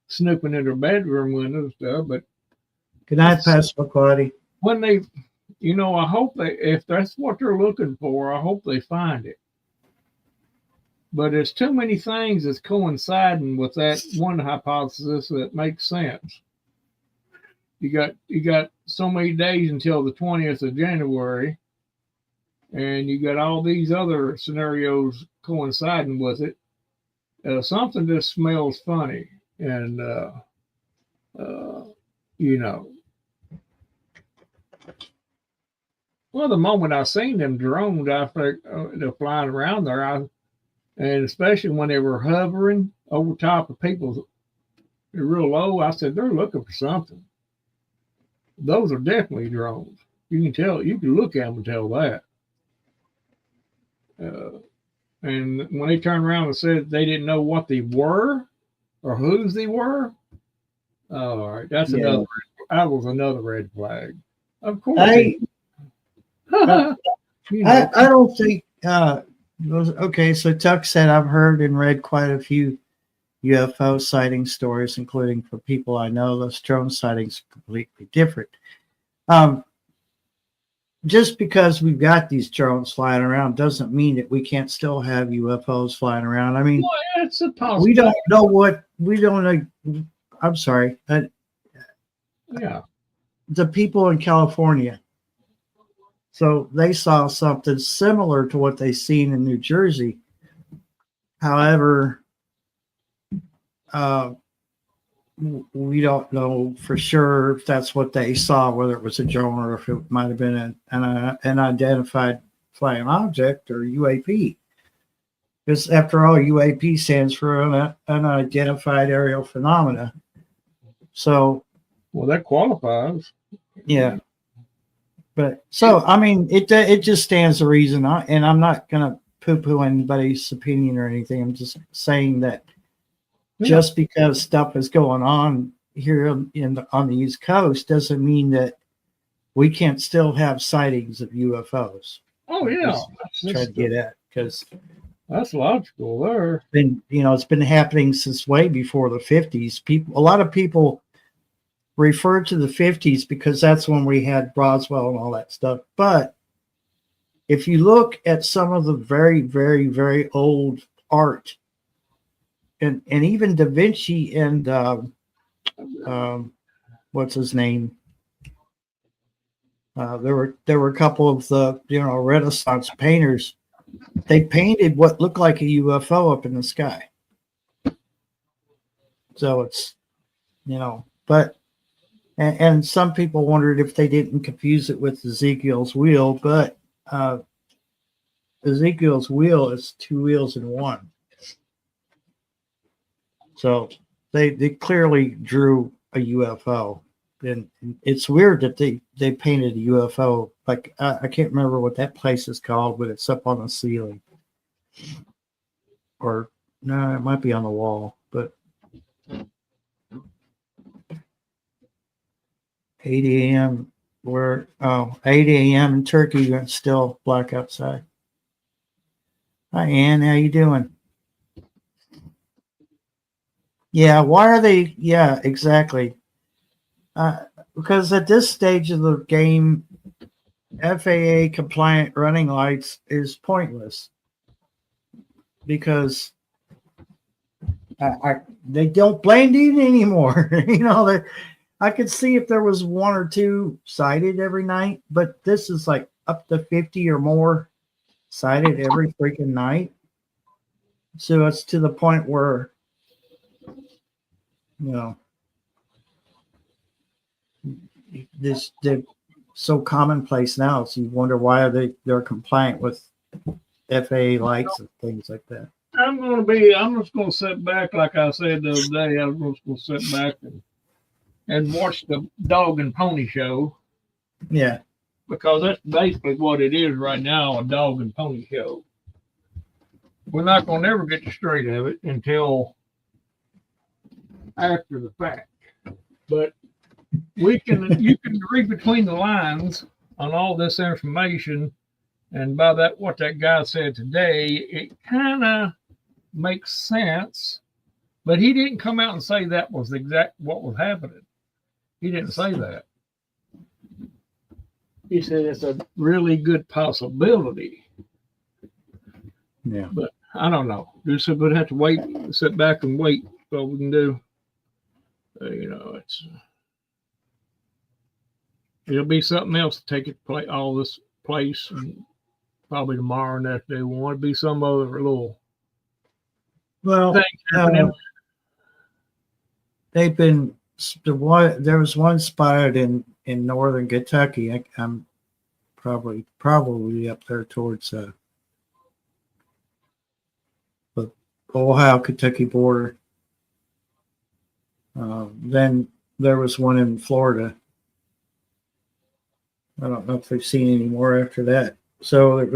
snooping in their bedroom windows stuff. But Good night, Pastor McCarty. when they, I hope if that's what they're looking for, I hope they find it. But there's too many things that's coinciding with that one hypothesis that makes sense. You got so many days until the 20th of January, and you got all these other scenarios coinciding with it. Something just smells funny, and Well, the moment I seen them drones, they're flying around there. And especially when they were hovering over top of people real low, I said, they're looking for something. Those are definitely drones. You can tell, you can look at them and tell that. And when they turned around and said they didn't know what they were or whose they were, all right, that's Yeah. another. That was another red flag. Of course, I you know, I don't think okay, so Tuck said I've heard and read quite a few UFO sighting stories, including from people I know. Those drone sightings are completely different. Just because we've got these drones flying around doesn't mean that we can't still have UFOs flying around. I mean, well, it's a possibility. we don't know what we don't know. I'm sorry, Yeah, the people in California. So they saw something similar to what they seen in New Jersey. However, we don't know for sure if that's what they saw, whether it was a drone or if it might have been an identified flying object or UAP. Because after all, UAP stands for an unidentified aerial phenomena. So, well, that qualifies. yeah. But so, I mean, it just stands to reason. And I'm not going to poo-poo anybody's opinion or anything. I'm just saying that just because stuff is going on here on the East Coast doesn't mean that we can't still have sightings of UFOs. Oh yeah, Try to get at, because that's logical there. it's been happening since way before the 50s. A lot of people refer to the 50s because that's when we had Roswell and all that stuff. But if you look at some of the very, very, very old art, and even Da Vinci and what's his name? There were a couple of the Renaissance painters. They painted what looked like a UFO up in the sky. So it's but and some people wondered if they didn't confuse it with Ezekiel's wheel, but Ezekiel's wheel is two wheels in one. So they clearly drew a UFO, and it's weird that they painted a UFO. Like I can't remember what that place is called, but it's up on the ceiling, or no, it might be on the wall. But 8 a.m. 8 a.m. in Turkey, it's still black outside. Hi, Ann. How you doing? Yeah, why are they? Yeah, exactly. Because at this stage of the game, FAA compliant running lights is pointless because they don't blend in anymore. I could see if there was one or two sighted every night, but this is like up to 50 or more sighted every freaking night. So it's to the point where they're so commonplace now. So you wonder why they're compliant with FAA lights and things like that. I'm just gonna sit back, like I said the other day. I'm just gonna sit back and watch the dog and pony show. Yeah, because that's basically what it is right now, a dog and pony show. We're not gonna ever get the straight of it until after the fact. But you can read between the lines on all this information, and by that what that guy said today, it kind of makes sense. But he didn't come out and say that was exact what was happening. He didn't say that. He said it's a really good possibility. yeah. But I don't know. Just we'd have to wait, sit back and wait. What we can do. It'll be something else to take it all this place, and probably tomorrow and next day won't be some other little Well, thing happening. they've been there was one spotted in northern Kentucky. I'm probably up there towards Ohio-Kentucky border. Then there was one in Florida. I don't know if they've seen any more after that. So it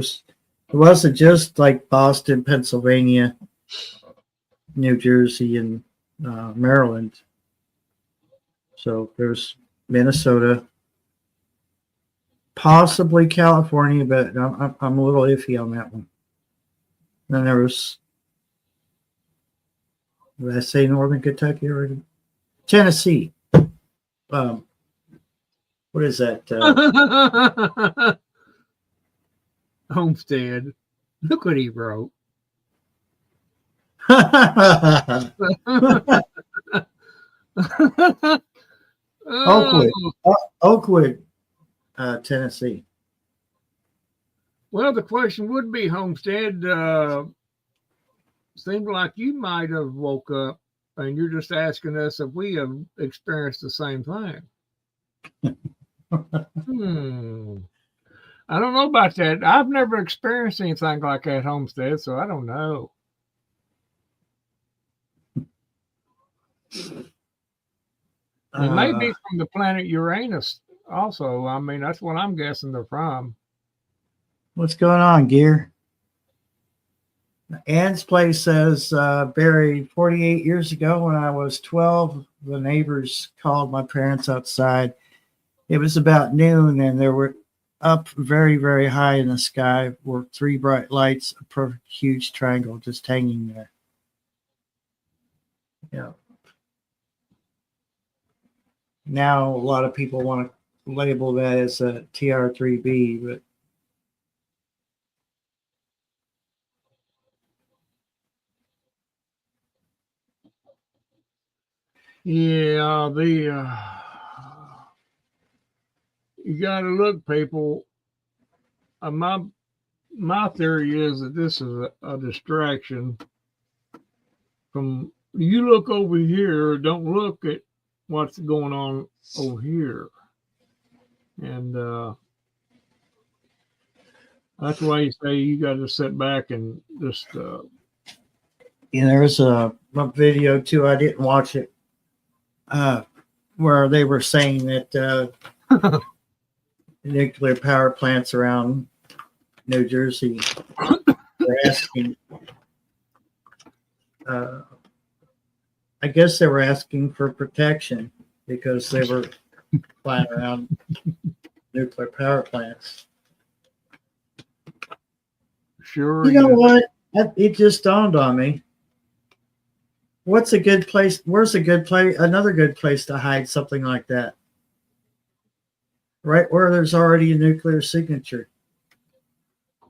wasn't just like Boston, Pennsylvania, New Jersey, and Maryland. So there's Minnesota, possibly California, but I'm a little iffy on that one. Then there was, did I say Northern Kentucky already? Tennessee. What is that? Homestead. Look what he wrote. Oakwood, Oakwood, Tennessee. Well, the question would be, Homestead, seemed like you might have woke up and you're just asking us if we have experienced the same thing. I don't know about that. I've never experienced anything like that, Homestead, so I don't know. It may be from the planet Uranus also. I mean, that's what I'm guessing they're from. What's going on, Gear? Ann's place says, buried 48 years ago when I was 12. The neighbors called my parents outside. It was about noon, and there were up very, very high in the sky were 3 bright lights, a perfect huge triangle just hanging there. Yeah. Now a lot of people want to label that as a TR3B, but yeah, you got to look, people. My theory is that this is a distraction from. You look over here. Don't look at what's going on over here, and that's why you say you got to sit back and just. there was a video too. I didn't watch it. Where they were saying that nuclear power plants around New Jersey were asking. I guess they were asking for protection because they were flying around nuclear power plants. Sure. You know what? It just dawned on me. What's a good place? Where's a good place? Another good place to hide something like that? Right where there's already a nuclear signature.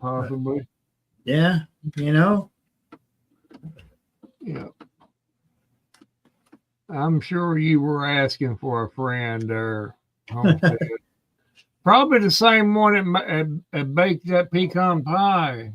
Possibly. Yeah, you know. Yeah. I'm sure you were asking for a friend or Homestead. Probably the same one that baked that pecan pie.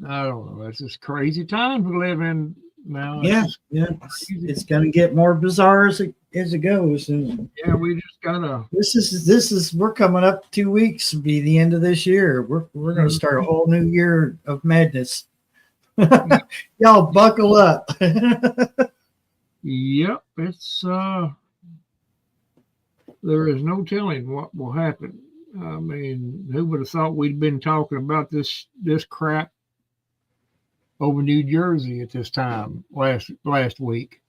I don't know. It's just crazy times we live in now. Yeah, it's going to get more bizarre as it goes, and yeah, we just gotta. This is we're coming up 2 weeks to be the end of this year. We're going to start a whole new year of madness. Y'all buckle up. Yep, it's there is no telling what will happen. I mean, who would have thought we'd been talking about this crap over New Jersey at this time last week?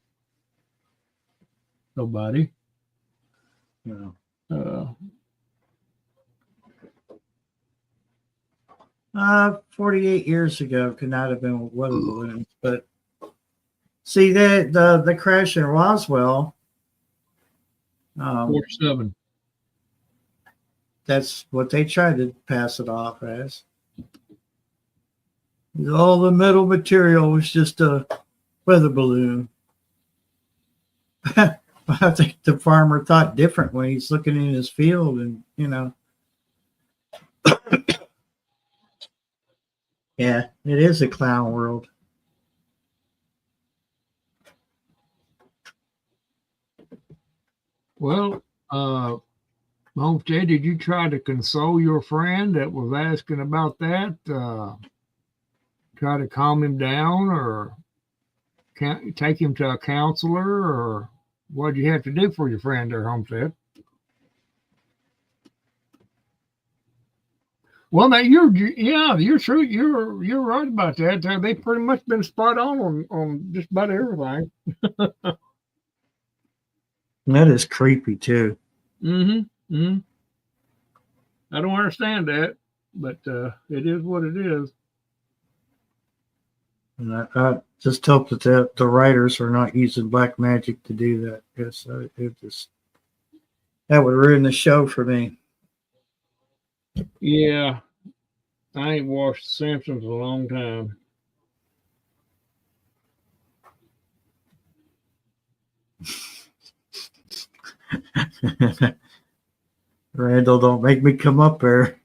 Nobody. No. 48 years ago could not have been weather balloons, but see that the crash in Roswell. 47. That's what they tried to pass it off as. All the metal material was just a weather balloon. I think the farmer thought different when he's looking in his field, and yeah, it is a clown world. Well, Homestead, did you try to console your friend that was asking about that? Try to calm him down, or take him to a counselor, or what did you have to do for your friend there, Homestead? Well, now you're true. You're right about that. They pretty much been spot on just about everything. That is creepy too. Mm-hmm. Mm-hmm. I don't understand that, but it is what it is. And I just hope that the writers are not using black magic to do that, because that would ruin the show for me. Yeah, I ain't watched The Simpsons in a long time. Randall, don't make me come up there.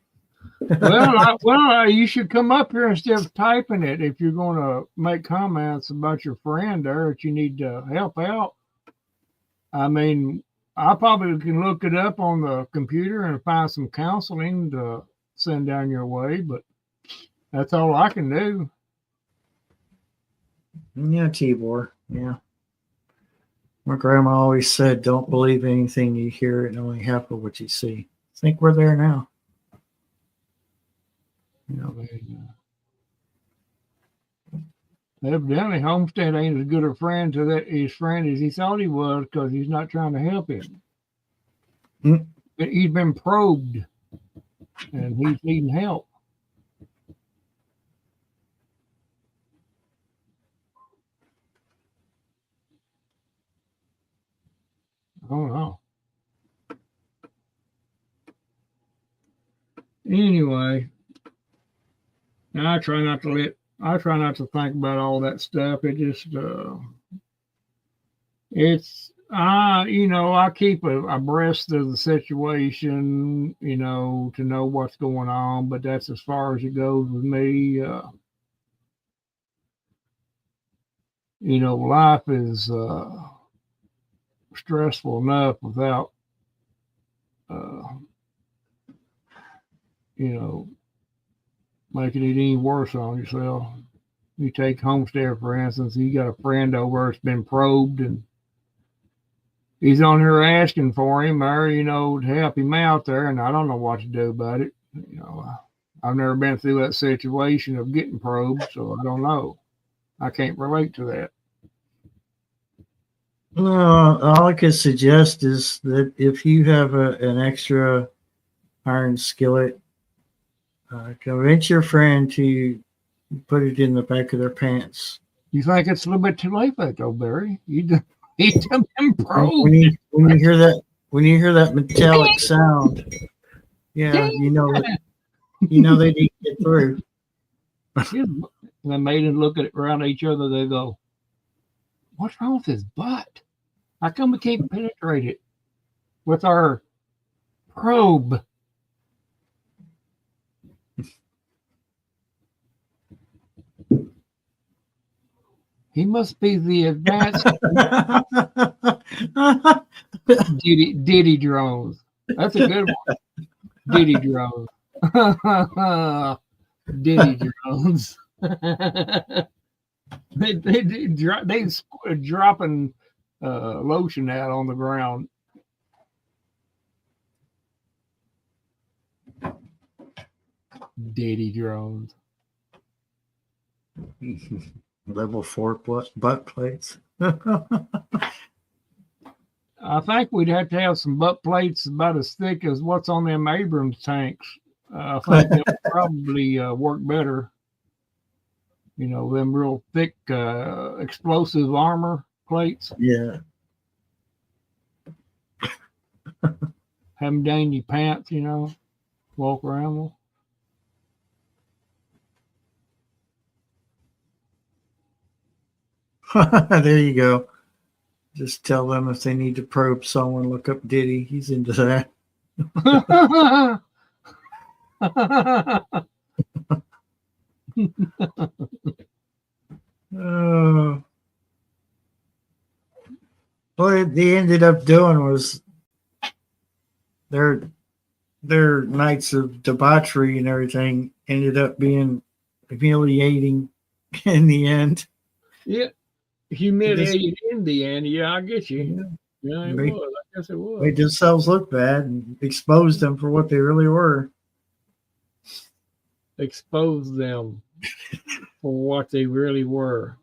Well, you should come up here instead of typing it if you're going to make comments about your friend there that you need to help out. I mean, I probably can look it up on the computer and find some counseling to send down your way, but that's all I can do. Yeah, Tibor. Yeah. My grandma always said, don't believe anything you hear and only half of what you see. I think we're there now. You know, evidently, Homestead ain't as good a friend to his friend as he thought he was, because he's not trying to help him. Mm. He's been probed, and he's needing help. I don't know. Anyway, I try not to think about all that stuff. It just I keep abreast of the situation, to know what's going on, but that's as far as it goes with me. Life is stressful enough without making it any worse on yourself. You take Homestead, for instance, you got a friend over that's been probed, and he's on here asking for him or, to help him out there, and I don't know what to do about it. I've never been through that situation of getting probed, so I don't know. I can't relate to that. all I could suggest is that if you have an extra iron skillet, convince your friend to put it in the back of their pants. You think it's a little bit too late for that, though, Barry? He's been probed. When you hear that metallic sound, yeah, you know they need to get through. And they made him look around each other. They go, "What's wrong with his butt? How come we can't penetrate it with our probe?" He must be the advanced Diddy drones. That's a good one. Diddy drones. Diddy drones. they dropping lotion out on the ground. Diddy drones. Level 4 butt plates. I think we'd have to have some butt plates about as thick as what's on them Abrams tanks. I think that would probably work better. Them real thick explosive armor plates. Yeah. Have them down your pants, walk around with. There you go. Just tell them if they need to probe someone, look up Diddy. He's into that. What they ended up doing was their nights of debauchery and everything ended up being humiliating in the end. Yeah. Humiliated in the end. Yeah, I get you. Yeah, it Made- was. I guess it was. Made themselves look bad and exposed them for what they really were. Expose them for what they really were.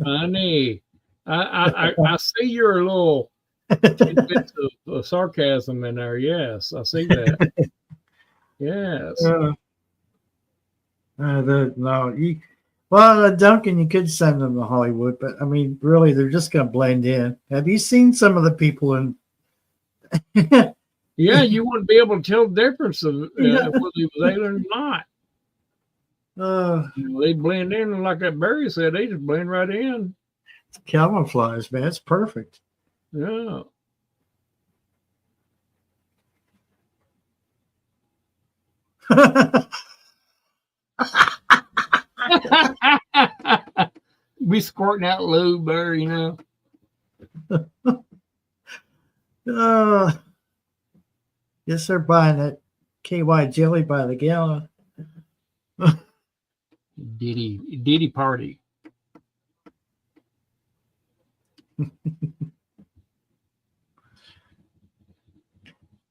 Honey, I see your little tidbits of sarcasm in there. Yes, I see that. Yes. Duncan, you could send them to Hollywood, but I mean, really, they're just going to blend in. Have you seen some of the people in? Yeah, you wouldn't be able to tell the difference of whether he was alien or not. They blend in, and like that Barry said, they just blend right in. It's camouflage, man. It's perfect. Yeah. Be squirting out lube there, you know. Yes, they're buying that KY jelly by the gallon. Diddy party.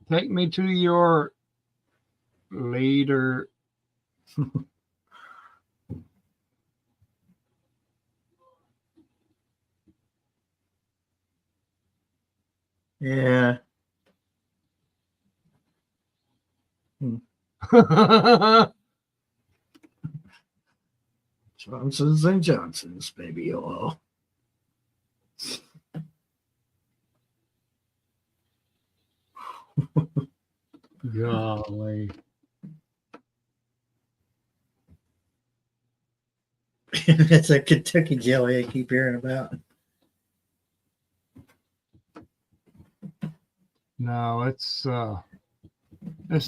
Take me to your leader. Yeah. Johnsons and Johnsons, baby. Hello. Golly. It's a Kentucky jelly I keep hearing about. No, it's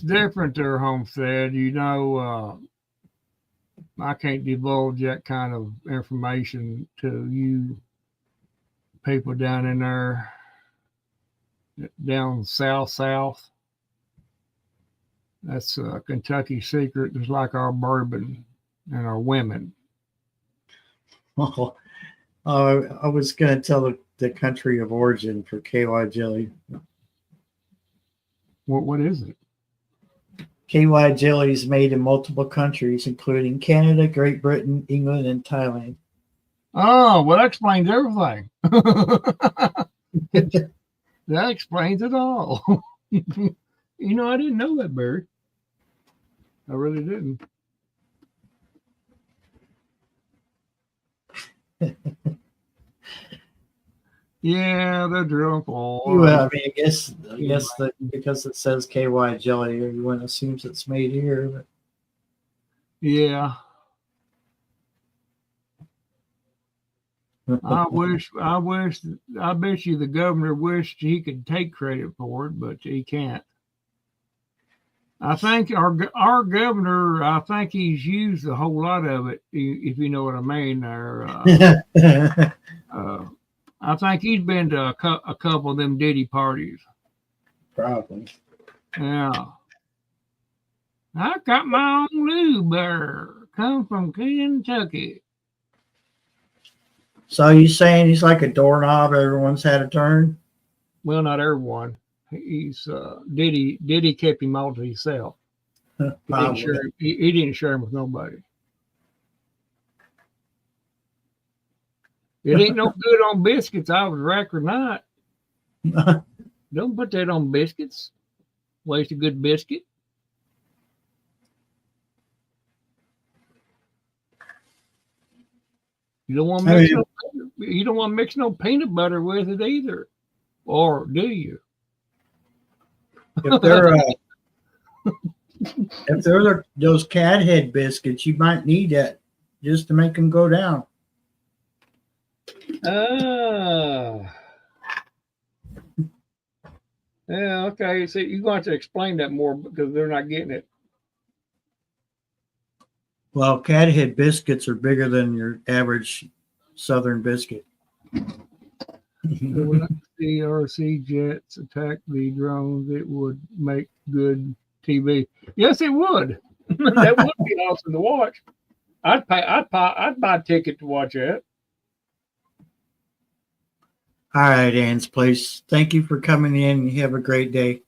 different there, Homestead. You know, I can't divulge that kind of information to you people down in there, down south. That's a Kentucky secret, just like our bourbon and our women. Oh, I was going to tell the country of origin for KY jelly. What is it? KY jelly is made in multiple countries, including Canada, Great Britain, England, and Thailand. Oh, well, that explains everything. That explains it all. You know, I didn't know that, Barry. I really didn't. Yeah, they're drunk all. Well, I mean, I guess that because it says KY jelly, everyone assumes it's made here. But Yeah. I bet you the governor wished he could take credit for it, but he can't. I think our governor, I think he's used a whole lot of it, if you know what I mean. I think he's been to a couple of them Diddy parties. Probably. Yeah. I got my own lube there. Come from Kentucky. So you saying he's like a doorknob everyone's had a turn? Well, not everyone. He's Diddy kept him all to himself. He didn't share him with nobody. It ain't no good on biscuits. I would rather not. Don't put that on biscuits. Waste a good biscuit. You don't want to mix no peanut butter with it either, or do you? If they're those cat head biscuits, you might need that just to make them go down. Yeah, okay. So you're going to have to explain that more because they're not getting it. Well, cat head biscuits are bigger than your average Southern biscuit. RC jets attack the drones, it would make good TV. Yes, it would. That would be awesome to watch. I'd buy a ticket to watch that. All right, Ann's Place. Thank you for coming in. You have a great day.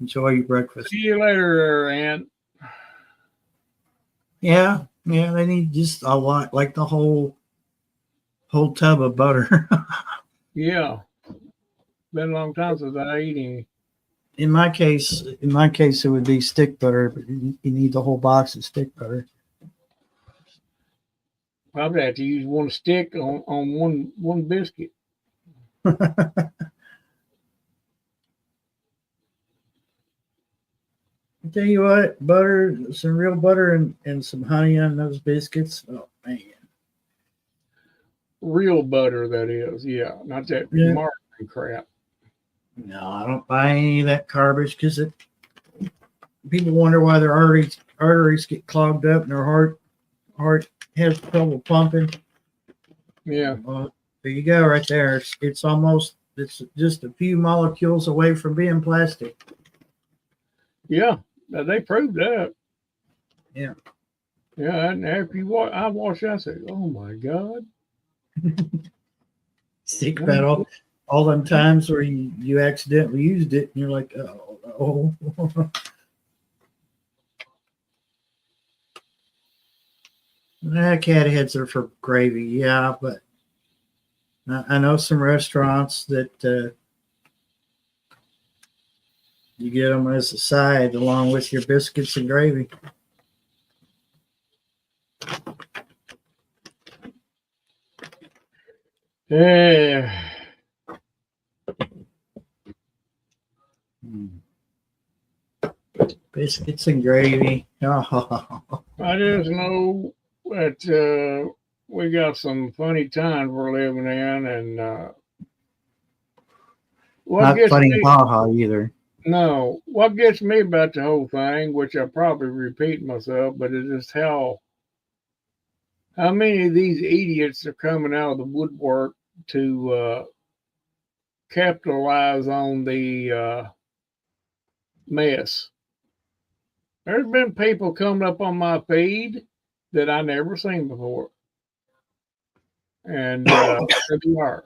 Enjoy your breakfast. See you later, Ann. Yeah, they need just a lot, like the whole tub of butter. Yeah. Been a long time since I ate any. In my case, it would be stick butter, but you need the whole box of stick butter. Probably have to use one stick on one biscuit. I tell you what, butter, some real butter and some honey on those biscuits. Oh man. Real butter, that is. Yeah. Not that Yeah. margarine crap. No, I don't buy any of that garbage because people wonder why their arteries get clogged up and their heart has trouble pumping. Yeah. Well, there you go, right there. It's just a few molecules away from being plastic. Yeah. They proved that. Yeah. Yeah. And after I watched that, I said, oh my God. Think about all them times where you accidentally used it and you're like, oh. Cat heads are for gravy, yeah, but I know some restaurants that you get them as a side along with your biscuits and gravy. Yeah. Biscuits and gravy. Oh. I just know that we got some funny times we're living in, and Not funny haha either. No, what gets me about the whole thing, which I probably repeat myself, but it's just how many of these idiots are coming out of the woodwork to capitalize on the mess. There's been people coming up on my feed that I never seen before. And there they are.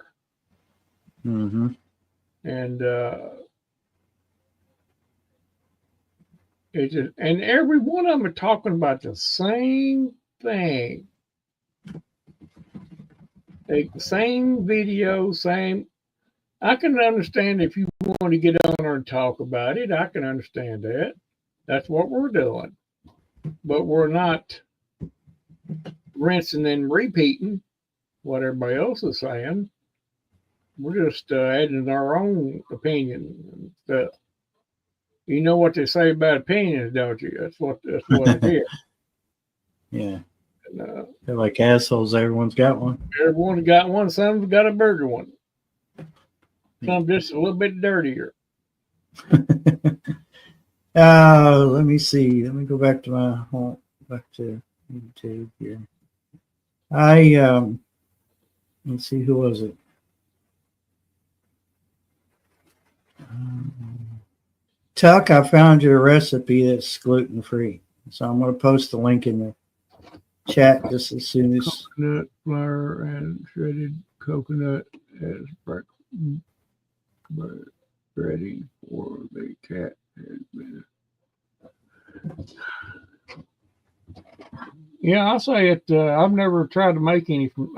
Mm-hmm. And it just, and every one of them are talking about the same thing. The same video, same. I can understand if you want to get on there and talk about it. I can understand that. That's what we're doing. But we're not rinsing and repeating what everybody else is saying. We're just adding our own opinion and stuff. You know what they say about opinions, don't you? That's what it is. Yeah. And, they're like assholes. Everyone's got one. Everyone's got one. Some's got a bigger one. Some just a little bit dirtier. Let me see. Let me go back to back to YouTube here. Let's see, who was it? Tuck, I found your recipe that's gluten free. So I'm going to post the link in the chat just as soon as. Coconut flour and shredded coconut as breakfast ready for the cat has been. Yeah, I'll say it. I've never tried to make any from.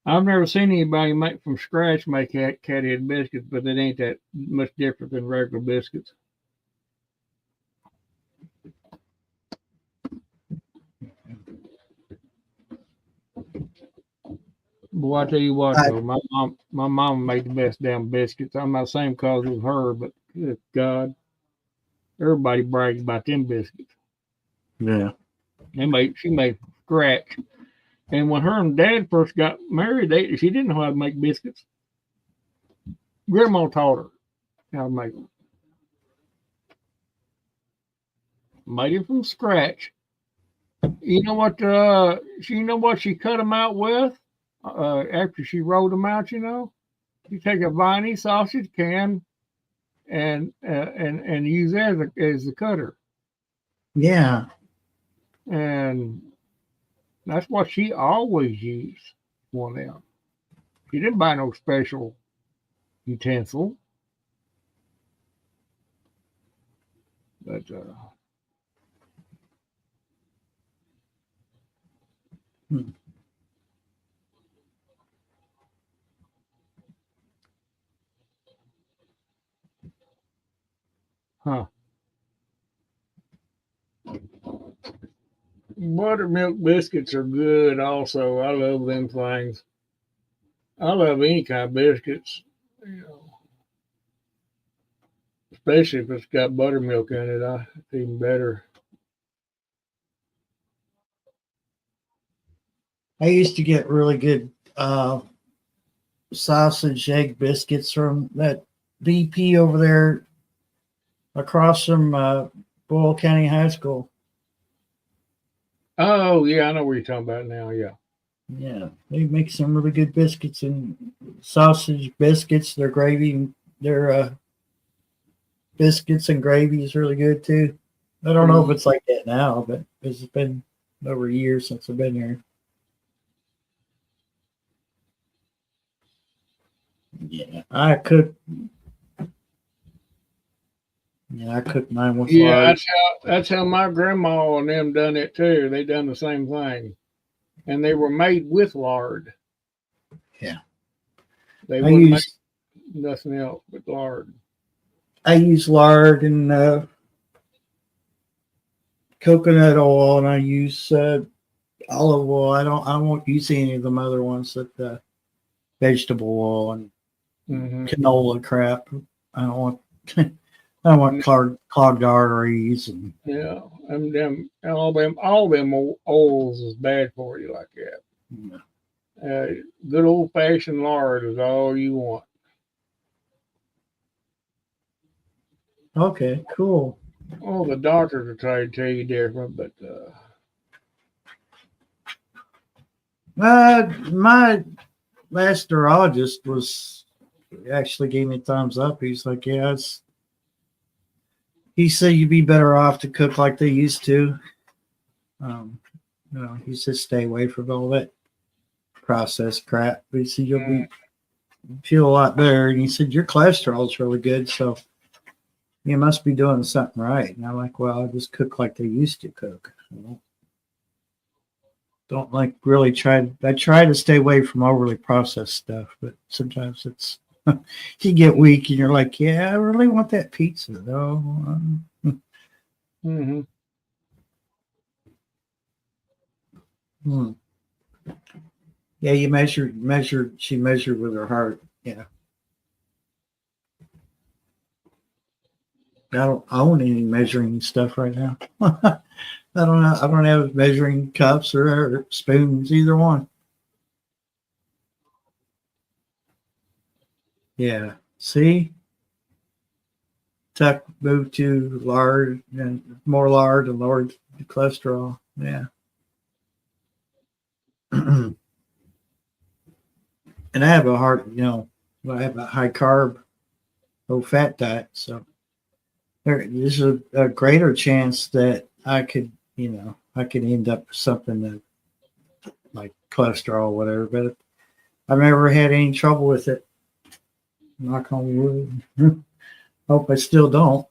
I've never seen anybody make from scratch make cat head biscuits, but it ain't that much different than regular biscuits. Boy, I tell you what, though, my mom made the best damn biscuits. I'm not saying because it was her, but good God, everybody brags about them biscuits. Yeah. She made from scratch. And when her and Dad first got married, she didn't know how to make biscuits. Grandma taught her how to make them. Made them from scratch. You know what? You know what she cut them out with? after she rolled them out, you take a Viney sausage can and use that as the cutter. Yeah. And that's what she always used for them. She didn't buy no special utensil. But huh. Buttermilk biscuits are good also. I love them things. I love any kind of biscuits, especially if it's got buttermilk in it. It's even better. I used to get really good sausage egg biscuits from that BP over there across from Boyle County High School. Oh yeah, I know what you're talking about now. Yeah. Yeah, they make some really good biscuits and sausage biscuits. Their gravy, their biscuits and gravy is really good too. I don't know if it's like that now, but it's been over a year since I've been here. Yeah, I cook. Yeah, I cook mine with Yeah, lard. that's how my grandma and them done it too. They done the same thing, and they were made with lard. Yeah, They I wouldn't make use nothing else but lard. lard and coconut oil, and I use olive oil. I won't use any of them other ones that vegetable oil and canola crap. I don't want I don't want clogged arteries and Yeah, all them oils is bad for you like that. Good old fashioned lard is all you want. Okay, cool. Oh, the doctors will try to tell you different, but My last neurologist was actually gave me a thumbs up. He's like, yeah, he said you'd be better off to cook like they used to. He said stay away from all that processed crap. But he said you'll feel a lot better. And he said your cholesterol is really good, so you must be doing something right. And I'm like, well, I just cook like they used to cook. Don't like really I try to stay away from overly processed stuff, but sometimes it's you get weak and you're like, yeah, I really want that pizza though. Yeah, she measured with her heart. Yeah. I don't own any measuring stuff right now. I don't have measuring cups or spoons, either one. Yeah. See? Tuck moved to lard and more lard and lowered cholesterol. Yeah. And I have a I have a high carb, low fat diet. So there's a greater chance that I could end up with something that like cholesterol or whatever, but I've never had any trouble with it. Knock on wood. Hope I still don't.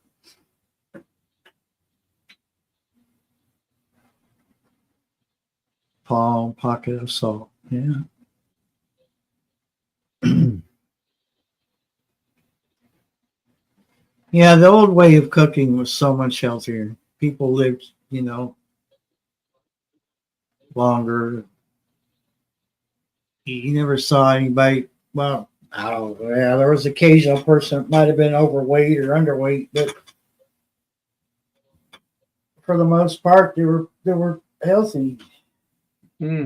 Palm pocket of salt. Yeah. Yeah, the old way of cooking was so much healthier. People lived, longer. You never saw anybody. Well, I don't know. Yeah, there was occasional person that might have been overweight or underweight, but for the most part, they were healthy. Yeah,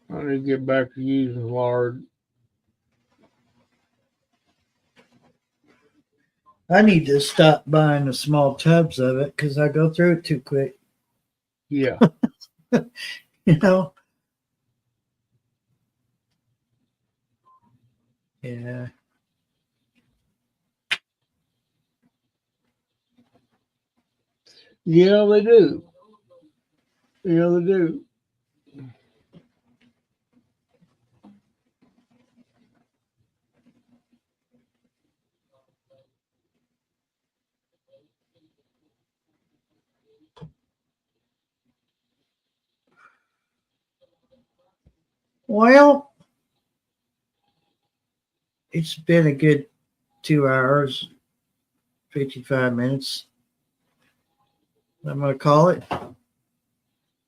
I need to get back to using lard. I need to stop buying the small tubs of it because I go through it too quick. Yeah. You know? Yeah. Yeah, they do. Yeah, they do. Well, it's been a good 2 hours, 55 minutes. I'm going to call it.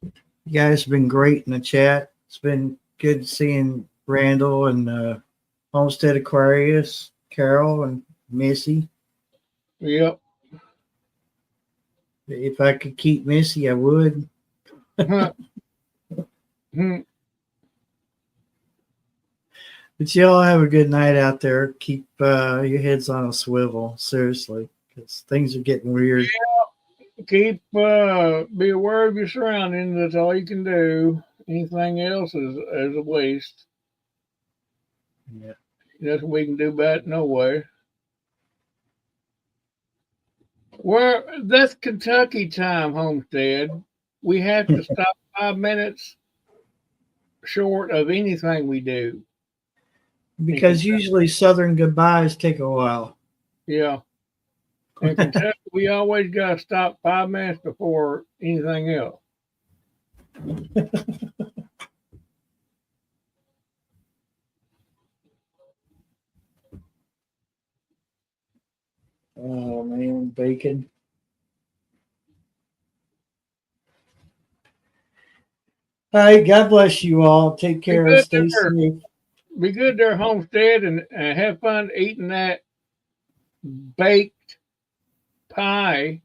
You guys have been great in the chat. It's been good seeing Randall and Homestead Aquarius, Carol and Missy. Yep. If I could keep Missy, I would. Huh. Hmm. But y'all have a good night out there. Keep your heads on a swivel, seriously, because things are getting weird. Keep be aware of your surroundings. That's all you can do. Anything else is a waste. Yeah. That's what we can do about it. No way. Well, that's Kentucky time, Homestead. We have to stop 5 minutes short of anything we do. Because usually Southern goodbyes take a while. Yeah. In Kentucky, we always got to stop 5 minutes before anything else. Oh man, bacon. All right, God bless you all. Take care. good Stay there. safe. Be good there, Homestead, and have fun eating that baked pie.